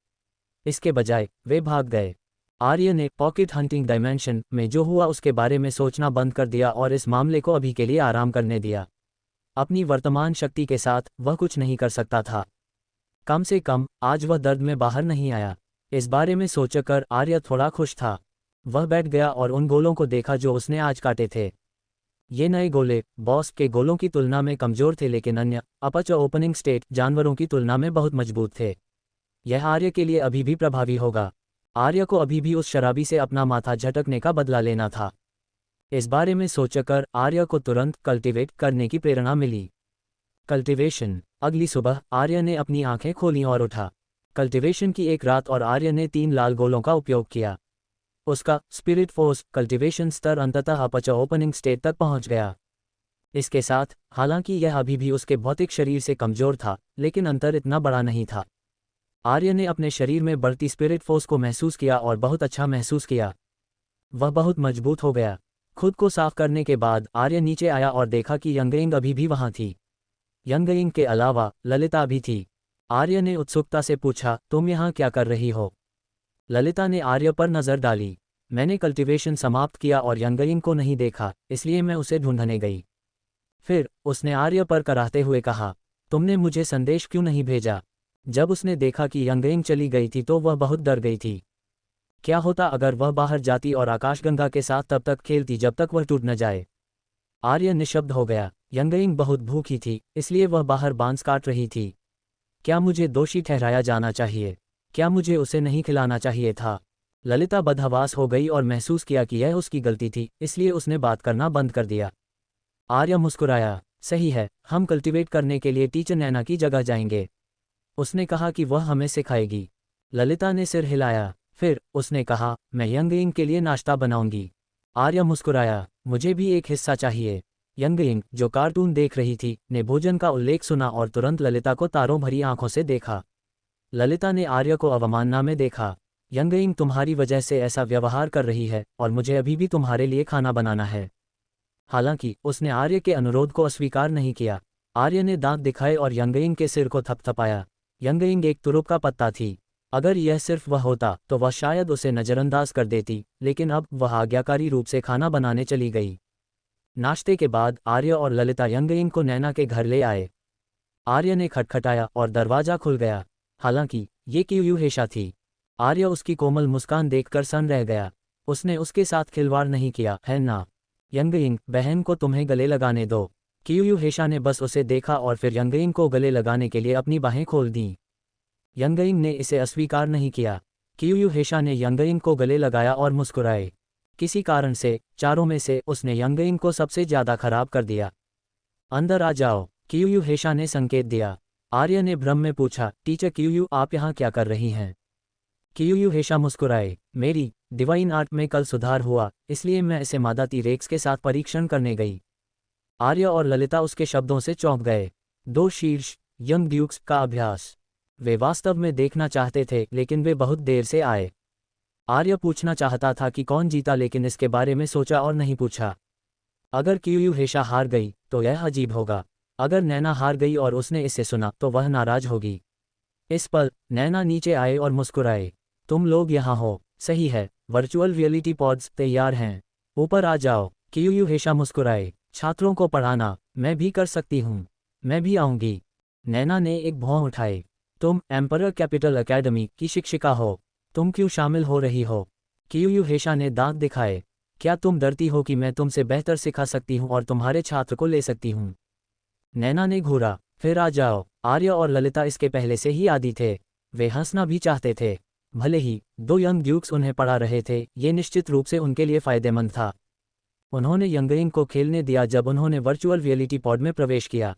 इसके बजाय वे भाग गए। आर्य ने पॉकेट हंटिंग डायमेंशन में जो हुआ उसके बारे में सोचना बंद कर दिया और इस मामले को अभी के लिए आराम करने दिया। अपनी वर्तमान शक्ति के साथ वह कुछ नहीं कर सकता था। कम से कम आज वह दर्द में बाहर नहीं आया। इस बारे में सोचकर आर्य थोड़ा खुश था। वह बैठ गया और उन गोलों को देखा जो उसने आज काटे थे। ये नए गोले बॉस के गोलों की तुलना में कमजोर थे लेकिन अन्य अपच ओपनिंग स्टेट जानवरों की तुलना में बहुत मजबूत थे। यह आर्य के लिए अभी भी प्रभावी होगा। आर्य को अभी भी उस शराबी से अपना माथा झटकने का बदला लेना था। इस बारे में सोचकर आर्य को तुरंत कल्टिवेट करने की प्रेरणा मिली। कल्टिवेशन। अगली सुबह आर्य ने अपनी आंखें खोलीं और उठा। कल्टिवेशन की एक रात और आर्य ने 3 लाल गोलों का उपयोग किया। उसका स्पिरिट फोर्स कल्टिवेशन स्तर अंततः अपच ओपनिंग स्टेट तक पहुंच गया। इसके साथ हालांकि यह अभी भी उसके भौतिक शरीर से कमजोर था लेकिन अंतर इतना बड़ा नहीं था। आर्य ने अपने शरीर में बढ़ती स्पिरिट फोर्स को महसूस किया और बहुत अच्छा महसूस किया। वह बहुत मजबूत हो गया। खुद को साफ करने के बाद आर्य नीचे आया और देखा कि यंगयिंग अभी भी वहां थी। यंगयिंग के अलावा ललिता भी थी। आर्य ने उत्सुकता से पूछा, तुम यहाँ क्या कर रही हो? ललिता ने आर्य पर नजर डाली। मैंने कल्टिवेशन समाप्त किया और यंगयिंग को नहीं देखा इसलिए मैं उसे ढूंढने गई। फिर उसने आर्य पर कराहते हुए कहा, तुमने मुझे संदेश क्यों नहीं भेजा? जब उसने देखा कि यंगयिंग चली गई थी तो वह बहुत डर गई थी। क्या होता अगर वह बाहर जाती और आकाशगंगा के साथ तब तक खेलती जब तक वह टूट न जाए? आर्य निशब्द हो गया। यंगयिंग बहुत भूखी थी इसलिए वह बाहर बांस काट रही थी। क्या मुझे दोषी ठहराया जाना चाहिए? क्या मुझे उसे नहीं खिलाना चाहिए था? ललिता बदहवास हो गई और महसूस किया कि यह उसकी गलती थी इसलिए उसने बात करना बंद कर दिया। आर्य मुस्कुराया। सही है, हम कल्टिवेट करने के लिए टीचर नैना की जगह जाएंगे। उसने कहा कि वह हमें सिखाएगी। ललिता ने सिर हिलाया। फिर उसने कहा, मैं यंगयिंग के लिए नाश्ता बनाऊंगी। आर्य मुस्कुराया। मुझे भी एक हिस्सा चाहिए। यंगयिंग जो कार्टून देख रही थी ने भोजन का उल्लेख सुना और तुरंत ललिता को तारों भरी आंखों से देखा। ललिता ने आर्य को अवमानना में देखा। यंगयिंग तुम्हारी वजह से ऐसा व्यवहार कर रही है और मुझे अभी भी तुम्हारे लिए खाना बनाना है। हालांकि उसने आर्य के अनुरोध को अस्वीकार नहीं किया। आर्य ने दांत दिखाए और यंगयिंग के सिर को थपथपाया। यंगयिंग एक तुरुप का पत्ता थी। अगर यह सिर्फ वह होता तो वह शायद उसे नज़रअंदाज कर देती लेकिन अब वह आज्ञाकारी रूप से खाना बनाने चली गई। नाश्ते के बाद आर्य और ललिता यंगयिंग को नैना के घर ले आए। आर्य ने खटखटाया और दरवाजा खुल गया। हालांकि ये क्यूयूहेशा थी। आर्य उसकी कोमल मुस्कान देखकर सन्न रह गया। उसने उसके साथ खिलवाड़ नहीं किया है ना? यंगयिंग बहन को तुम्हें गले लगाने दो। क्यूयूहेशा ने बस उसे देखा और फिर यंगयिंग को गले लगाने के लिए अपनी बाहें खोल दीं। यंगयिंग ने इसे अस्वीकार नहीं किया। क्यूयूहेशा ने यंगयिंग को गले लगाया और मुस्कुराए। किसी कारण से चारों में से उसने यंगयिंग को सबसे ज्यादा खराब कर दिया। अंदर आ जाओ, क्यूयूहेशा ने संकेत दिया। आर्य ने भ्रम में पूछा, टीचर क्यूयू आप यहाँ क्या कर रही हैं? क्यूयूहेशा मुस्कुराए। मेरी डिवाइन आर्ट में कल सुधार हुआ इसलिए मैं इसे मादा टी-रेक्स के साथ परीक्षण करने गई। आर्य और ललिता उसके शब्दों से चौंक गए। 2 शीर्ष यंग ड्यूक्स का अभ्यास। वे वास्तव में देखना चाहते थे लेकिन वे बहुत देर से आए। आर्य पूछना चाहता था कि कौन जीता लेकिन इसके बारे में सोचा और नहीं पूछा। अगर क्यूयूहेशा हार गई तो यह अजीब होगा। अगर नैना हार गई और उसने इसे सुना तो वह नाराज होगी। इस पल नैना नीचे आए और मुस्कुराए। तुम लोग यहाँ हो, सही है, वर्चुअल रियलिटी पॉड्स तैयार हैं, ऊपर आ जाओ। कियूयू हेशा मुस्कुराए। छात्रों को पढ़ाना, मैं भी कर सकती हूँ, मैं भी आऊँगी। नैना ने एक भौं उठाए। तुम एम्परर कैपिटल एकेडमी की शिक्षिका हो, तुम क्यों शामिल हो रही हो? कियूयू हेशा ने दांत दिखाए। क्या तुम डरती हो कि मैं तुमसे बेहतर सिखा सकती हूँ और तुम्हारे छात्र को ले सकती हूँ? नैना ने घूरा। फिर आ जाओ। आर्य और ललिता इसके पहले से ही आदी थे, वे हंसना भी चाहते थे। भले ही दो यंग ड्यूक्स उन्हें पढ़ा रहे थे, ये निश्चित रूप से उनके लिए फायदेमंद था। उन्होंने यंगइंग को खेलने दिया जब उन्होंने वर्चुअल रियलिटी पॉड में प्रवेश किया।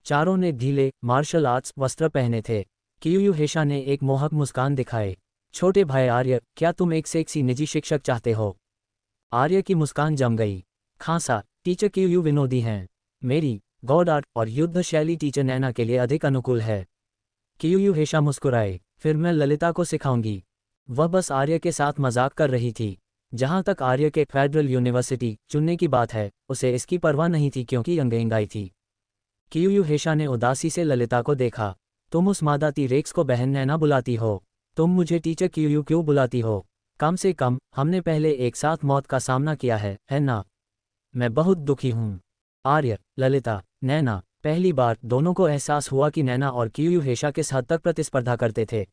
चारों ने ढीले मार्शल आर्ट्स वस्त्र पहने थे। कियूयू हेशा ने एक मोहक मुस्कान दिखाए। छोटे भाई आर्य, क्या तुम एक सेक्सी निजी शिक्षक चाहते हो? आर्य की मुस्कान जम गई। खासा, टीचर कियूयू विनोदी हैं। मेरी गॉड आर्ट और युद्ध शैली टीचर नैना के लिए अधिक अनुकूल है। कियूयू हेशा मुस्कुराए। फिर मैं ललिता को सिखाऊंगी। वह बस आर्य के साथ मजाक कर रही थी। जहां तक आर्य के फेडरल यूनिवर्सिटी चुनने की बात है, उसे इसकी परवाह नहीं थी क्योंकि यंगइंग आई थी। कियूयू हेशा ने उदासी से ललिता को देखा। तुम उस मादाती रेक्स को बहन नैना बुलाती हो, तुम मुझे टीचर कियूयू क्यों बुलाती हो? कम से कम हमने पहले एक साथ मौत का सामना किया है ना? मैं बहुत दुखी हूँ। आर्य, ललिता, नैना, पहली बार दोनों को एहसास हुआ कि नैना और कियूयू हेशा किस हद तक प्रतिस्पर्धा करते थे।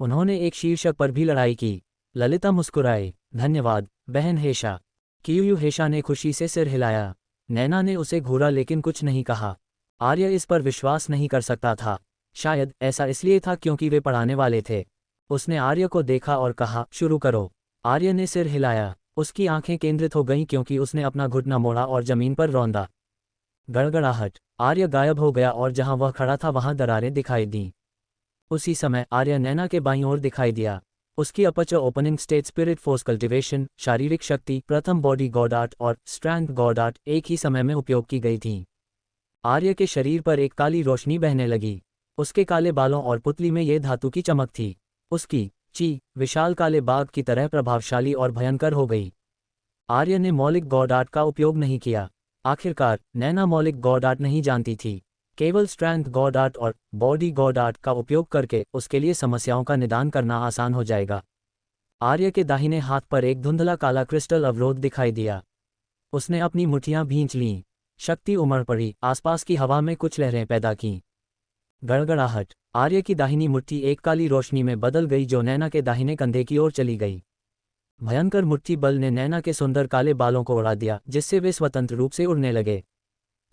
उन्होंने एक शीर्षक पर भी लड़ाई की। ललिता मुस्कुराई। धन्यवाद बहन हेशा। कियूयू हेशा ने खुशी से सिर हिलाया। नैना ने उसे घूरा लेकिन कुछ नहीं कहा। आर्य इस पर विश्वास नहीं कर सकता था। शायद ऐसा इसलिए था क्योंकि वे पढ़ाने वाले थे। उसने आर्य को देखा और कहा, शुरू करो। आर्य ने सिर हिलाया। उसकी आंखें केंद्रित हो गईं क्योंकि उसने अपना घुटना मोड़ा और जमीन पर रौंदा। गड़गड़ाहट। आर्य गायब हो गया और जहां वह खड़ा था वहां दरारें दिखाई दीं। उसी समय आर्य नैना के बाईं ओर दिखाई दिया। उसकी aperture opening state spirit force cultivation, शारीरिक शक्ति, प्रथम बॉडी गॉड आर्ट और स्ट्रेंथ गॉड आर्ट एक ही समय में उपयोग की गई थीं। आर्य के शरीर पर एक काली रोशनी बहने लगी। उसके काले बालों और पुतली में ये धातु की चमक थी। उसकी ची विशाल काले बाघ की तरह प्रभावशाली और भयंकर हो गई। आर्य ने मौलिक गॉड आर्ट का उपयोग नहीं किया। आखिरकार नैना मौलिक गॉड आर्ट नहीं जानती थी। केवल स्ट्रेंथ गॉड आर्ट और बॉडी गॉड आर्ट का उपयोग करके उसके लिए समस्याओं का निदान करना आसान हो जाएगा। आर्य के दाहिने हाथ पर एक धुंधला काला क्रिस्टल अवरोध दिखाई दिया। उसने अपनी मुठ्ठियां भींच लीं। शक्ति उमड़ पड़ी, आसपास की हवा में कुछ लहरें पैदा कीं। गड़गड़ाहट। आर्य की दाहिनी मुट्ठी एक काली रोशनी में बदल गई जो नैना के दाहिने कंधे की ओर चली गई। भयंकर मुट्ठी बल ने नैना के सुंदर काले बालों को उड़ा दिया जिससे वे स्वतंत्र रूप से उड़ने लगे।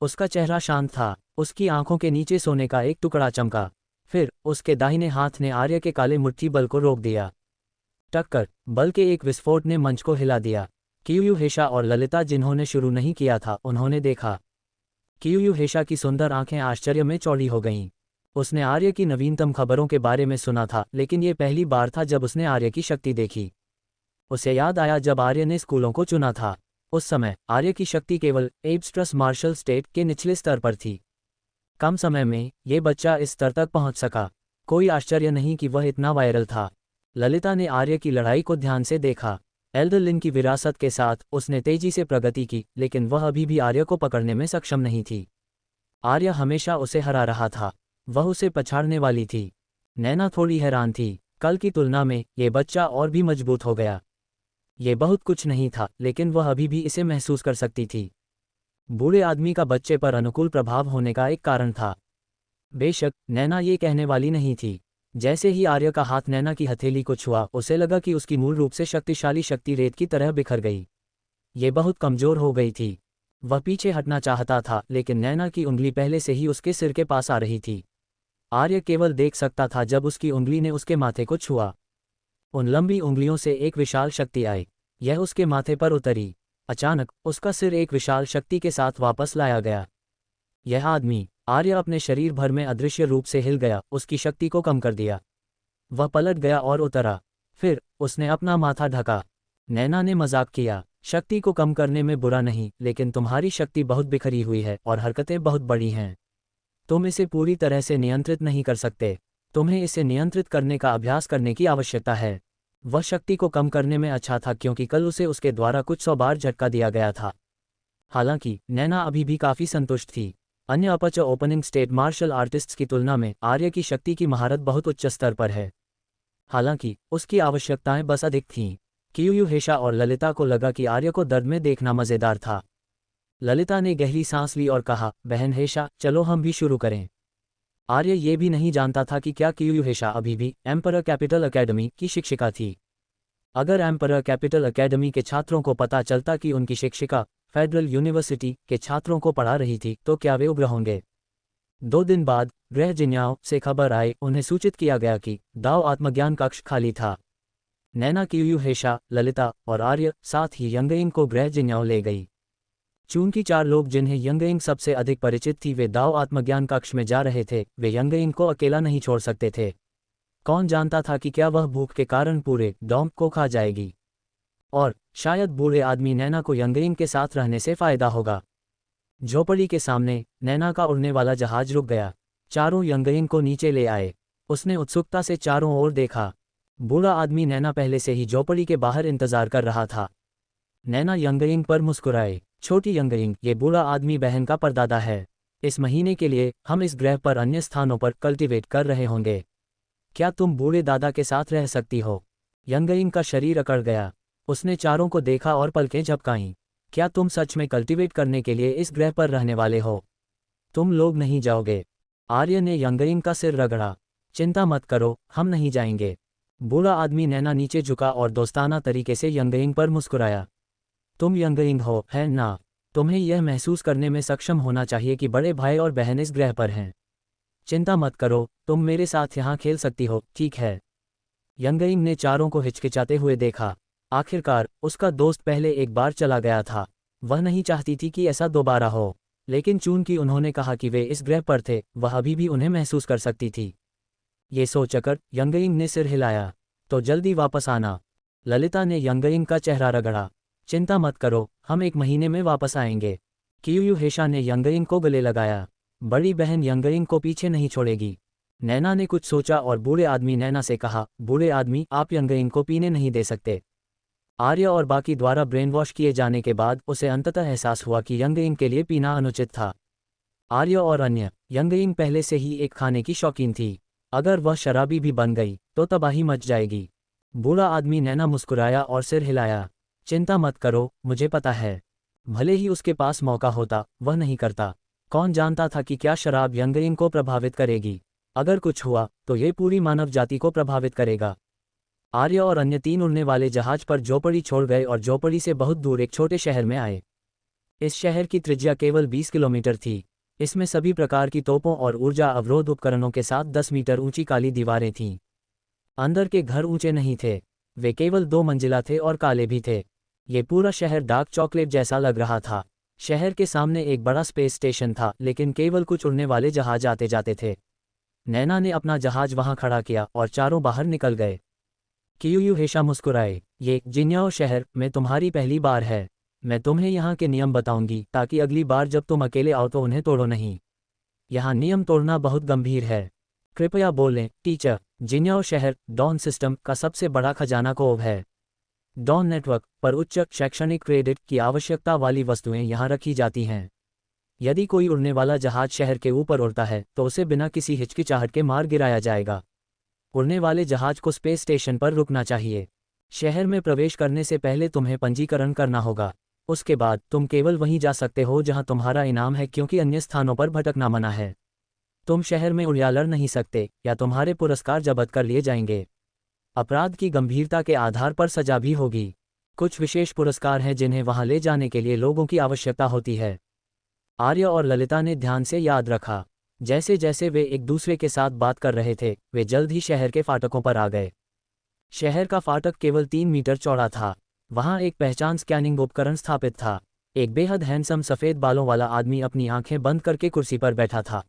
उसका चेहरा शांत था। उसकी आंखों के नीचे सोने का एक टुकड़ा चमका। फिर उसके दाहिने हाथ ने आर्य के काले मुट्ठी बल को रोक दिया। टक्कर। बल के एक विस्फोट ने मंच को हिला दिया। कियूयू हेशा और ललिता जिन्होंने शुरू नहीं किया था उन्होंने देखा। कियूयू हेशा की सुंदर आंखें आश्चर्य में चौड़ी हो गईं। उसने आर्य की नवीनतम खबरों के बारे में सुना था लेकिन ये पहली बार था जब उसने आर्य की शक्ति देखी। उसे याद आया जब आर्य ने स्कूलों को चुना था। उस समय आर्य की शक्ति केवल एब्स्ट्रस मार्शल स्टेट के निचले स्तर पर थी। कम समय में ये बच्चा इस स्तर तक पहुंच सका। कोई आश्चर्य नहीं कि वह इतना वायरल था। ललिता ने आर्य की लड़ाई को ध्यान से देखा। एल्डर लिन की विरासत के साथ उसने तेजी से प्रगति की लेकिन वह अभी भी आर्य को पकड़ने में सक्षम नहीं थी। आर्य हमेशा उसे हरा रहा था। वह उसे पछाड़ने वाली थी। नैना थोड़ी हैरान थी। कल की तुलना में ये बच्चा और भी मजबूत हो गया। ये बहुत कुछ नहीं था लेकिन वह अभी भी इसे महसूस कर सकती थी। बूढ़े आदमी का बच्चे पर अनुकूल प्रभाव होने का एक कारण था। बेशक नैना ये कहने वाली नहीं थी। जैसे ही आर्य का हाथ नैना की हथेली को छुआ उसे लगा कि उसकी मूल रूप से शक्तिशाली शक्ति रेत की तरह बिखर गई। ये बहुत कमजोर हो गई थी। वह पीछे हटना चाहता था लेकिन नैना की उंगली पहले से ही उसके सिर के पास आ रही थी। आर्य केवल देख सकता था जब उसकी उंगली ने उसके माथे को छुआ। उन लंबी उंगलियों से एक विशाल शक्ति आई। यह उसके माथे पर उतरी। अचानक उसका सिर एक विशाल शक्ति के साथ वापस लाया गया। यह आदमी। आर्य अपने शरीर भर में अदृश्य रूप से हिल गया, उसकी शक्ति को कम कर दिया। वह पलट गया और उतरा। फिर उसने अपना माथा ढका। नैना ने मजाक किया, शक्ति को कम करने में बुरा नहीं, लेकिन तुम्हारी शक्ति बहुत बिखरी हुई है और हरकतें बहुत बड़ी हैं। तुम इसे पूरी तरह से नियंत्रित नहीं कर सकते। तुम्हें इसे नियंत्रित करने का अभ्यास करने की आवश्यकता है। वह शक्ति को कम करने में अच्छा था क्योंकि कल उसे उसके द्वारा कुछ 100 बार झटका दिया गया था। हालांकि नैना अभी भी काफी संतुष्ट थी। अन्य aperture opening state martial artists की तुलना में आर्य की शक्ति की महारत बहुत उच्च स्तर पर है। हालांकि उसकी आवश्यकताएं बस अधिक थीं। कियूयू हेशा और ललिता को लगा कि आर्य को दर्द में देखना मजेदार था। ललिता ने गहरी सांस ली और कहा, बहन हेशा, चलो हम भी शुरू करें। आर्य ये भी नहीं जानता था कि क्या कियूयू हेशा अभी भी एम्परर कैपिटल एकेडमी की शिक्षिका थी। अगर एम्परर कैपिटल एकेडमी के छात्रों को पता चलता कि उनकी शिक्षिका फेडरल यूनिवर्सिटी के छात्रों को पढ़ा रही थी तो क्या वे उग्र होंगे। 2 दिन बाद गृह जिन्याओं से खबर आए, उन्हें सूचित किया गया कि दाव आत्मज्ञान कक्ष खाली था। नैना कियूयू हेशा, ललिता और आर्य साथ ही यंगइंग को गृह जिन्याओं ले गई। चूंकि 4 लोग जिन्हें यंगइंग सबसे अधिक परिचित थी वे दाव आत्मज्ञान कक्ष में जा रहे थे, वे यंगइंग को अकेला नहीं छोड़ सकते थे। कौन जानता था कि क्या वह भूख के कारण पूरे डॉम्प को खा जाएगी, और शायद बूढ़े आदमी नैना को यंगइंग के साथ रहने से फायदा होगा। झोपड़ी के सामने नैना का उड़ने वाला जहाज रुक गया। चारों यंगइंग को नीचे ले आए। उसने उत्सुकता से चारों ओर देखा। बूढ़ा आदमी नैना पहले से ही झोपड़ी के बाहर इंतजार कर रहा था। नैना यंगइंग पर मुस्कुराए। छोटी यंगइंग, ये बूढ़ा आदमी बहन का परदादा है। इस महीने के लिए हम इस ग्रह पर अन्य स्थानों पर कल्टीवेट कर रहे होंगे। क्या तुम बूढ़े दादा के साथ रह सकती हो? यंगइंग का शरीर अकड़ गया। उसने चारों को देखा और पलकें झपकाईं। क्या तुम सच में कल्टीवेट करने के लिए इस ग्रह पर रहने वाले हो? तुम लोग नहीं जाओगे। आर्य ने यंगइंग का सिर रगड़ा। चिंता मत करो, हम नहीं जाएंगे। बूढ़ा आदमी नैना नीचे झुका और दोस्ताना तरीके से यंगइंग पर मुस्कुराया। तुम यंगइंग हो, है ना? तुम्हें यह महसूस करने में सक्षम होना चाहिए कि बड़े भाई और बहन इस ग्रह पर हैं। चिंता मत करो, तुम मेरे साथ यहाँ खेल सकती हो, ठीक है? यंगइंग ने चारों को हिचकिचाते हुए देखा। आखिरकार उसका दोस्त पहले एक बार चला गया था। वह नहीं चाहती थी कि ऐसा दोबारा हो, लेकिन चूंकि उन्होंने कहा कि वे इस ग्रह पर थे, वह अभी भी उन्हें महसूस कर सकती थी। ये सोचकर यंगइंग ने सिर हिलाया। तो जल्दी वापस आना। ललिता ने यंगइंग का चेहरा रगड़ा। चिंता मत करो, हम 1 महीने में वापस आएंगे। कियूयू हेशा ने यंगइंग को गले लगाया। बड़ी बहन यंगइंग को पीछे नहीं छोड़ेगी। नैना ने कुछ सोचा और बूढ़े आदमी नैना से कहा, बूढ़े आदमी, आप यंगइंग को पीने नहीं दे सकते। आर्य और बाकी द्वारा ब्रेन वॉश किए जाने के बाद उसे अंततः एहसास हुआ कि यंगइंग के लिए पीना अनुचित था। आर्य और अन्य, यंगइंग पहले से ही एक खाने की शौकीन थी। अगर वह शराबी भी बन गई तो तबाही मच जाएगी। बूढ़ा आदमी नैना मुस्कुराया और सिर हिलाया। चिंता मत करो, मुझे पता है। भले ही उसके पास मौका होता, वह नहीं करता। कौन जानता था कि क्या शराब यंगइंग को प्रभावित करेगी? अगर कुछ हुआ तो ये पूरी मानव जाति को प्रभावित करेगा। आर्य और अन्य 3 उड़ने वाले जहाज पर झोपड़ी छोड़ गए और झोपड़ी से बहुत दूर एक छोटे शहर में आए। इस शहर की त्रिज्या केवल 20 किलोमीटर थी। इसमें सभी प्रकार की तोपों और ऊर्जा अवरोध उपकरणों के साथ 10 मीटर ऊंची काली दीवारें थीं। अंदर के घर ऊंचे नहीं थे, वे केवल 2 मंजिला थे और काले भी थे। ये पूरा शहर डार्क चॉकलेट जैसा लग रहा था। शहर के सामने एक बड़ा स्पेस स्टेशन था, लेकिन केवल कुछ उड़ने वाले जहाज आते जाते थे। नैना ने अपना जहाज वहां खड़ा किया और चारों बाहर निकल गए। कियूयू हेशा मुस्कुराए। ये जिन्याओ शहर में तुम्हारी पहली बार है। मैं तुम्हें यहाँ के नियम बताऊंगी ताकि अगली बार जब तुम अकेले आओ तो उन्हें तोड़ो नहीं। यहाँ नियम तोड़ना बहुत गंभीर है। कृपया बोलें, टीचर। जिन्याओ शहर डॉन सिस्टम का सबसे बड़ा खजाना कोव है। डॉन नेटवर्क पर उच्च शैक्षणिक क्रेडिट की आवश्यकता वाली वस्तुएं यहाँ रखी जाती हैं। यदि कोई उड़ने वाला जहाज शहर के ऊपर उड़ता है तो उसे बिना किसी हिचकिचाहट के मार गिराया जाएगा। उड़ने वाले जहाज को स्पेस स्टेशन पर रुकना चाहिए। शहर में प्रवेश करने से पहले तुम्हें पंजीकरण करना होगा। उसके बाद तुम केवल वहीं जा सकते हो जहां तुम्हारा इनाम है, क्योंकि अन्य स्थानों पर भटकना मना है। तुम शहर में उड़िया लड़ नहीं सकते या तुम्हारे पुरस्कार जब्त कर लिए जाएंगे। अपराध की गंभीरता के आधार पर सजा भी होगी। कुछ विशेष पुरस्कार हैं जिन्हें वहां ले जाने के लिए लोगों की आवश्यकता होती है। आर्य और ललिता ने ध्यान से याद रखा। जैसे जैसे वे एक दूसरे के साथ बात कर रहे थे, वे जल्द ही शहर के फाटकों पर आ गए। शहर का फाटक केवल 3 मीटर चौड़ा था। वहां एक पहचान स्कैनिंग उपकरण स्थापित था। एक बेहद हैंडसम सफ़ेद बालों वाला आदमी अपनी आंखें बंद करके कुर्सी पर बैठा था।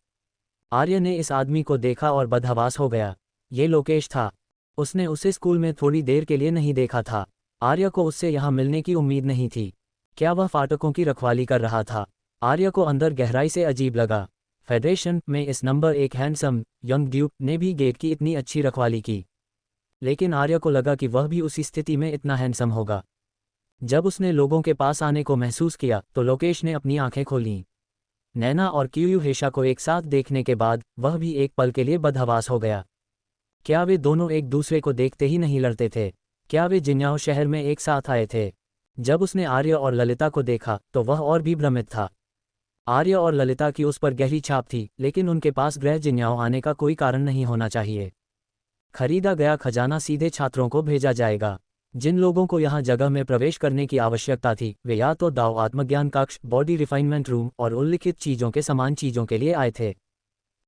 आर्य ने इस आदमी को देखा और बदहवास हो गया। ये लोकेश था। उसने उसे स्कूल में थोड़ी देर के लिए नहीं देखा था। आर्य को उससे यहाँ मिलने की उम्मीद नहीं थी। क्या वह फाटकों की रखवाली कर रहा था? आर्य को अंदर गहराई से अजीब लगा। फेडरेशन में इस नंबर 1 हैंडसम यंग ड्यूक ने भी गेट की इतनी अच्छी रखवाली की, लेकिन आर्य को लगा कि वह भी उसी स्थिति में इतना हैंडसम होगा। जब उसने लोगों के पास आने को महसूस किया तो लोकेश ने अपनी आंखें खोलीं। नैना और क्यूयूहेशा को एक साथ देखने के बाद वह भी एक पल के लिए बदहवास हो गया। क्या वे दोनों एक दूसरे को देखते ही नहीं लड़ते थे? क्या वे जिन्याओ शहर में एक साथ आए थे? जब उसने आर्य और ललिता को देखा तो वह और भी भ्रमित था। आर्य और ललिता की उस पर गहरी छाप थी, लेकिन उनके पास ग्रह जिन्याओ आने का कोई कारण नहीं होना चाहिए। खरीदा गया खजाना सीधे छात्रों को भेजा जाएगा। जिन लोगों को यहाँ जगह में प्रवेश करने की आवश्यकता थी वे या तो दाओ आत्मज्ञान कक्ष, बॉडी रिफाइनमेंट रूम और उल्लिखित चीजों के समान चीजों के लिए आए थे।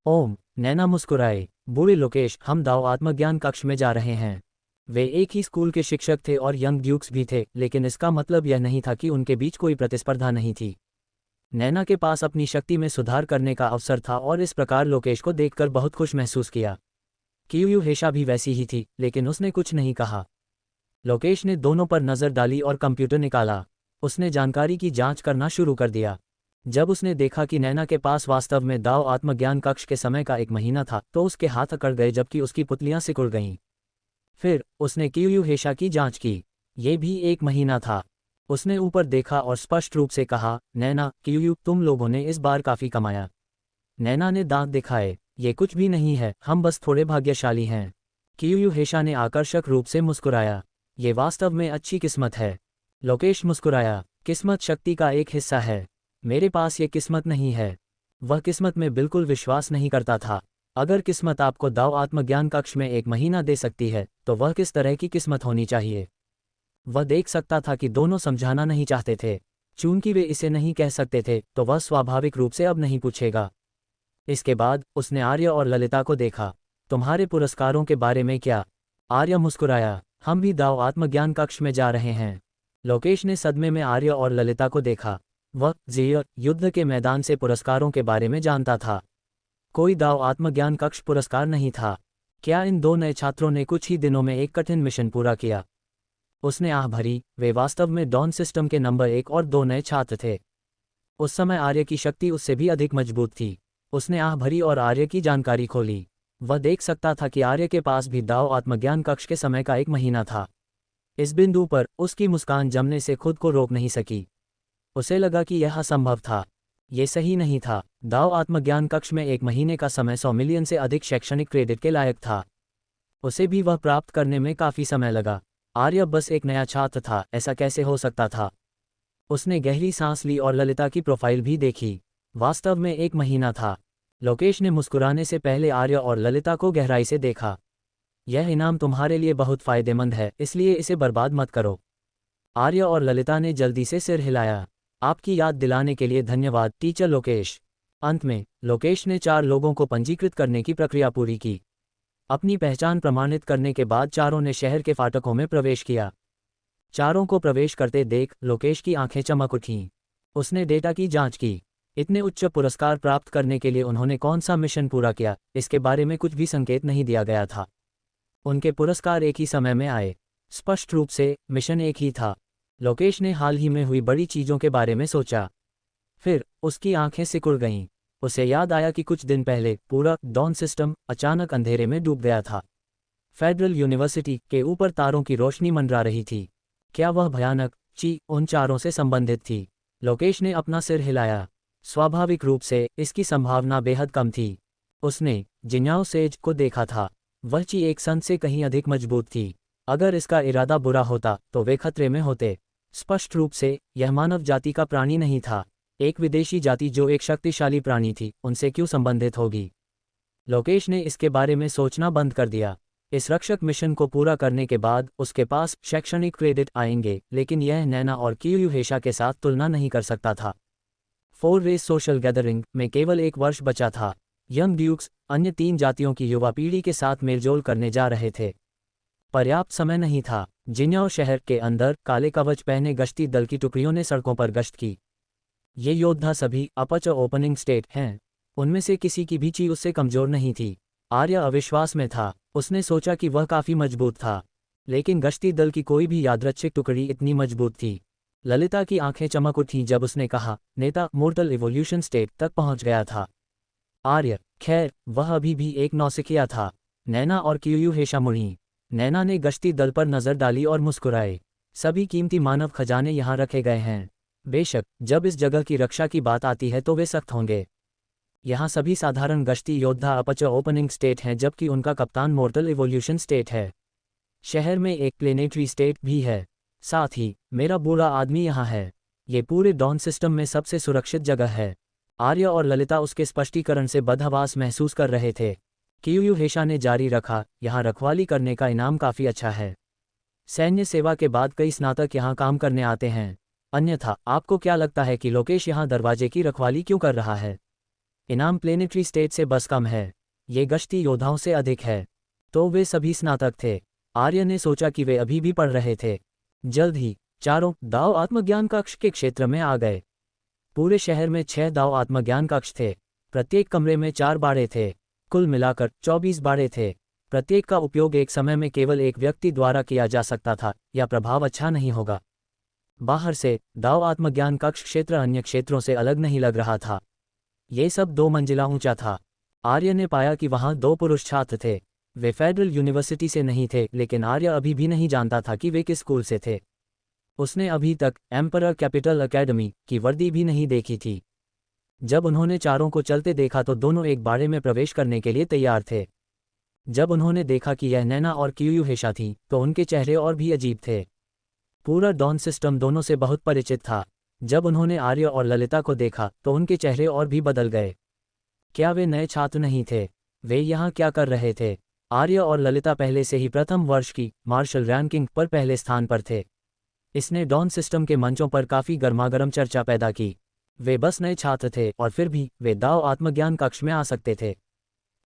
ओम, नैना मुस्कुराए। बुरे लोकेश, हम दाओ आत्मज्ञान कक्ष में जा रहे हैं। वे एक ही स्कूल के शिक्षक थे और यंग ड्यूक्स भी थे, लेकिन इसका मतलब यह नहीं था कि उनके बीच कोई प्रतिस्पर्धा नहीं थी। नैना के पास अपनी शक्ति में सुधार करने का अवसर था और इस प्रकार लोकेश को देखकर बहुत खुश महसूस किया। क्यूयूहेशा भी वैसी ही थी, लेकिन उसने कुछ नहीं कहा। लोकेश ने दोनों पर नज़र डाली और कंप्यूटर निकाला। उसने जानकारी की जांच करना शुरू कर दिया। जब उसने देखा कि नैना के पास वास्तव में दाओ आत्मज्ञान कक्ष के समय का 1 महीना था तो उसके हाथ अकड़ गए जबकि उसकी पुतलियां सिकुड़ गईं। फिर उसने क्यूयूहेशा की जांच की। ये भी 1 महीना था। उसने ऊपर देखा और स्पष्ट रूप से कहा, नैना, क्यूयू, तुम लोगों ने इस बार काफ़ी कमाया। नैना ने दांत दिखाए। ये कुछ भी नहीं है, हम बस थोड़े भाग्यशाली हैं। क्यूयूहेशा ने आकर्षक रूप से मुस्कुराया। ये वास्तव में अच्छी किस्मत है। लोकेश मुस्कुराया। किस्मत शक्ति का एक हिस्सा है। मेरे पास ये किस्मत नहीं है। वह किस्मत में बिल्कुल विश्वास नहीं करता था। अगर किस्मत आपको दाओ आत्मज्ञान कक्ष में 1 महीना दे सकती है तो वह किस तरह की किस्मत होनी चाहिए? वह देख सकता था कि दोनों समझाना नहीं चाहते थे। चूंकि वे इसे नहीं कह सकते थे तो वह स्वाभाविक रूप से अब नहीं पूछेगा। इसके बाद उसने आर्य और ललिता को देखा। तुम्हारे पुरस्कारों के बारे में क्या? आर्य मुस्कुराया। हम भी दाओ आत्मज्ञान कक्ष में जा रहे हैं। लोकेश ने सदमे में आर्य और ललिता को देखा। वह युद्ध के मैदान से पुरस्कारों के बारे में जानता था। कोई दाओ आत्मज्ञान कक्ष पुरस्कार नहीं था। क्या इन 2 नए छात्रों ने कुछ ही दिनों में एक कठिन मिशन पूरा किया? उसने आह भरी। वे वास्तव में डॉन सिस्टम के नंबर 1 और 2 नए छात्र थे। उस समय आर्य की शक्ति उससे भी अधिक मजबूत थी। उसने आह भरी और आर्य की जानकारी खोली। वह देख सकता था कि आर्य के पास भी दाओ आत्मज्ञान कक्ष के समय का 1 महीना था। इस बिंदु पर उसकी मुस्कान जमने से खुद को रोक नहीं सकी। उसे लगा कि यह असंभव था। ये सही नहीं था। दाओ आत्मज्ञान कक्ष में 1 महीने का समय 100 मिलियन से अधिक शैक्षणिक क्रेडिट के लायक था। उसे भी वह प्राप्त करने में काफ़ी समय लगा। आर्य बस एक नया छात्र था, ऐसा कैसे हो सकता था? उसने गहरी सांस ली और ललिता की प्रोफाइल भी देखी। वास्तव में 1 महीना था। लोकेश ने मुस्कुराने से पहले आर्य और ललिता को गहराई से देखा। यह इनाम तुम्हारे लिए बहुत फायदेमंद है, इसलिए इसे बर्बाद मत करो। आर्य और ललिता ने जल्दी से सिर हिलाया। आपकी याद दिलाने के लिए धन्यवाद, टीचर लोकेश। अंत में लोकेश ने 4 लोगों को पंजीकृत करने की प्रक्रिया पूरी की। अपनी पहचान प्रमाणित करने के बाद चारों ने शहर के फाटकों में प्रवेश किया। चारों को प्रवेश करते देख लोकेश की आंखें चमक उठीं। उसने डेटा की जांच की। इतने उच्च पुरस्कार प्राप्त करने के लिए उन्होंने कौन सा मिशन पूरा किया, इसके बारे में कुछ भी संकेत नहीं दिया गया था। उनके पुरस्कार एक ही समय में आए। स्पष्ट रूप से मिशन एक ही था। लोकेश ने हाल ही में हुई बड़ी चीज़ों के बारे में सोचा। फिर उसकी आंखें सिकुड़ गईं। उसे याद आया कि कुछ दिन पहले पूरा डॉन सिस्टम अचानक अंधेरे में डूब गया था। फेडरल यूनिवर्सिटी के ऊपर तारों की रोशनी मंडरा रही थी। क्या वह भयानक उन चारों से संबंधित थी? लोकेश ने अपना सिर हिलाया। स्वाभाविक रूप से इसकी संभावना बेहद कम थी। उसने जिन्याओ सेज को देखा था। वह ची एक संत से कहीं अधिक मजबूत थी। अगर इसका इरादा बुरा होता तो वे खतरे में होते। स्पष्ट रूप से यह मानव जाति का प्राणी नहीं था। एक विदेशी जाति जो एक शक्तिशाली प्राणी थी, उनसे क्यों संबंधित होगी? लोकेश ने इसके बारे में सोचना बंद कर दिया। इस रक्षक मिशन को पूरा करने के बाद उसके पास शैक्षणिक क्रेडिट आएंगे, लेकिन यह नैना और क्यूयूहेशा के साथ तुलना नहीं कर सकता था। 4 रेस सोशल गैदरिंग में केवल 1 वर्ष बचा था। यंग ड्यूक्स अन्य 3 जातियों की युवा पीढ़ी के साथ मेलजोल करने जा रहे थे। पर्याप्त समय नहीं था। जिन्याओ शहर के अंदर काले कवच पहने गश्ती दल की टुकड़ियों ने सड़कों पर गश्त की। ये योद्धा सभी अपच ओपनिंग स्टेट हैं। उनमें से किसी की भी ची उससे कमजोर नहीं थी। आर्य अविश्वास में था। उसने सोचा कि वह काफी मजबूत था, लेकिन गश्ती दल की कोई भी यादृच्छिक टुकड़ी इतनी मजबूत थी। ललिता की आंखें चमक उठीं जब उसने कहा, नेता मोर्टल इवोल्यूशन स्टेट तक पहुंच गया था। आर्य, खैर, वह अभी भी एक नौसिखिया था। नैना और क्यूयूहेशा मुड़ी। नैना ने गश्ती दल पर नजर डाली और मुस्कुराए। सभी कीमती मानव खजाने यहाँ रखे गए हैं। बेशक जब इस जगह की रक्षा की बात आती है तो वे सख्त होंगे। यहाँ सभी साधारण गश्ती योद्धा अपच ओपनिंग स्टेट हैं, जबकि उनका कप्तान मोर्टल इवोल्यूशन स्टेट है। शहर में एक प्लेनेटरी स्टेट भी है। साथ ही मेरा बूढ़ा आदमी यहाँ है। ये पूरे डॉन सिस्टम में सबसे सुरक्षित जगह है। आर्य और ललिता उसके स्पष्टीकरण से बदहवास महसूस कर रहे थे। कियूयूहेशा ने जारी रखा, यहाँ रखवाली करने का इनाम काफ़ी अच्छा है। सैन्य सेवा के बाद कई स्नातक यहाँ काम करने आते हैं। अन्यथा आपको क्या लगता है कि लोकेश यहाँ दरवाजे की रखवाली क्यों कर रहा है? इनाम प्लेनेटरी स्टेट से बस कम है। ये गश्ती योद्धाओं से अधिक है। तो वे सभी स्नातक थे। आर्य ने सोचा कि वे अभी भी पढ़ रहे थे। जल्द ही चारों दाव आत्मज्ञान कक्ष के क्षेत्र में आ गए। पूरे शहर में 6 दाव आत्मज्ञान कक्ष थे। प्रत्येक कमरे में 4 बाड़े थे। कुल मिलाकर 24 बाड़े थे। प्रत्येक का उपयोग एक समय में केवल एक व्यक्ति द्वारा किया जा सकता था, या प्रभाव अच्छा नहीं होगा। बाहर से दाव आत्मज्ञान कक्ष क्षेत्र अन्य क्षेत्रों से अलग नहीं लग रहा था। ये सब 2 मंजिला ऊंचा था। आर्य ने पाया कि वहां 2 पुरुष छात्र थे। वे फेडरल यूनिवर्सिटी से नहीं थे, लेकिन आर्य अभी भी नहीं जानता था कि वे किस स्कूल से थे। उसने अभी तक एम्परर कैपिटल एकेडमी की वर्दी भी नहीं देखी थी। जब उन्होंने चारों को चलते देखा तो दोनों एक बाड़े में प्रवेश करने के लिए तैयार थे। जब उन्होंने देखा कि यह नैना और कियूयूहेशा थी तो उनके चेहरे और भी अजीब थे। पूरा डॉन सिस्टम दोनों से बहुत परिचित था। जब उन्होंने आर्य और ललिता को देखा तो उनके चेहरे और भी बदल गए। क्या वे नए छात्र नहीं थे? वे यहाँ क्या कर रहे थे? आर्य और ललिता पहले से ही प्रथम वर्ष की मार्शल रैंकिंग पर पहले स्थान पर थे। इसने डॉन सिस्टम के मंचों पर काफ़ी गर्मागर्म चर्चा पैदा की। वे बस नए छात्र थे और फिर भी वे दाव आत्मज्ञान कक्ष में आ सकते थे।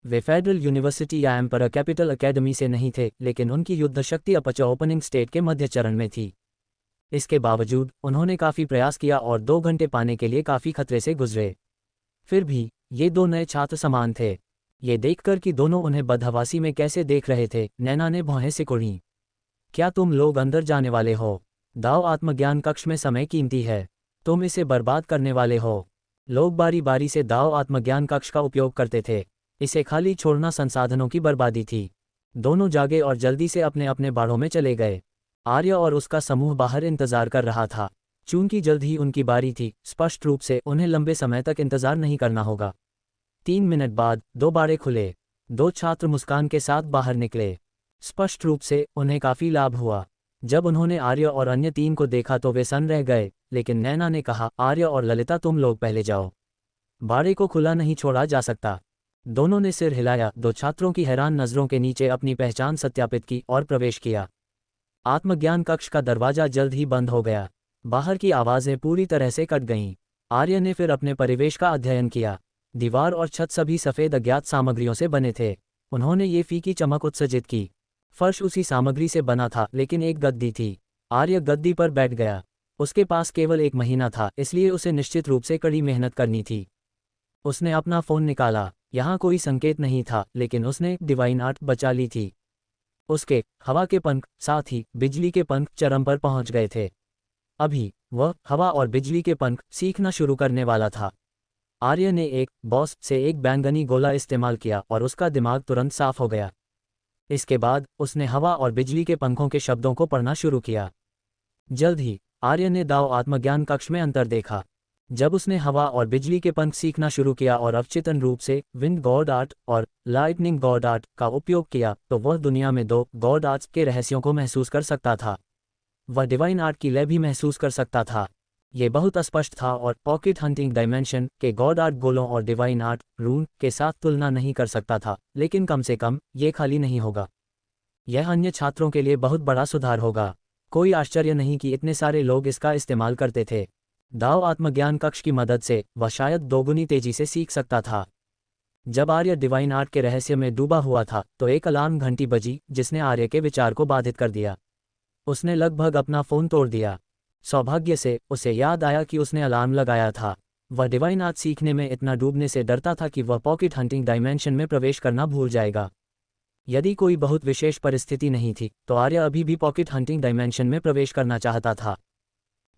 वे फेडरल यूनिवर्सिटी या एम्परर कैपिटल एकेडमी से नहीं थे, लेकिन उनकी युद्ध शक्ति अपच ओपनिंग स्टेट के मध्य चरण में थी। इसके बावजूद उन्होंने काफ़ी प्रयास किया और 2 घंटे पाने के लिए काफ़ी खतरे से गुजरे। फिर भी ये 2 नए छात्र समान थे। ये देखकर कि दोनों उन्हें बदहवासी में कैसे देख रहे थे, नैना ने भौहें सिकुड़ी। क्या तुम लोग अंदर जाने वाले हो? दाव आत्मज्ञान कक्ष में समय कीमती है। तुम इसे बर्बाद करने वाले हो। लोग बारी बारी से दाव आत्मज्ञान कक्ष का उपयोग करते थे। इसे खाली छोड़ना संसाधनों की बर्बादी थी। दोनों जागे और जल्दी से अपने अपने बाड़ों में चले गए। आर्य और उसका समूह बाहर इंतजार कर रहा था। चूंकि जल्द ही उनकी बारी थी, स्पष्ट रूप से उन्हें लंबे समय तक इंतजार नहीं करना होगा। 3 मिनट बाद 2 बाड़े खुले। 2 छात्र मुस्कान के साथ बाहर निकले। स्पष्ट रूप से उन्हें काफ़ी लाभ हुआ। जब उन्होंने आर्य और अन्य 3 को देखा तो वे सन्न रह गए, लेकिन नैना ने कहा, आर्य और ललिता तुम लोग पहले जाओ। बाड़े को खुला नहीं छोड़ा जा सकता। दोनों ने सिर हिलाया। 2 छात्रों की हैरान नज़रों के नीचे अपनी पहचान सत्यापित की और प्रवेश किया। आत्मज्ञान कक्ष का दरवाजा जल्द ही बंद हो गया। बाहर की आवाज़ें पूरी तरह से कट गईं। आर्य ने फिर अपने परिवेश का अध्ययन किया। दीवार और छत सभी सफ़ेद अज्ञात सामग्रियों से बने थे। उन्होंने ये फीकी चमक उत्सर्जित की। फर्श उसी सामग्री से बना था, लेकिन एक गद्दी थी। आर्य गद्दी पर बैठ गया। उसके पास केवल 1 महीना था, इसलिए उसे निश्चित रूप से कड़ी मेहनत करनी थी। उसने अपना फ़ोन निकाला। यहाँ कोई संकेत नहीं था, लेकिन उसने डिवाइन आर्ट बचा ली थी। उसके हवा के पंख, साथ ही बिजली के पंख चरम पर पहुंच गए थे। अभी वह हवा और बिजली के पंख सीखना शुरू करने वाला था। आर्य ने एक बॉस से एक बैंगनी गोला इस्तेमाल किया और उसका दिमाग तुरंत साफ हो गया। इसके बाद उसने हवा और बिजली के पंखों के शब्दों को पढ़ना शुरू किया। जल्द ही आर्य ने दाव आत्मज्ञान कक्ष में अंतर देखा। जब उसने हवा और बिजली के पंख सीखना शुरू किया और अवचेतन रूप से विंड गॉड आर्ट और लाइटनिंग गॉड आर्ट का उपयोग किया, तो वह दुनिया में 2 गॉड आर्ट्स के रहस्यों को महसूस कर सकता था। वह डिवाइन आर्ट की लय भी महसूस कर सकता था। ये बहुत स्पष्ट था और पॉकेट हंटिंग डायमेंशन के गॉड आर्ट गोलों और डिवाइन आर्ट रून के साथ तुलना नहीं कर सकता था, लेकिन कम से कम ये खाली नहीं होगा। यह अन्य छात्रों के लिए बहुत बड़ा सुधार होगा। कोई आश्चर्य नहीं कि इतने सारे लोग इसका इस्तेमाल करते थे। दाव आत्मज्ञान कक्ष की मदद से वह शायद 2 गुनी तेजी से सीख सकता था। जब आर्य डिवाइन आर्ट के रहस्य में डूबा हुआ था तो एक अलार्म घंटी बजी, जिसने आर्य के विचार को बाधित कर दिया। उसने लगभग अपना फ़ोन तोड़ दिया। सौभाग्य से उसे याद आया कि उसने अलार्म लगाया था। वह डिवाइन आर्ट सीखने में इतना डूबने से डरता था कि वह पॉकेट हंटिंग डायमेंशन में प्रवेश करना भूल जाएगा। यदि कोई बहुत विशेष परिस्थिति नहीं थी तो आर्य अभी भी पॉकेट हंटिंग डायमेंशन में प्रवेश करना चाहता था।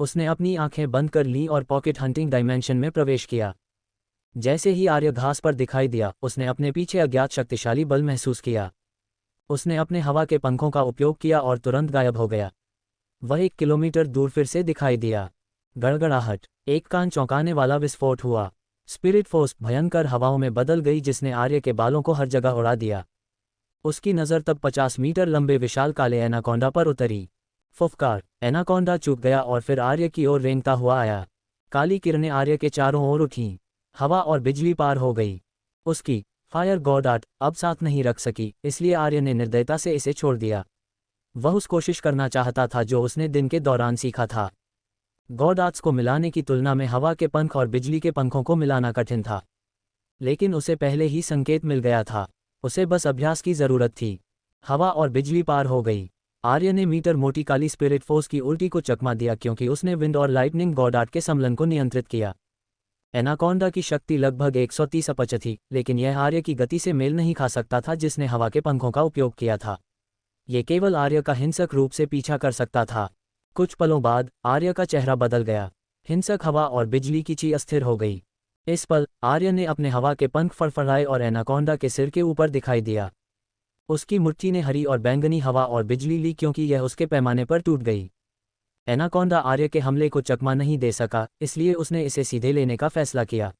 उसने अपनी आंखें बंद कर लीं और पॉकेट हंटिंग डायमेंशन में प्रवेश किया। जैसे ही आर्य घास पर दिखाई दिया, उसने अपने पीछे अज्ञात शक्तिशाली बल महसूस किया। उसने अपने हवा के पंखों का उपयोग किया और तुरंत गायब हो गया। वह 1 किलोमीटर दूर फिर से दिखाई दिया। गड़गड़ाहट, एक कान चौंकाने वाला विस्फोट हुआ। स्पिरिट फोर्स भयंकर हवाओं में बदल गई जिसने आर्य के बालों को हर जगह उड़ा दिया। उसकी नज़र तब 50 मीटर लंबे विशाल काले एनाकोंडा पर उतरी। फुफकार, एनाकोंडा चूक गया और फिर आर्य की ओर रेंगता हुआ आया। काली किरणें आर्य के चारों ओर उठीं। हवा और बिजली पार हो गई। उसकी फायर गॉड अब साथ नहीं रख सकी, इसलिए आर्य ने निर्दयता से इसे छोड़ दिया। वह उस कोशिश करना चाहता था जो उसने दिन के दौरान सीखा था। गॉड आर्ट्स को मिलाने की तुलना में हवा के पंख और बिजली के पंखों को मिलाना कठिन था, लेकिन उसे पहले ही संकेत मिल गया था। उसे बस अभ्यास की जरूरत थी। हवा और बिजली पार हो गई। आर्य ने मीटर मोटी काली स्पिरिट फोर्स की उल्टी को चकमा दिया क्योंकि उसने विंड और लाइटनिंग गॉड आर्ट के सम्मिलन को नियंत्रित किया। एनाकोंडा की शक्ति लगभग 130 अपच थी, लेकिन यह आर्य की गति से मेल नहीं खा सकता था जिसने हवा के पंखों का उपयोग किया था। ये केवल आर्य का हिंसक रूप से पीछा कर सकता था। कुछ पलों बाद आर्य का चेहरा बदल गया। हिंसक हवा और बिजली की ची अस्थिर हो गई। इस पल आर्य ने अपने हवा के पंख फड़फड़ाए और एनाकोंडा के सिर के ऊपर दिखाई दिया। उसकी मुट्ठी ने हरी और बैंगनी हवा और बिजली ली क्योंकि यह उसके पैमाने पर टूट गई। एनाकोंडा आर्य के हमले को चकमा नहीं दे सका, इसलिए उसने इसे सीधे लेने का फैसला किया।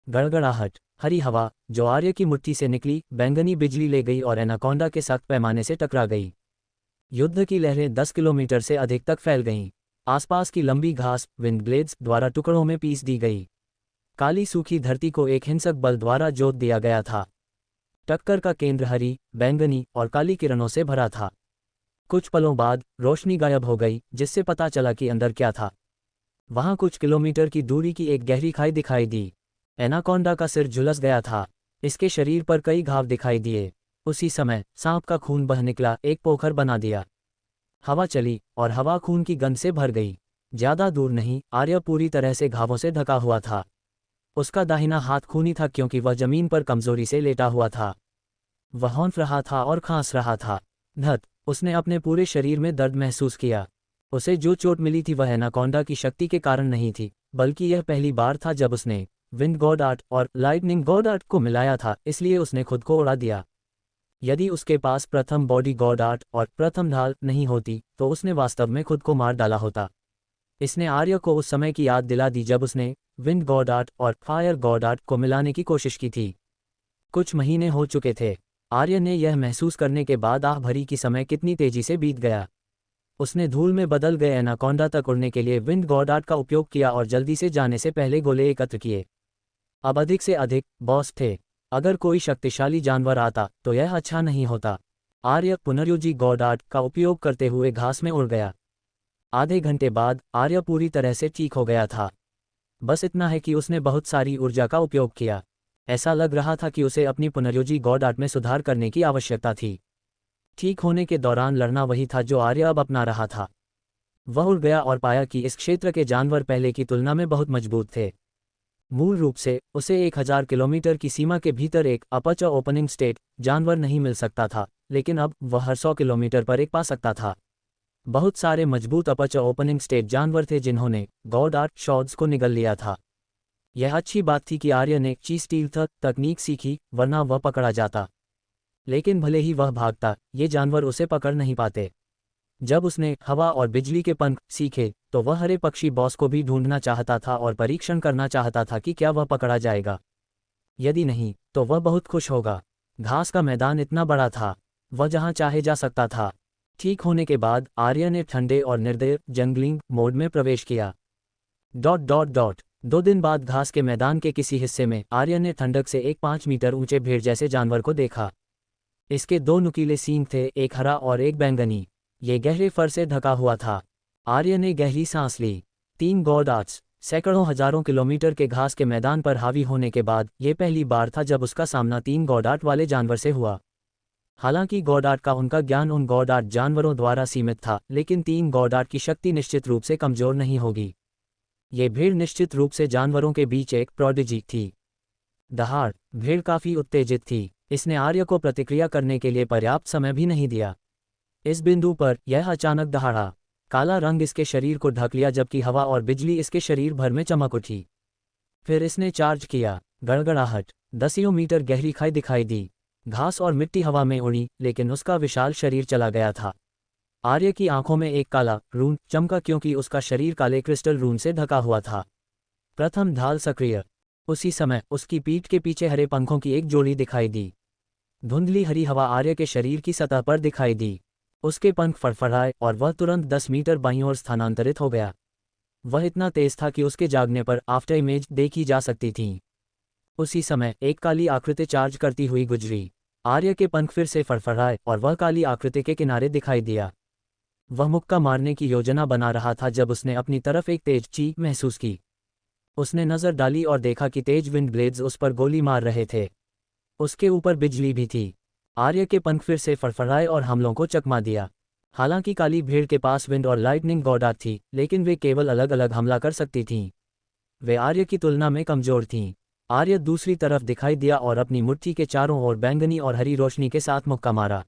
गड़गड़ाहट, हरी हवा जो आर्य की मुट्ठी से निकली, बैंगनी बिजली ले गई और एनाकोंडा के सख्त पैमाने से टकरा गई। युद्ध की लहरें 10 किलोमीटर से अधिक तक फैल गईं। आसपास की लंबी घास विंड ब्लेड्स द्वारा टुकड़ों में पीस दी गई। काली सूखी धरती को एक हिंसक बल द्वारा जोत दिया गया था। टक्कर का केंद्र हरी, बैंगनी और काली किरणों से भरा था। कुछ पलों बाद रोशनी गायब हो गई, जिससे पता चला कि अंदर क्या था। वहां कुछ किलोमीटर की दूरी की एक गहरी खाई दिखाई दी। एनाकोंडा का सिर झुलस गया था। इसके शरीर पर कई घाव दिखाई दिए। उसी समय सांप का खून बह निकला, एक पोखर बना दिया। हवा चली और हवा खून की गंध से भर गई। ज्यादा दूर नहीं, आर्य पूरी तरह से घावों से ढका हुआ था। उसका दाहिना हाथ खूनी था क्योंकि वह जमीन पर कमजोरी से लेटा हुआ था। वह हौंफ रहा था और खांस रहा था। धत, उसने अपने पूरे शरीर में दर्द महसूस किया। उसे जो चोट मिली थी वह एनाकोंडा की शक्ति के कारण नहीं थी, बल्कि यह पहली बार था जब उसने विंड गॉड आर्ट और लाइटनिंग गॉड आर्ट को मिलाया था, इसलिए उसने खुद को उड़ा दिया। यदि उसके पास प्रथम बॉडी गॉड आर्ट और प्रथम ढाल नहीं होती तो उसने वास्तव में खुद को मार डाला होता। इसने आर्य को उस समय की याद दिला दी जब उसने विंड गॉड आर्ट और फायर गॉड आर्ट को मिलाने की कोशिश की थी। कुछ महीने हो चुके थे। आर्य ने यह महसूस करने के बाद आह भरी कि समय कितनी तेजी से बीत गया। उसने धूल में बदल गए एनाकोंडा तक उड़ने के लिए विंड गॉड आर्ट का उपयोग किया और जल्दी से जाने से पहले गोले एकत्र किए। अब अधिक से अधिक बॉस थे। अगर कोई शक्तिशाली जानवर आता तो यह अच्छा नहीं होता। आर्य पुनर्योजी गॉड आर्ट का उपयोग करते हुए घास में उड़ गया। आधे घंटे बाद आर्य पूरी तरह से ठीक हो गया था। बस इतना है कि उसने बहुत सारी ऊर्जा का उपयोग किया। ऐसा लग रहा था कि उसे अपनी पुनर्योजी गॉड आर्ट में सुधार करने की आवश्यकता थी। ठीक होने के दौरान लड़ना वही था जो आर्य अब अपना रहा था। वह उड़ गया और पाया कि इस क्षेत्र के जानवर पहले की तुलना में बहुत मजबूत थे। मूल रूप से उसे 1000 किलोमीटर की सीमा के भीतर एक अपच ओपनिंग स्टेट जानवर नहीं मिल सकता था, लेकिन अब वह हर 100 किलोमीटर पर एक पा सकता था। बहुत सारे मजबूत अपच ओपनिंग स्टेट जानवर थे जिन्होंने गॉड आर्ट शॉट्स को निगल लिया था। यह अच्छी बात थी कि आर्य ने स्टील तकनीक सीखी, वरना वह पकड़ा जाता। लेकिन भले ही वह भागता, ये जानवर उसे पकड़ नहीं पाते। जब उसने हवा और बिजली के पंख सीखे तो वह हरे पक्षी बॉस को भी ढूंढना चाहता था और परीक्षण करना चाहता था कि क्या वह पकड़ा जाएगा। यदि नहीं तो वह बहुत खुश होगा। घास का मैदान इतना बड़ा था, वह जहां चाहे जा सकता था। ठीक होने के बाद आर्य ने ठंडे और निर्दय जंगलिंग मोड में प्रवेश किया। 2 दिन बाद घास के मैदान के किसी हिस्से में आर्य ने ठंडक से एक 5 मीटर ऊंचे भेड़ जैसे जानवर को देखा। इसके 2 नुकीले सींग थे, एक हरा और एक बैंगनी। ये गहरे फर से ढका हुआ था। आर्य ने गहरी सांस ली। 3 गॉड आर्ट्स सैकड़ों हजारों किलोमीटर के घास के मैदान पर हावी होने के बाद यह पहली बार था जब उसका सामना 3 गॉड आर्ट वाले जानवर से हुआ। हालांकि गॉड आर्ट का उनका ज्ञान उन गॉड आर्ट जानवरों द्वारा सीमित था, लेकिन 3 गॉड आर्ट की शक्ति निश्चित रूप से कमजोर नहीं होगी। ये भीड़ निश्चित रूप से जानवरों के बीच एक प्रोडिजी थी। दहाड़, भीड़ काफी उत्तेजित थी। इसने आर्य को प्रतिक्रिया करने के लिए पर्याप्त समय भी नहीं दिया। इस बिंदु पर यह अचानक दहाड़ा। काला रंग इसके शरीर को ढक लिया जबकि हवा और बिजली इसके शरीर भर में चमक उठी। फिर इसने चार्ज किया। गड़गड़ाहट, 10 मीटर गहरी खाई दिखाई दी। घास और मिट्टी हवा में उड़ी, लेकिन उसका विशाल शरीर चला गया था। आर्य की आंखों में एक काला रून चमका क्योंकि उसका शरीर काले क्रिस्टल रून से ढका हुआ था। प्रथम ढाल सक्रिय। उसी समय उसकी पीठ के पीछे हरे पंखों की एक जोड़ी दिखाई दी। धुंधली हरी हवा आर्य के शरीर की सतह पर दिखाई दी। उसके पंख फड़फड़ाए और वह तुरंत 10 मीटर बाईं ओर स्थानांतरित हो गया। वह इतना तेज था कि उसके जागने पर आफ्टर इमेज देखी जा सकती थी। उसी समय एक काली आकृति चार्ज करती हुई गुजरी। आर्य के पंख फिर से फड़फड़ाए और वह काली आकृति के किनारे दिखाई दिया। वह मुक्का मारने की योजना बना रहा था जब उसने अपनी तरफ एक तेज चीख महसूस की। उसने नजर डाली और देखा कि तेज विंड ब्लेड्स उस पर गोली मार रहे थे। उसके ऊपर बिजली भी थी। आर्य के पंख फिर से फड़फड़ाए और हमलों को चकमा दिया। हालांकि काली भीड़ के पास विंड और लाइटनिंग गॉडार्ड थी, लेकिन वे केवल अलग अलग हमला कर सकती थीं। वे आर्य की तुलना में कमजोर थीं। आर्य दूसरी तरफ दिखाई दिया और अपनी मुट्ठी के चारों ओर बैंगनी और हरी रोशनी के साथ मुक्का मारा।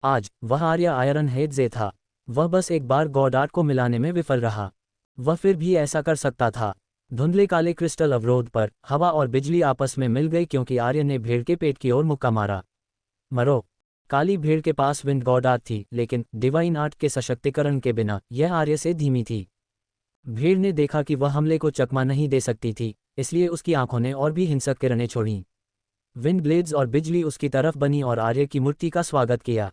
आज वह आर्य आयरन हेड था। वह बस एक बार गॉडार्ड को मिलाने में विफल रहा। वह फिर भी ऐसा कर सकता था। धुंधले काले क्रिस्टल अवरोध पर हवा और बिजली आपस में मिल गई क्योंकि आर्य ने भेड़ के पेट की ओर मुक्का मारा। मरो। काली भेड़ के पास विंड गॉडार्ड थी, लेकिन डिवाइन आर्ट के सशक्तिकरण के बिना यह आर्य से धीमी थी। भेड़ ने देखा कि वह हमले को चकमा नहीं दे सकती थी, इसलिए उसकी आंखों ने और भी हिंसक किरणें छोड़ीं। विंड ब्लेड्स और बिजली उसकी तरफ बनी और आर्य की मूर्ति का स्वागत किया।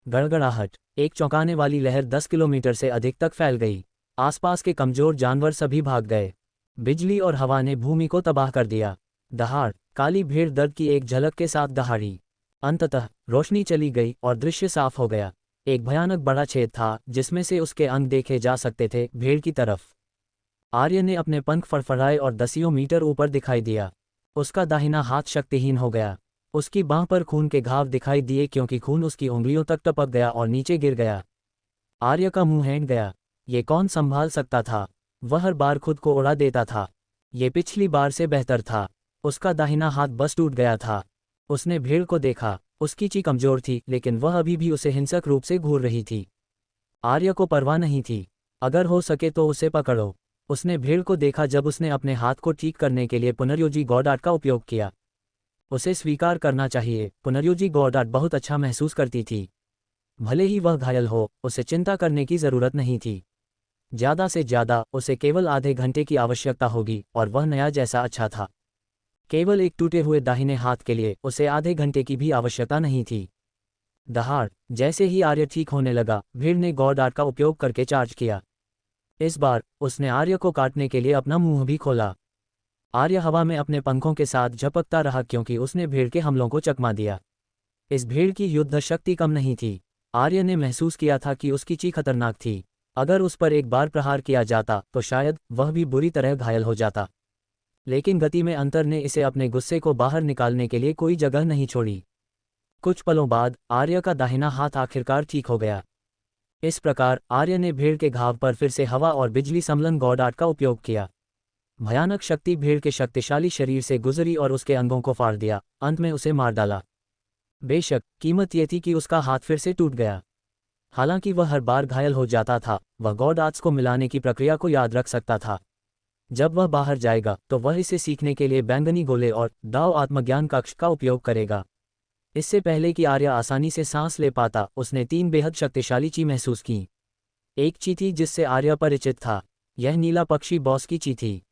गड़गड़ाहट। एक चौंकाने वाली लहर 10 किलोमीटर से अधिक तक फैल गई। आसपास के कमजोर जानवर सभी भाग गए। बिजली और हवा ने भूमि को तबाह कर दिया। दहाड़। काली भेड़ दर्द की एक झलक के साथ दहाड़ी। अंततः रोशनी चली गई और दृश्य साफ हो गया। एक भयानक बड़ा छेद था जिसमें से उसके अंग देखे जा सकते थे भेड़ की तरफ। आर्य ने अपने पंख फड़फड़ाए और 10 मीटर ऊपर दिखाई दिया। उसका दाहिना हाथ शक्तिहीन हो गया। उसकी बांह पर खून के घाव दिखाई दिए क्योंकि खून उसकी उंगलियों तक टपक गया और नीचे गिर गया। आर्य का मुंह हैंग गया। ये कौन संभाल सकता था? वह हर बार खुद को उड़ा देता था। ये पिछली बार से बेहतर था। उसका दाहिना हाथ बस टूट गया था। उसने भेड़ को देखा। उसकी चीख कमजोर थी, लेकिन वह अभी भी उसे हिंसक रूप से घूर रही थी। आर्य को परवाह नहीं थी। अगर हो सके तो उसे पकड़ो। उसने भेड़ को देखा जब उसने अपने हाथ को ठीक करने के लिए पुनर्योजी गॉडार्ड का उपयोग किया। उसे स्वीकार करना चाहिए, पुनर्योजी गॉडार्ड बहुत अच्छा महसूस करती थी। भले ही वह घायल हो, उसे चिंता करने की जरूरत नहीं थी। ज्यादा से ज्यादा उसे केवल आधे घंटे की आवश्यकता होगी और वह नया जैसा अच्छा था। केवल एक टूटे हुए दाहिने हाथ के लिए उसे आधे घंटे की भी आवश्यकता नहीं थी। दहाड़। जैसे ही आर्य ठीक होने लगा, भीड़ ने गॉडार्ड का उपयोग करके चार्ज किया। इस बार उसने आर्य को काटने के लिए अपना मुंह भी खोला। आर्य हवा में अपने पंखों के साथ झपकता रहा क्योंकि उसने भेड़ के हमलों को चकमा दिया। इस भेड़ की युद्ध शक्ति कम नहीं थी। आर्य ने महसूस किया था कि उसकी चीख खतरनाक थी। अगर उस पर एक बार प्रहार किया जाता तो शायद वह भी बुरी तरह घायल हो जाता। लेकिन गति में अंतर ने इसे अपने गुस्से को बाहर निकालने के लिए कोई जगह नहीं छोड़ी। कुछ पलों बाद आर्य का दाहिना हाथ आखिरकार ठीक हो गया। इस प्रकार आर्य ने भेड़ के घाव पर फिर से हवा और बिजली सम्मलन गॉडार्ड का उपयोग किया। भयानक शक्ति भेड़ के शक्तिशाली शरीर से गुजरी और उसके अंगों को फाड़ दिया, अंत में उसे मार डाला। बेशक कीमत यह थी कि उसका हाथ फिर से टूट गया। हालांकि वह हर बार घायल हो जाता था, वह गॉडार्ड्स को मिलाने की प्रक्रिया को याद रख सकता था। जब वह बाहर जाएगा तो वह इसे सीखने के लिए बैंगनी गोले और दाव आत्मज्ञान कक्ष का उपयोग करेगा। इससे पहले कि आर्य आसानी से सांस ले पाता, उसने 3 बेहद शक्तिशाली ची महसूस की। एक ची थी जिससे आर्य परिचित था। यह नीला पक्षी बॉस की ची थी।